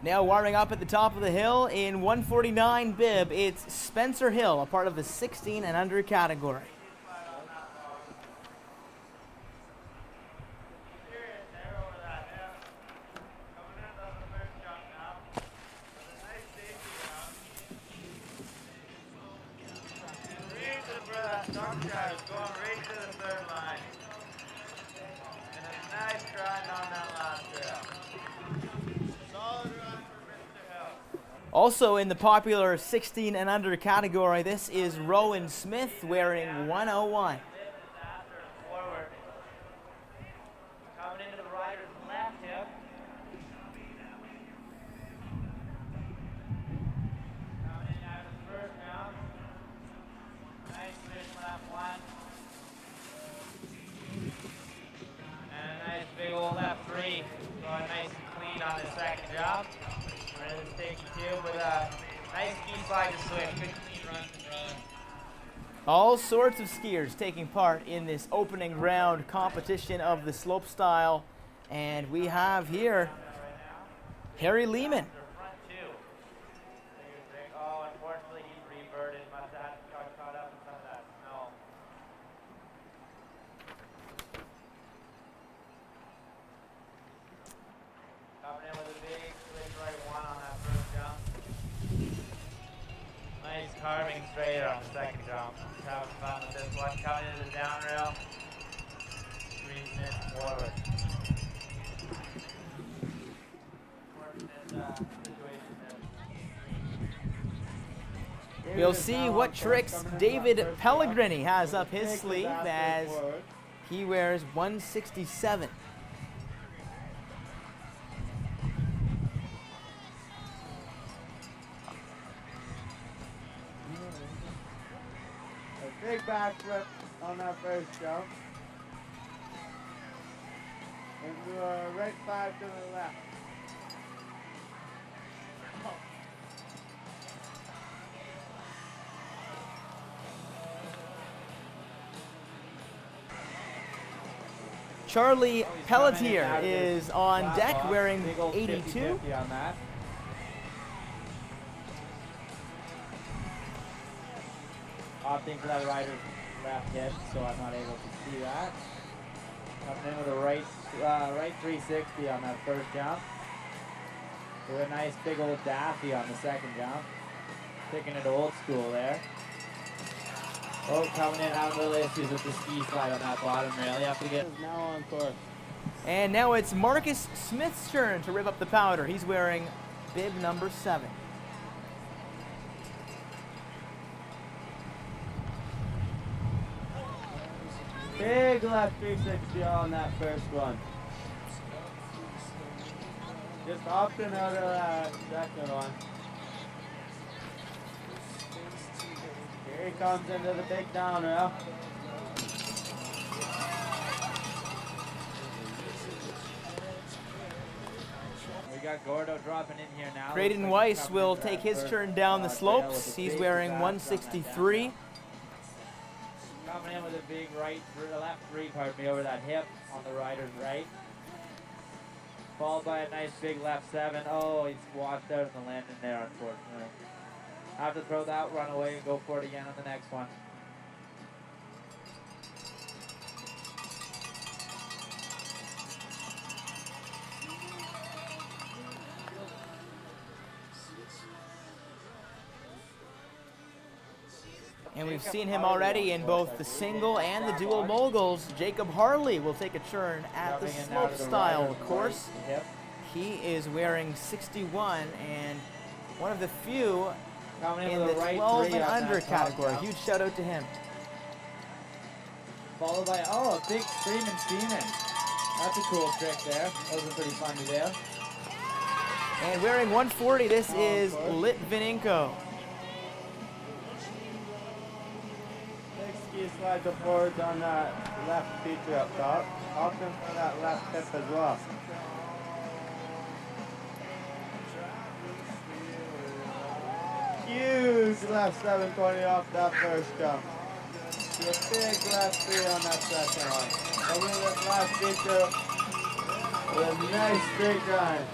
Now warming up at the top of the hill in 149 bib, it's Spencer Hill, a part of the 16 and under category. jump shot is going right to the third line. And a nice grind on that last rail. Solid run for Mr. Hill. Also in the popular 16 and under category, this is Rowan Smith wearing 101. Forward. Coming into the rider's left hip. Coming in out of the first round. Nice switch left one. And a nice big old left three. Going nice and clean on the second job. Ready to take two with a nice ski slide to switch. Good clean run from Rowan. All sorts of skiers taking part in this opening round competition of the slopestyle. And we have here Harry Lehman. Front two. Oh, unfortunately he reverted. Must have got caught up in some of that snow. Coming in with a big switch right one on that first jump. Nice carving straight on the second jump. Having fun with this one. Coming into the down rail. Squeezing it forward. Fortunate situation there. We'll see what tricks David Pellegrini has up his sleeve as he wears 167. A big backflip on that first jump. And do a right 5 to the left. Charlie Pelletier is on deck wearing Big old 82. 50-50 on that. Opting for that rider's left hip, so I'm not able to see that. Coming in with a right 360 on that first jump. With a nice big old daffy on the second jump. Taking it old school there. Oh, coming in, having little issues with the ski slide on that bottom rail. You have to get Is now on course. And now it's Marcus Smith's turn to rip up the powder. He's wearing bib number 7. Big left 360 on that first one. Just opting out of that second one. Here he comes into the big down rail. We got Gordo dropping in here now. Braden Looks like he's Weiss coming will into take that his first, turn down the trail slopes. with a He's big wearing fast on that 163. down. Coming in with a big left three, pardon me, over that hip on the rider's right. Followed by a nice big left 7. Oh, he's washed out in the landing there, unfortunately. Have to throw that run away and go for it again on the next one. And we've seen him already in both the single and the dual moguls. Jacob Harley will take a turn at the Coming in out of the slopestyle rider's course. right hip. He is wearing 61 and one of the few Coming in with the a right 12 three and on under that top category. jump. Huge shout out to him. Followed by, a big Freeman Seaman. That's a cool trick there. Those are pretty fun to do. And wearing 140, this is Litvinenko. Big ski slide to forwards on that left feature up top. Opting for that left hip as well. Huge left 720 off that first jump. A big left 3 on that second one. Coming in this last feature with a nice straight grind.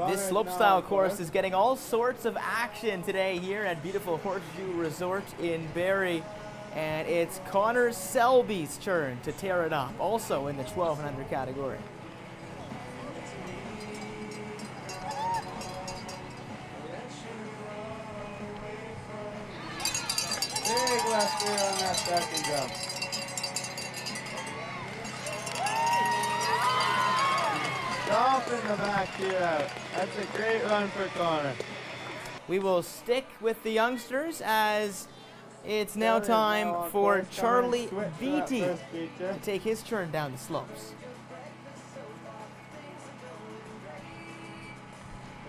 This slopestyle course is getting all sorts of action today here at beautiful Horseshoe Resort in Barrie. And it's Connor Selby's turn to tear it up, also in the 12 and under category. last 3 on that second jump. Stomping the back 2 out. That's a great run for Connor. We will stick with the youngsters as it's now time for Charlie Beatty to take his turn down the slopes.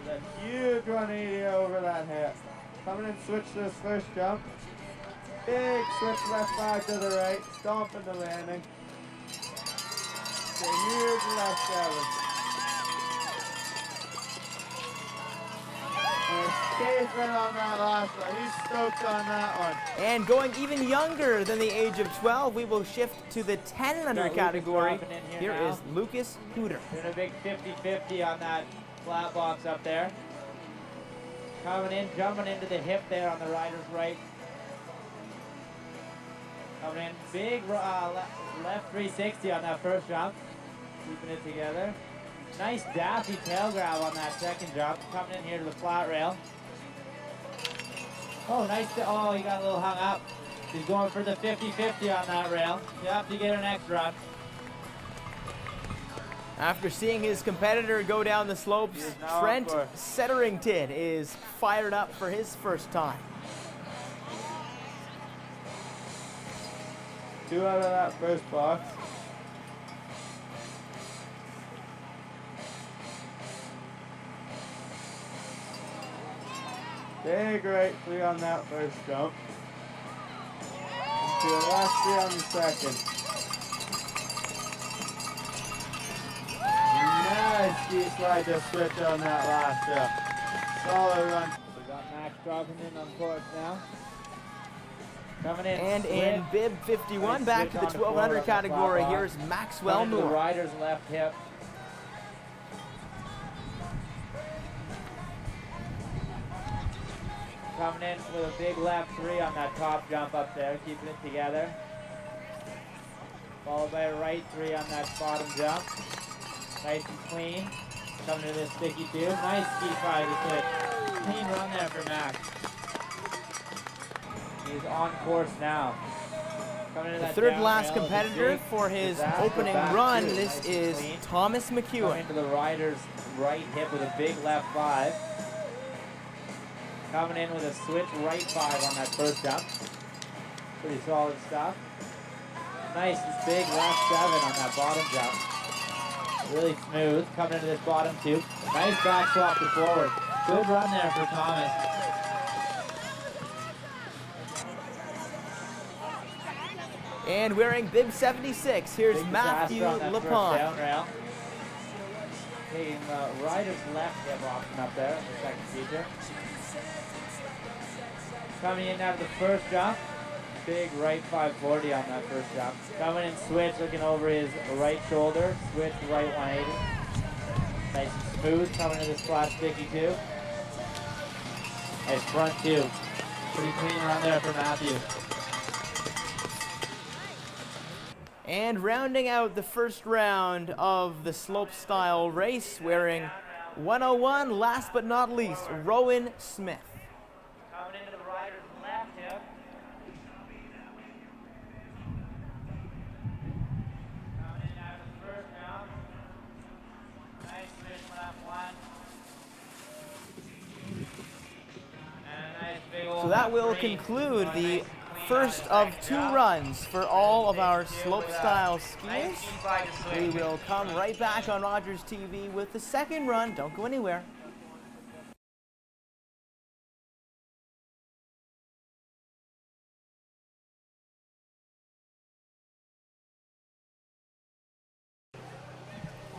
There's a huge 180 over that hip. Coming in, switch to his first jump. Big switch left 5 to the right, stomping the landing. It's a huge left 7. And escaping on that last one. He's stoked on that one. And going even younger than the age of 12, we will shift to the 10 and under Got Lucas category. dropping in Here now. is Lucas Hooter. Doing a big 50-50 on that flat box up there. Coming in, jumping into the hip there on the rider's right. Coming in, big left 360 on that first jump. Keeping it together. Nice daffy tail grab on that second jump. Coming in here to the flat rail. Oh, nice. Oh, he got a little hung up. He's going for the 50-50 on that rail. You have to get an extra run. After seeing his competitor go down the slopes, He is now Trent up Setterington is fired up for his first time. 2 out of that first box. Big right 3 on that first jump. To the last 3 on the second. Nice deep slide to switch on that last jump. Solid run. We got Max dropping in on course now. Coming in. And in bib 51, back to the 1200 category, here's Maxwell Coming to the Moore. rider's left hip. Coming in with a big left 3 on that top jump up there, keeping it together. Followed by a right 3 on that bottom jump. Nice and clean. Coming to this sticky 2. Nice ski 5 to switch. Clean run there for Max. He's on course now. Coming to The that third down last rail is a competitor big for his disaster opening back run. two. This Nice and is clean. Thomas Coming McEwen. into the rider's right hip with a big left 5. Coming in with a switch right 5 on that first jump. Pretty solid stuff. Nice big left 7 on that bottom jump. Really smooth. Coming into this bottom 2. Nice back swap to forward. Good run there for Thomas. And wearing bib 76, here's Big Matthew disaster on that first LaPont. down rail. Taking the rider's left hip option up there, the second feature. Coming in out of the first jump. Big right 540 on that first jump. Coming in switch, looking over his right shoulder. Switch right 180. Nice and smooth. Coming to this flat sticky 2. Nice front 2. Pretty clean run there for Matthew. And rounding out the first round of the Slopestyle race, wearing 101, last but not least, Rowan Smith. Coming into the rider's left hip. Coming in out of the first round. Nice switch left 1. And a nice big old So that will three. conclude Nice the clean first on of that 2 second jump. runs for all of our Big two with a Slopestyle nice skiers. inside to switch. We will come right back on Rogers TV with the second run. Don't go anywhere.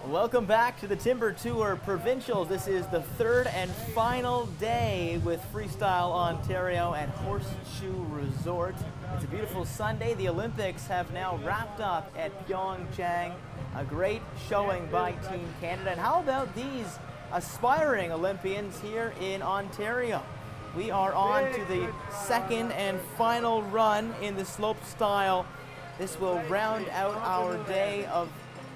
Welcome back to the Timber Tour Provincials. This is the third and final day with Freestyle Ontario and Horseshoe Resort. It's a beautiful Sunday. The Olympics have now wrapped up at Pyeongchang. A great showing by Team Canada. And how about these aspiring Olympians here in Ontario? We are on to the second and final run in the slopestyle. This will round out our day of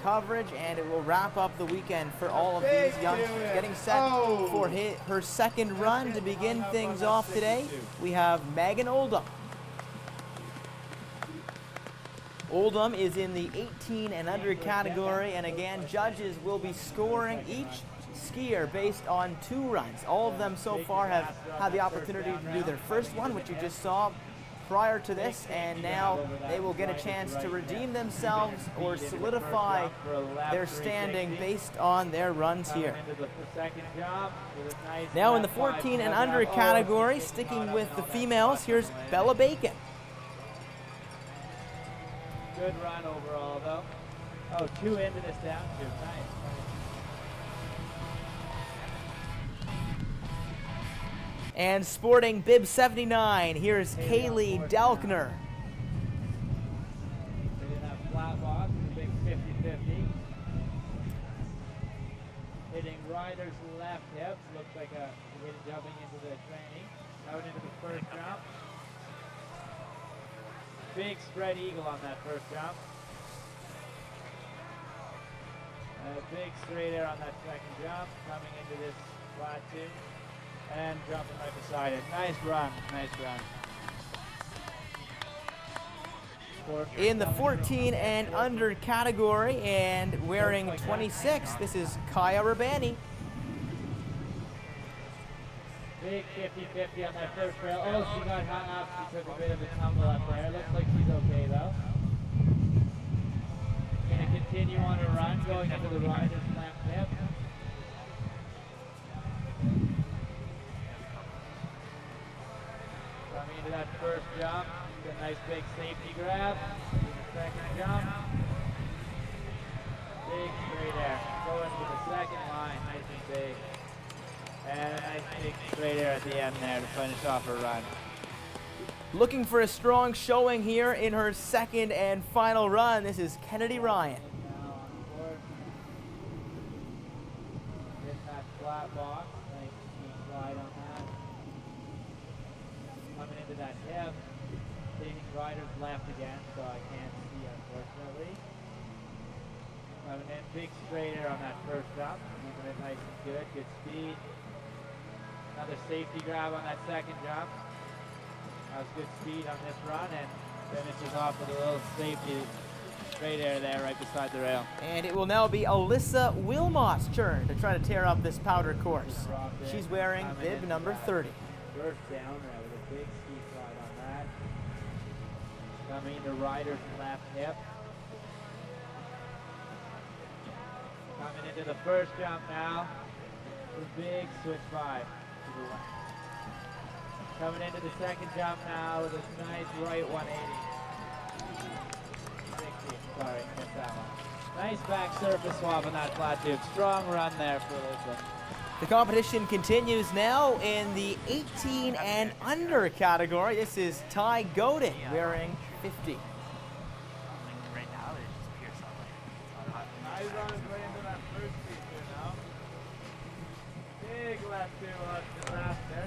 coverage, and it will wrap up the weekend for all of these youngsters. Getting set for her second run to begin things off today, we have Megan Oldham. Oldham is in the 18 and under category, and again, judges will be scoring each skier based on 2 runs. All of them so far have had the opportunity to do their first one, which you just saw prior to this, and now they will get a chance to redeem themselves or solidify their standing based on their runs here. Now in the 14 and under category, sticking with the females, here's Bella Bacon. Good run overall, though. Oh, 2 into this down tube. Nice. And sporting bib 79, here's Kaylee Delkner. They didn't have flat box, a big 50-50. Hitting rider's left hip. Looks like a hit jumping into the training. Out into the first jump. Big spread eagle on that first jump. A big straight air on that second jump. Coming into this flat tube. And jumping right beside it. Nice run, nice run. In the 14 and under category and wearing 26, this is Kaya Rabani. Big 50-50 on that first rail. Oh, she got hung up. She took a bit of a tumble up there. Looks like she's okay though. Gonna continue on her run, going into the rider's left hip. Coming into that first jump, a nice big safety grab. The second jump, big straight air. Going to the second line, nice and big. And a nice big straight air at the end there to finish off her run. Looking for a strong showing here in her second and final run. This is Kennedy Ryan. Now on board. Hit that flat box. Nice and slide on that. Coming into that hip. Taking rider's left again, so I can't see unfortunately. Coming in, big straight air on that first jump. Keeping it nice and good, good speed. Another safety grab on that second jump. That was good speed on this run and finishes off with a little safety straight air there right beside the rail. And it will now be Alyssa Wilmot's turn to try to tear up this powder course. She's wearing bib number 30. First down there with a big ski slide on that. Coming to rider's left hip. Coming into the first jump now. A big switch 5 to the left. Coming into the second jump now with a nice right 180. 60, sorry, missed that one. Nice back surface swap on that flat tube. Strong run there for Alyssa. The competition continues now in the 18 and under category. This is Ty Godin wearing 50. Like right now, they just pierce on like Nice on his way into that first feature now. Big left to disaster.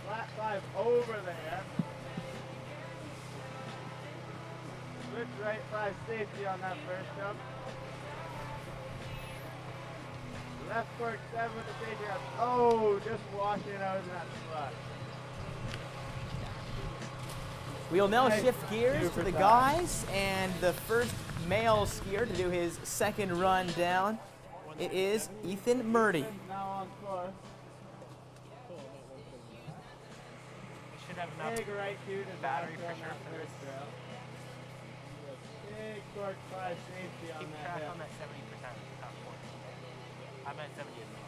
Flat 5 over there. Switch right 5 safety on that first jump. Left cork 7 with the safety grab. Oh, just washing out in that spot. We'll now Nice. shift gears to the Super guys and the first male skier to do his second run down. It is Ethan Murdy. Now on course. we should have enough Big right two to battery for disaster sure on for that this. first rail. Big cork 5 safety on Keep that track hip. on that 70% top four. I'm at 70 as well.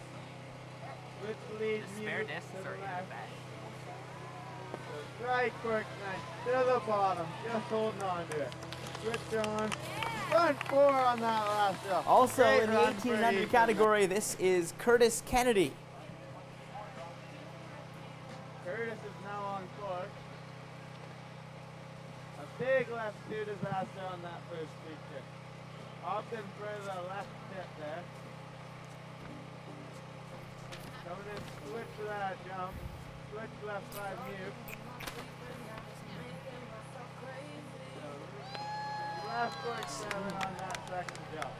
Which leads The you spare to discs the are in the left. bag. Right cork 9 to the bottom, just holding on to it. Switch on. Front 4 on that last jump. Also Great in the run 18 for and under Ethan. category, this is Curtis Kennedy. Curtis is now on course. A big left 2 disaster on that first feature. Up in front of the left tip there. Coming in, switch to that jump. Switch left 5 mute. Left cork 7 on that second jump.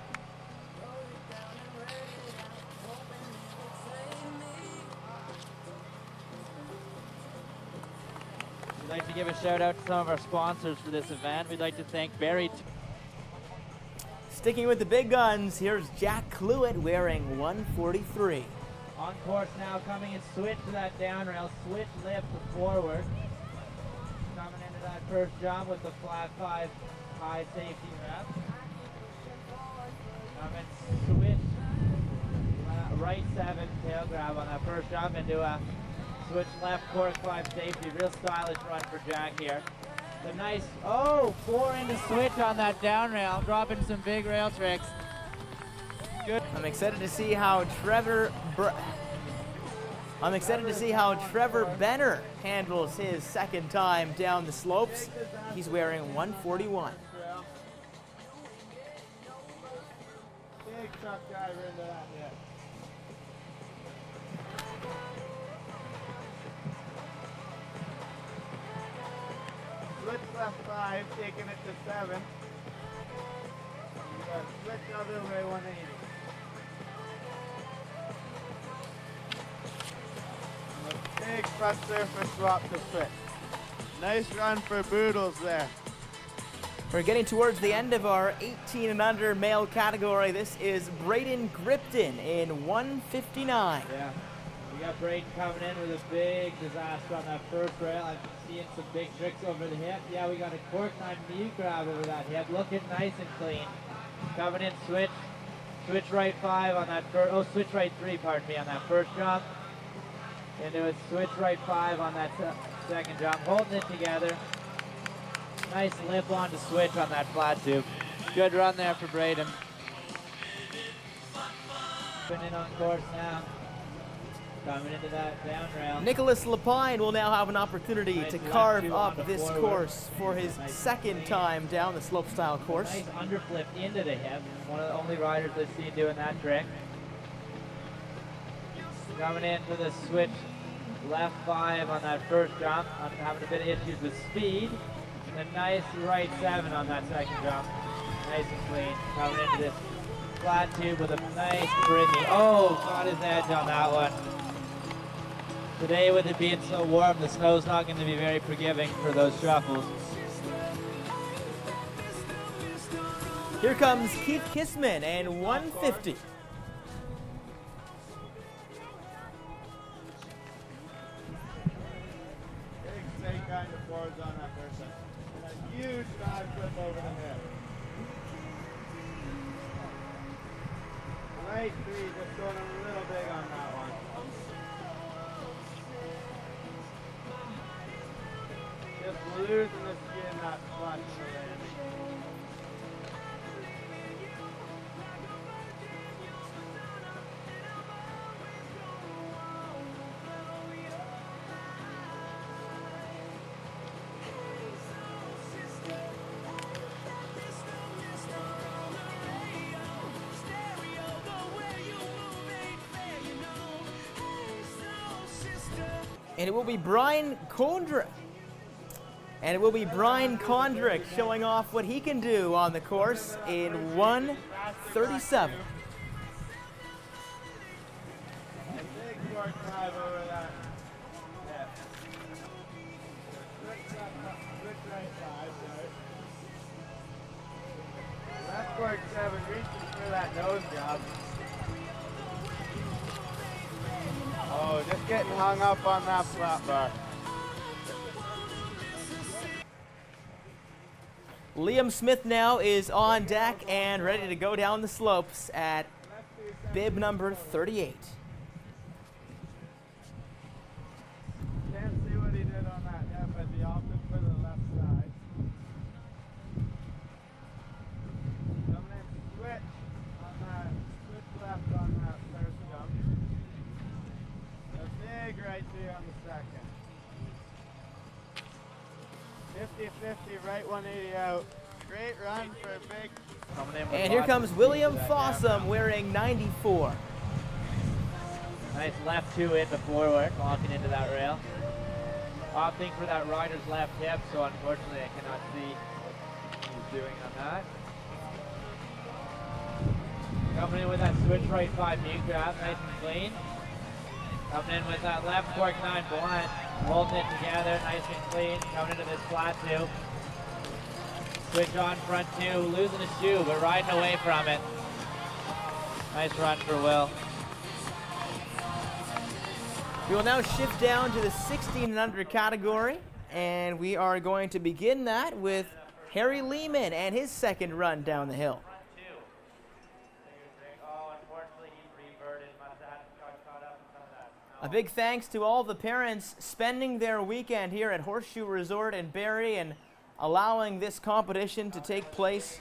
I'd like to give a shout out to some of our sponsors for this event. We'd like to thank Barry. Sticking with the big guns, here's Jack Cluett wearing 143. On course now, coming and switch to that down rail, switch lift to forward. Coming into that first jump with the flat 5 high safety rep. Coming switch right 7 tail grab on that first jump into a switch left cork 5 safety. Real stylish run for Jack here. The nice 4 into switch on that down rail, dropping some big rail tricks. Good. I'm excited to see how Trevor Benner handles his second time down the slopes. He's wearing 141. Big truck driver into that hit. Switch left 5, taking it to 7. You got switch other way 180. And a big front surface swap to switch. Nice run for Boodles there. We're getting towards the end of our 18 and under male category. This is Braden Gripton in 159. Yeah, we got Braden coming in with a big disaster on that first rail. I'm seeing some big tricks over the hip. Yeah, we got a cork 9 knee grab over that hip, looking nice and clean. Coming in, switch right 5 on that first, switch right 3, pardon me, on that first jump. Into a switch right 5 on that second jump, holding it together. Nice lip on to switch on that flat tube. Good run there for Braden. Coming in on course now. Coming into that down rail. Nicholas Lapine will now have an opportunity Nice to left carve two on up the this forward. course for his Nice second clean. time down the slopestyle course. Nice underflip into the hip. One of the only riders I've seen doing that trick. Coming in with a switch left 5 on that first jump. I'm having a bit of issues with speed. And a nice right 7 on that second jump. Nice and clean. Coming into this flat tube with a nice Britney. Oh, got his edge on that one. Today, with it being so warm, the snow's not going to be very forgiving for those shuffles. Here comes Keith Kissman and 150. Big snake kind of boards on that person. And a huge dive flip over the head. Right 3, just going a little big on that one. Just losing the skin that clutch for landing. And it will be Brian Kondrick. And it will be Brian Kondrick showing off what he can do on the course in 137. And big cork drive over that. Yeah. Switch right 5, sorry. Left cork 7, reaching for that nose job. Oh, just getting hung up on that flat bar. Liam Smith now is on deck and ready to go down the slopes at bib number 38. Can't see what he did on that hip, but he opted for the left side. Coming in, switch on that, switch left on that first jump. A big right 3 on the second. 50-50, right 180 out. Great run for a big. And here comes William Fossum wearing 94. Nice left 2 into forward, locking into that rail. Opting for that rider's left hip, so unfortunately I cannot see what he's doing on that. Coming in with that switch right 5 knee grab, nice and clean. Coming in with that left cork 9 blunt. Holding it together, nice and clean, coming into this flat two. Switch on front two, losing a shoe, but riding away from it. Nice run for Will. We will now shift down to the 16 and under category, and we are going to begin that with Harry Lehman and his second run down the hill. A big thanks to all the parents spending their weekend here at Horseshoe Resort in Barrie and allowing this competition to take place.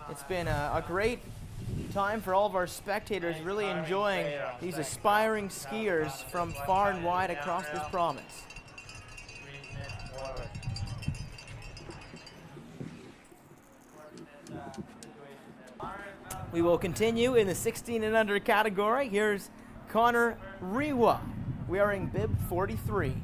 It's been a great time for all of our spectators, really enjoying these aspiring skiers from far and wide across this province. We will continue in the 16 and under category. Here's Connor Rewa wearing bib 43.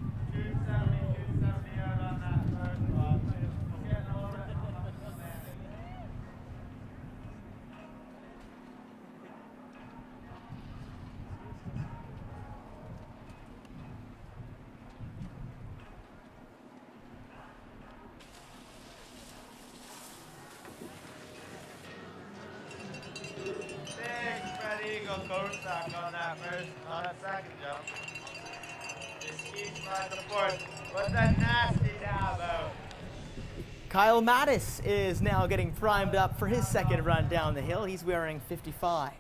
On that first, on that second jump. Just keep sliding the fourth. What's that nasty dab out? Kyle Mattis is now getting primed up for his second run down the hill. He's wearing 55.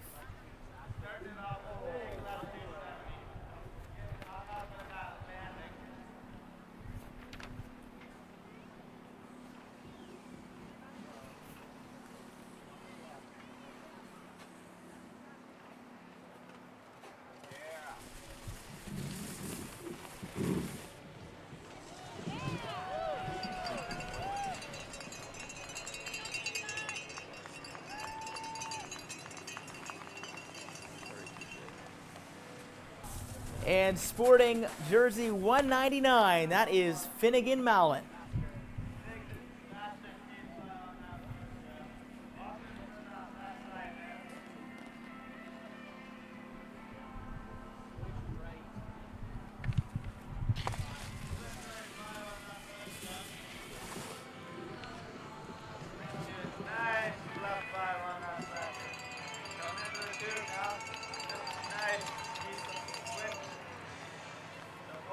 And sporting jersey 199, that is Finnegan Mallon.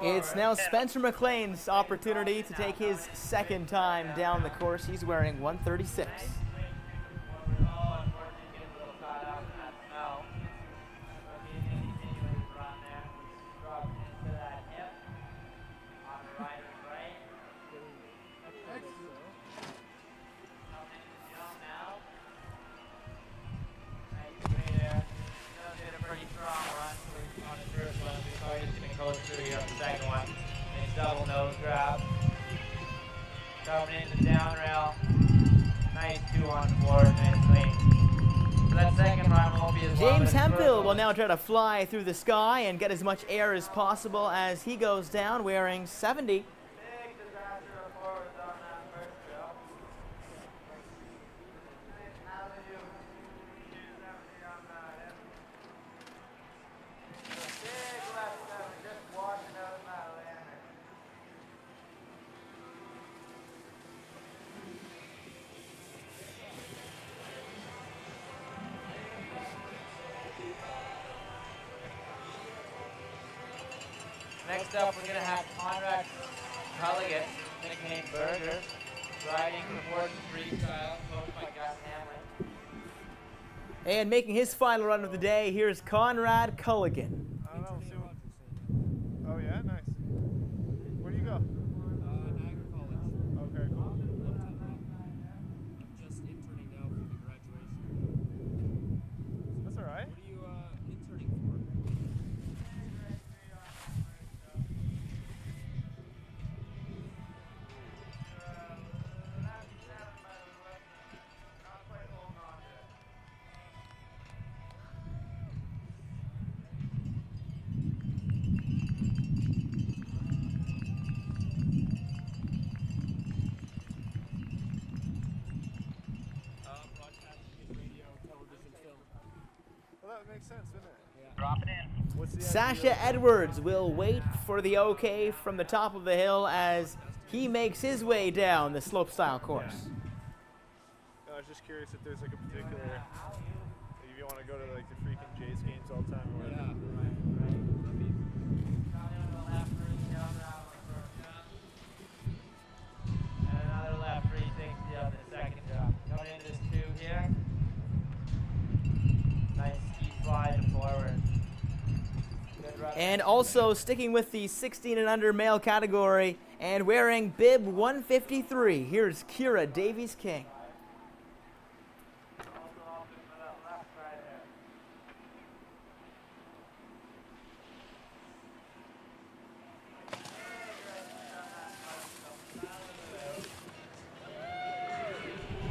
It's now Spencer McLean's opportunity to take his second time down the course. He's wearing 136. Second one, nice double nose grab. Coming into down rail. Nice two on the board, nice clean. So that second run won't be as long James as the first Hemphill one. will now try to fly through the sky and get as much air as possible as he goes down wearing 70. Big disaster of forwards on that first rail. How do you 270 on that hip? Big left seven, just washing out of that lander. Next up, we're going to have Conrad Culligan, nicknamed Burger, riding the Horse Freestyle, coached by Gus Hamlin. And making his final run of the day, here's Conrad Culligan. I don't know. See what... Oh yeah, nice. Where do you go? Niagara College. Okay, cool. I'm just interning now for the graduation. That's all right. What are you interning for? Broadcasting is radio, television, film. Well, that makes sense, doesn't it? Yeah. Drop it in. Sasha Edwards will wait for the okay from the top of the hill as he makes his way down the slopestyle course. I was just curious if there's like a particular, like if you want to go to like the freaking Jays games all the time or whatever. And another left 360 on the second drop. Coming into this two here. Nice ski slide forward. Good run. And also sticking with the 16 and under male category and wearing bib 153, here's Kira Davies-King.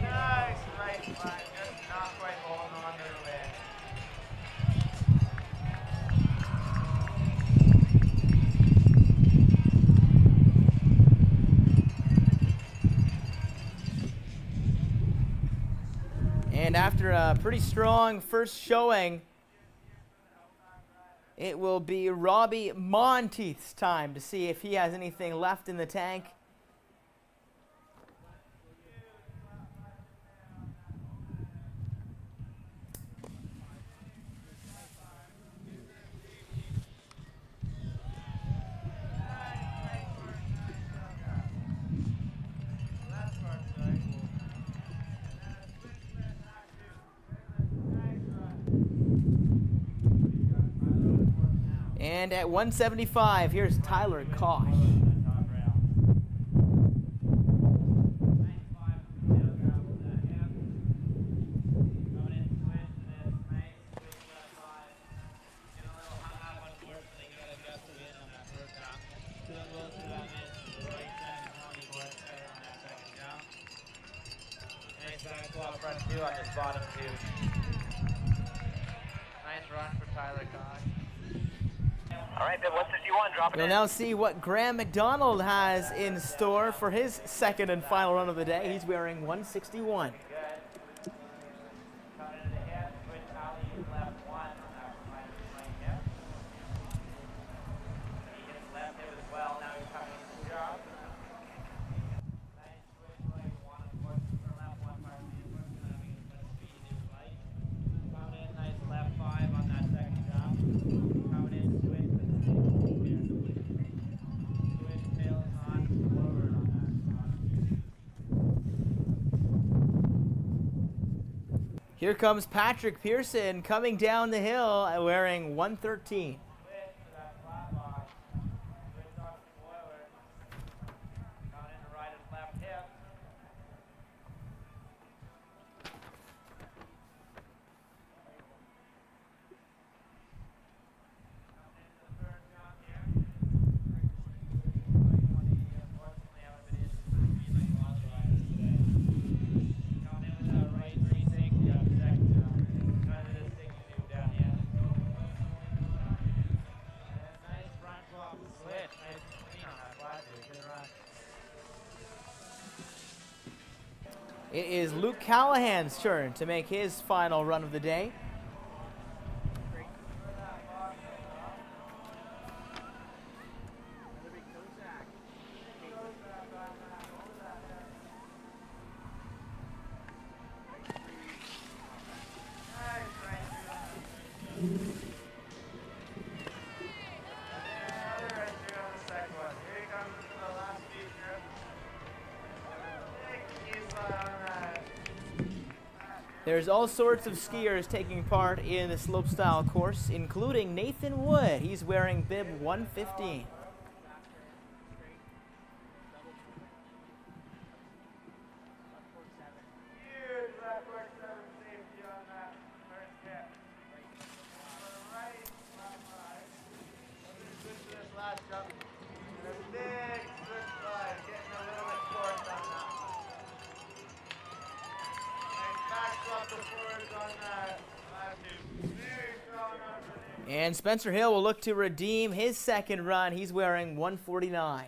Nice right line, just not quite holding on to the lid. And after a pretty strong first showing, it will be Robbie Monteith's time to see if he has anything left in the tank. And at 175, here's Tyler Koch. Front two on this bottom two. Nice run for Tyler Koch. All right, then 151, drop it We'll in. now see what Graham McDonald has in store for his second and final run of the day. He's wearing 161. Good. Cut into the hip, switch alley, left one on that right hip. He gets left hip as well, now he's coming to the job. Nice switch right one, of course, for left one part of the foot, having as much speed as like. Coming in, nice left five on that second job. Coming in, switch to the single here. Switch tails on, forward on that bottom. Here comes Patrick Pearson coming down the hill wearing 113. Switch to that flat box. Switch on forward. Coming in to right and left hip. Coming into the third jump here. Unfortunately, haven't been able to speed like a lot of riders today. Coming in with that right 360 on the second jump. Trying to just take the down here. And nice front flop switch. Nice and clean on that flat dude. Good run. It is Luke Callahan's turn to make his final run of the day. There's all sorts of skiers taking part in the slopestyle course, including Nathan Wood. He's wearing bib 115. Huge left fork 7 safety on that first hip. Right, left five. Switch to this last jump. And a big switch slide, getting a little bit forced on that one. Nice back swap to forwards on that last two. Very strong underneath. And Spencer Hill will look to redeem his second run. He's wearing 149.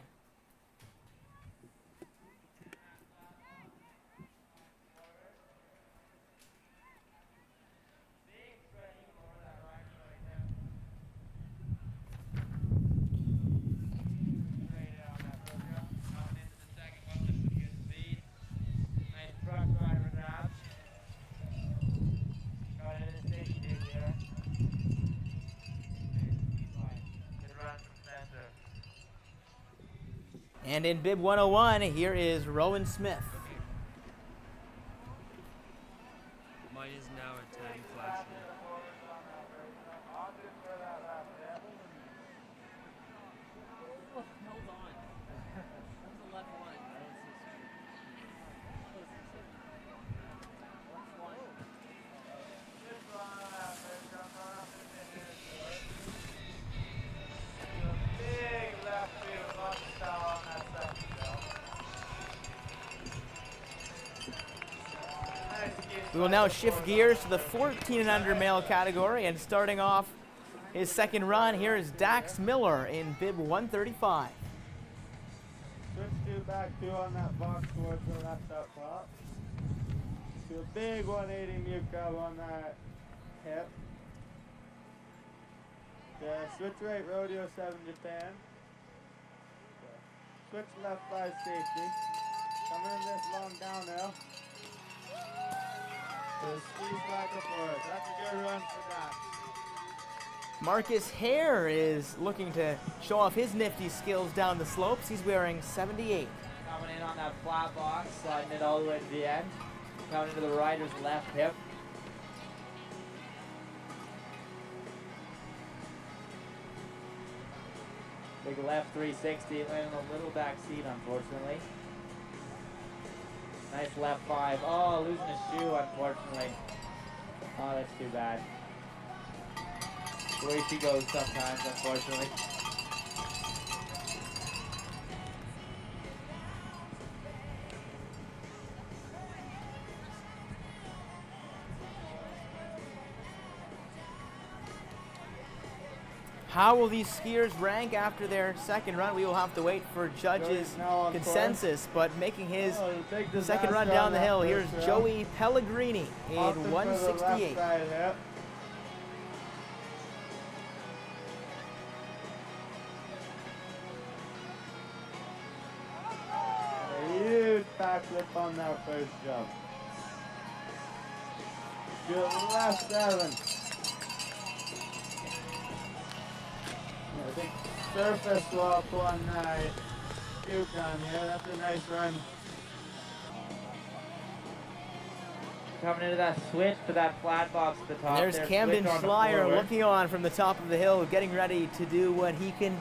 And in bib 101, here is Rowan Smith. Mine is now at 10 flashing. Hold on. That was a left one. Big left field Slopestyle on that second jump. Nice gear. We will now shift gears to the 14 and under male category, and starting off his second run, here is Dax Miller in bib 135. Switch two back two on that box towards the left up top. Do a big 180 mute grab on that hip. Switch right rodeo 7 Japan. Switch left 5 safety. Coming in this long downhill. Just squeeze back and forth. That's a good run for that. Marcus Hare is looking to show off his nifty skills down the slopes. He's wearing 78. Coming in on that flat box, sliding it all the way to the end. Coming into the rider's left hip. Big left 360, landing a little back seat, unfortunately. Nice left 5. Oh, losing his shoe, unfortunately. Oh, that's too bad. The way she goes sometimes, unfortunately. How will these skiers rank after their second run? We will have to wait for judges' Joey's now on consensus, but making his big second run disaster down on the that hill, first here's round. Joey Pellegrini in Opting for the left 168. side hip. A huge backflip on that first jump. To the left 7. Yeah, big surface swap on that Yukon here. That's a nice run. Coming into that switch to that flat box at the top. There's there, Camden switch on the Schleier forward. looking on from the top of the hill, getting ready to do what he can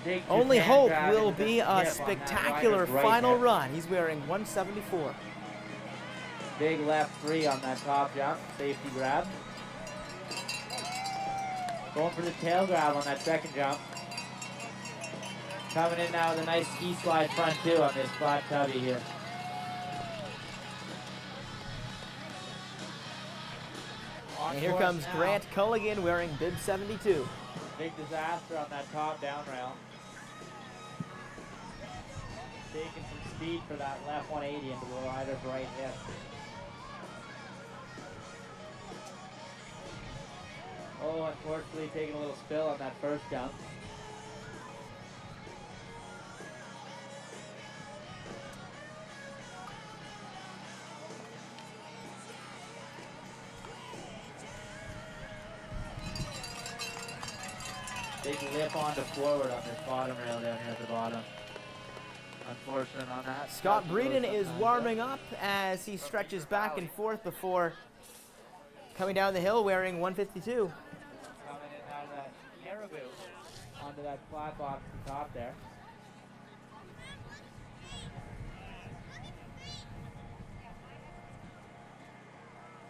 Big only Japan hope grab will into the be hip a on that spectacular rider's right final hip. run. He's wearing 174. Big left 3 on that top jump. Safety grab. Going for the tail grab on that second jump. Coming in now with a nice ski slide front 2 on this flat tubby here. And here comes Grant Culligan wearing bib 72. Big disaster on that top down rail. Taking some speed for that left 180 into the rider's right hip. Oh, unfortunately taking a little spill on that first jump. Big lip onto forward on this bottom rail down here at the bottom. Unfortunate on that. Scott That's what Breeden goes is sometimes, warming up as he stretches back and forth before coming down the hill wearing 152. Coming in out of that caribou onto that flat box at the top there.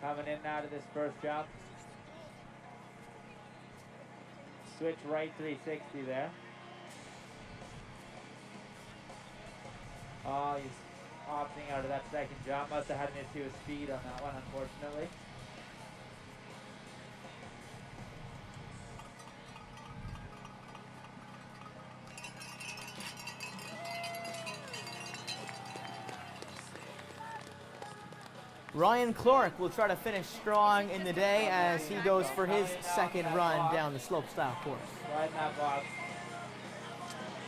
Coming in now to this first jump. Switch right 360 there. Oh, he's opting out of that second jump. Must have had an issue with speed on that one, unfortunately. Ryan Clark will try to finish strong in the day as he goes for his second run down the slopestyle course. Right in that box.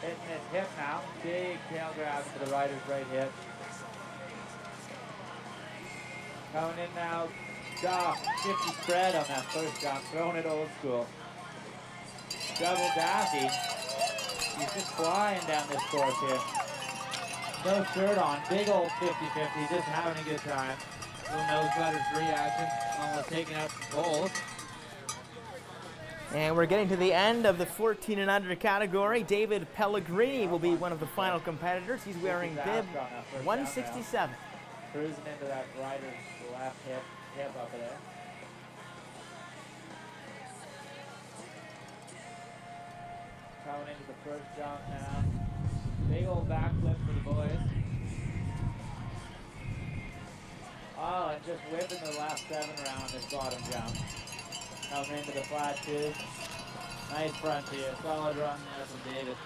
Hitting his hip now. Big tail grab to the rider's right hip. Coming in now. 50 spread on that first jump. Throwing it old school. Double daffy. He's just flying down this course here. No shirt on, big old 50-50, just having a good time. Little nose butters reaction, almost taking out some goals. And we're getting to the end of the 14 and under category. David Pellegrini will be one of the final competitors. He's wearing bib 167. Cruising into that rider's left hip up there. Coming into the first jump now. Big old backflip for the boys. Oh, and just whipping the last 7 round this bottom jump. Coming into the flat 2. Nice front two. Solid run there from David.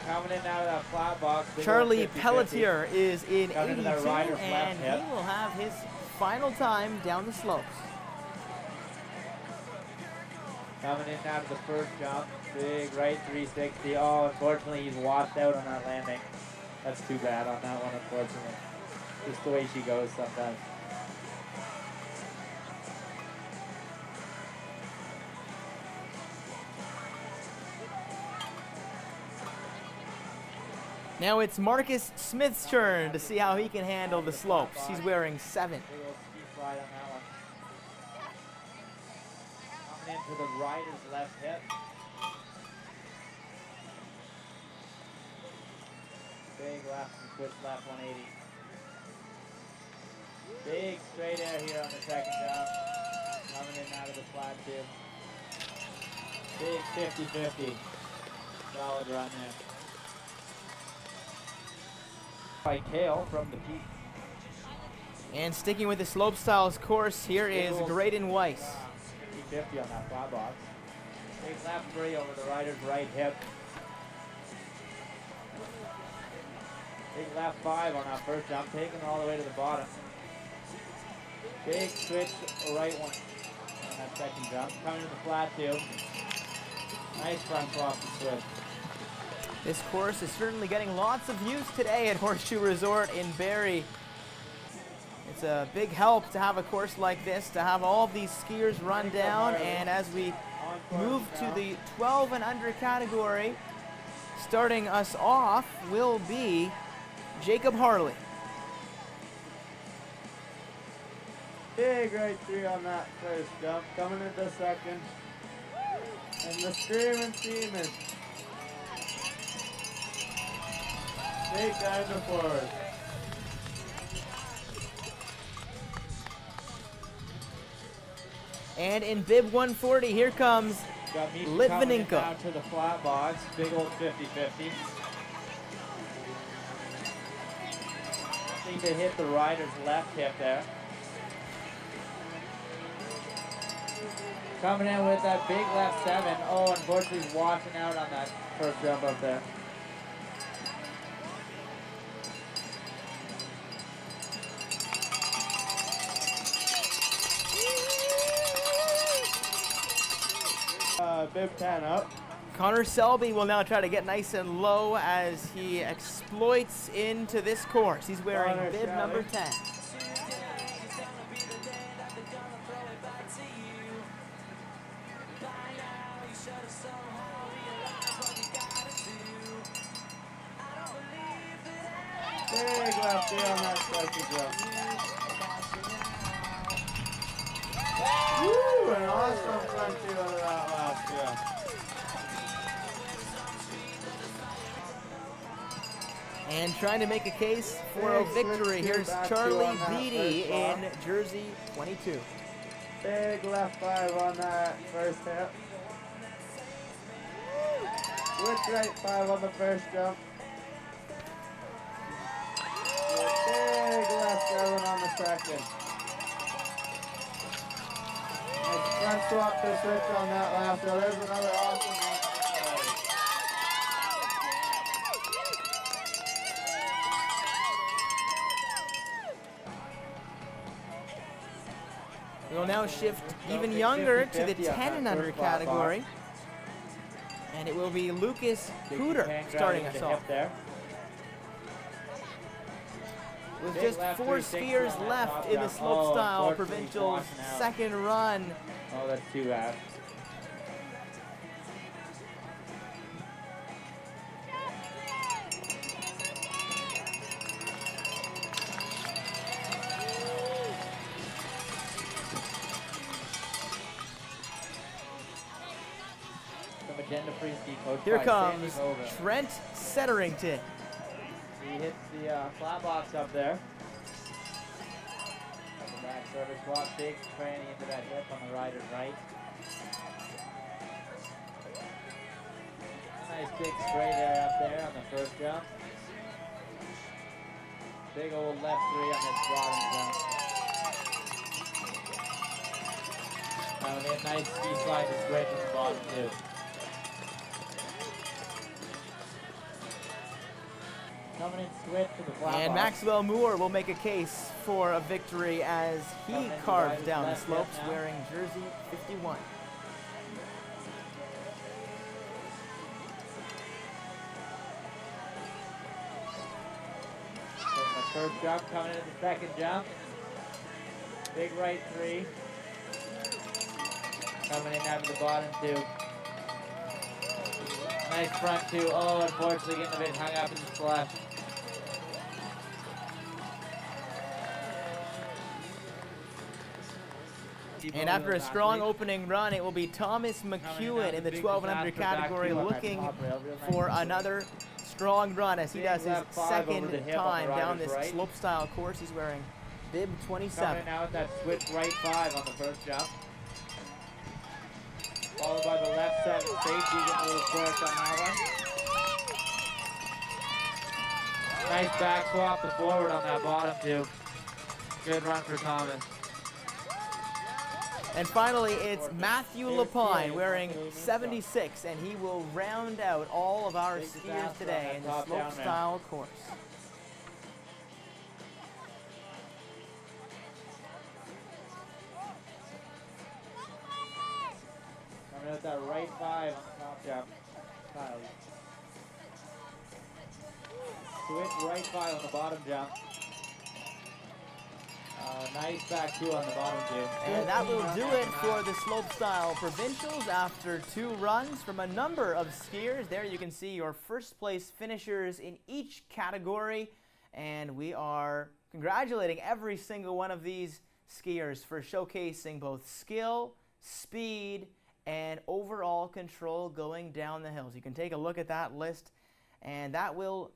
Coming in out of that flat box. Charlie Pelletier is in Coming 82, into that rider's and left hip. he will have his final time down the slopes. Coming in out of the first jump. Big right 360. Oh, unfortunately he's washed out on that landing. That's too bad on that one, unfortunately. Just the way she goes sometimes. Now it's Marcus Smith's turn to see how he can handle the slopes. He's wearing 7. Big old ski slide on that one. Coming into the rider's left hip. Big left and switch left 180. Big straight air here on the second jump. Coming in out of the flat 2. Big 50-50. Solid run there. By Kale from the peak. And sticking with the Slopestyles course, here is Graydon Weiss. 50-50 on that flat box. Big left 3 over the rider's right hip. Big left 5 on that first jump, taking it all the way to the bottom. Big switch right 1 on that second jump. Coming to the flat 2. Nice front swap to switch. This course is certainly getting lots of use today at Horseshoe Resort in Barrie. It's a big help to have a course like this, to have all of these skiers run down, and as we move to the 12 and under category, starting us off will be Jacob Harley. Big right 3 on that first jump, coming into second. And the screaming team is big dive to forward. And in bib 140, here comes Got Misha Litvinenko. coming in down to the flat box. Big old 50-50. Seem to hit the rider's left hip there. Coming in with that big left 7. Oh, unfortunately he's washing out on that first jump up there. Bib 10 up. Connor Selby will now try to get nice and low as he exploits into this course. He's wearing Connor bib number Selby. 10. Big left 3 on that second jump. Woo! An awesome front 2 out of that last jump. And trying to make a case for a victory, here's Charlie Beatty in jersey 22. Big left 5 on that first hip. Switch right 5 on the first jump. Big left 7 on the second. Nice front swap to switch on that last one. There's another awesome one. We will now shift even younger to the 10 and under category. And it will be Lucas Cooter starting us off. With just 4 skiers left in the Slopestyle Provincial's second run. Oh, that's too bad. and the free-ski coach. Here by comes Sandy Vogel. Trent Setterington. He hits the flat box up there. The back service walk, big tranny into that hip on the rider's right. A nice big spray there up there on the first jump. Big old left 3 on this bottom jump. A nice ski slide to switch in the bottom too. Coming in switch to the flat And box. Maxwell Moore will make a case for a victory as he Coming into carves rider's down the left slopes hip now. wearing jersey 51. Taking the first jump, coming into the second jump. Big right 3. Coming in out of the bottom 2. Nice front 2. Oh, unfortunately getting a bit hung up in the flush. And after a strong opening run, it will be Thomas McEwen in the 1200 category looking for another strong run as he does his second time down this slopestyle course. He's wearing bib 27. Coming in now with that switch right 5 on the first jump. Followed by the left 7 safety, getting a little force on that one. Nice back swap to forward on that bottom 2. Good run for Thomas. And finally, it's Matthew Lapine wearing 76, and he will round out all of our skiers today in the slopestyle course. Coming with that right 5 on the top jump. Kyle. Switch right 5 on the bottom jump. Nice back 2 on the bottom 2. And that will do it for the slopestyle provincials after 2 runs from a number of skiers. There you can see your first place finishers in each category. And we are congratulating every single one of these skiers for showcasing both skill, speed, and overall control going down the hills. You can take a look at that list, and that will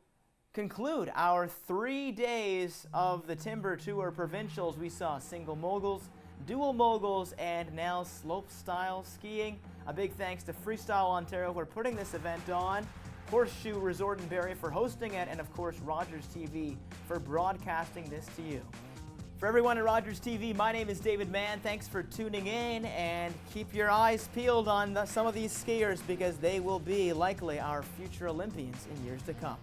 conclude our 3 days of the Timber Tour Provincials. We saw single moguls, dual moguls, and now slopestyle skiing. A big thanks to Freestyle Ontario for putting this event on, Horseshoe Resort in Barrie for hosting it, and of course Rogers TV for broadcasting this to you. For everyone at Rogers TV, my name is David Mann. Thanks for tuning in, and keep your eyes peeled on some of these skiers because they will be likely our future Olympians in years to come.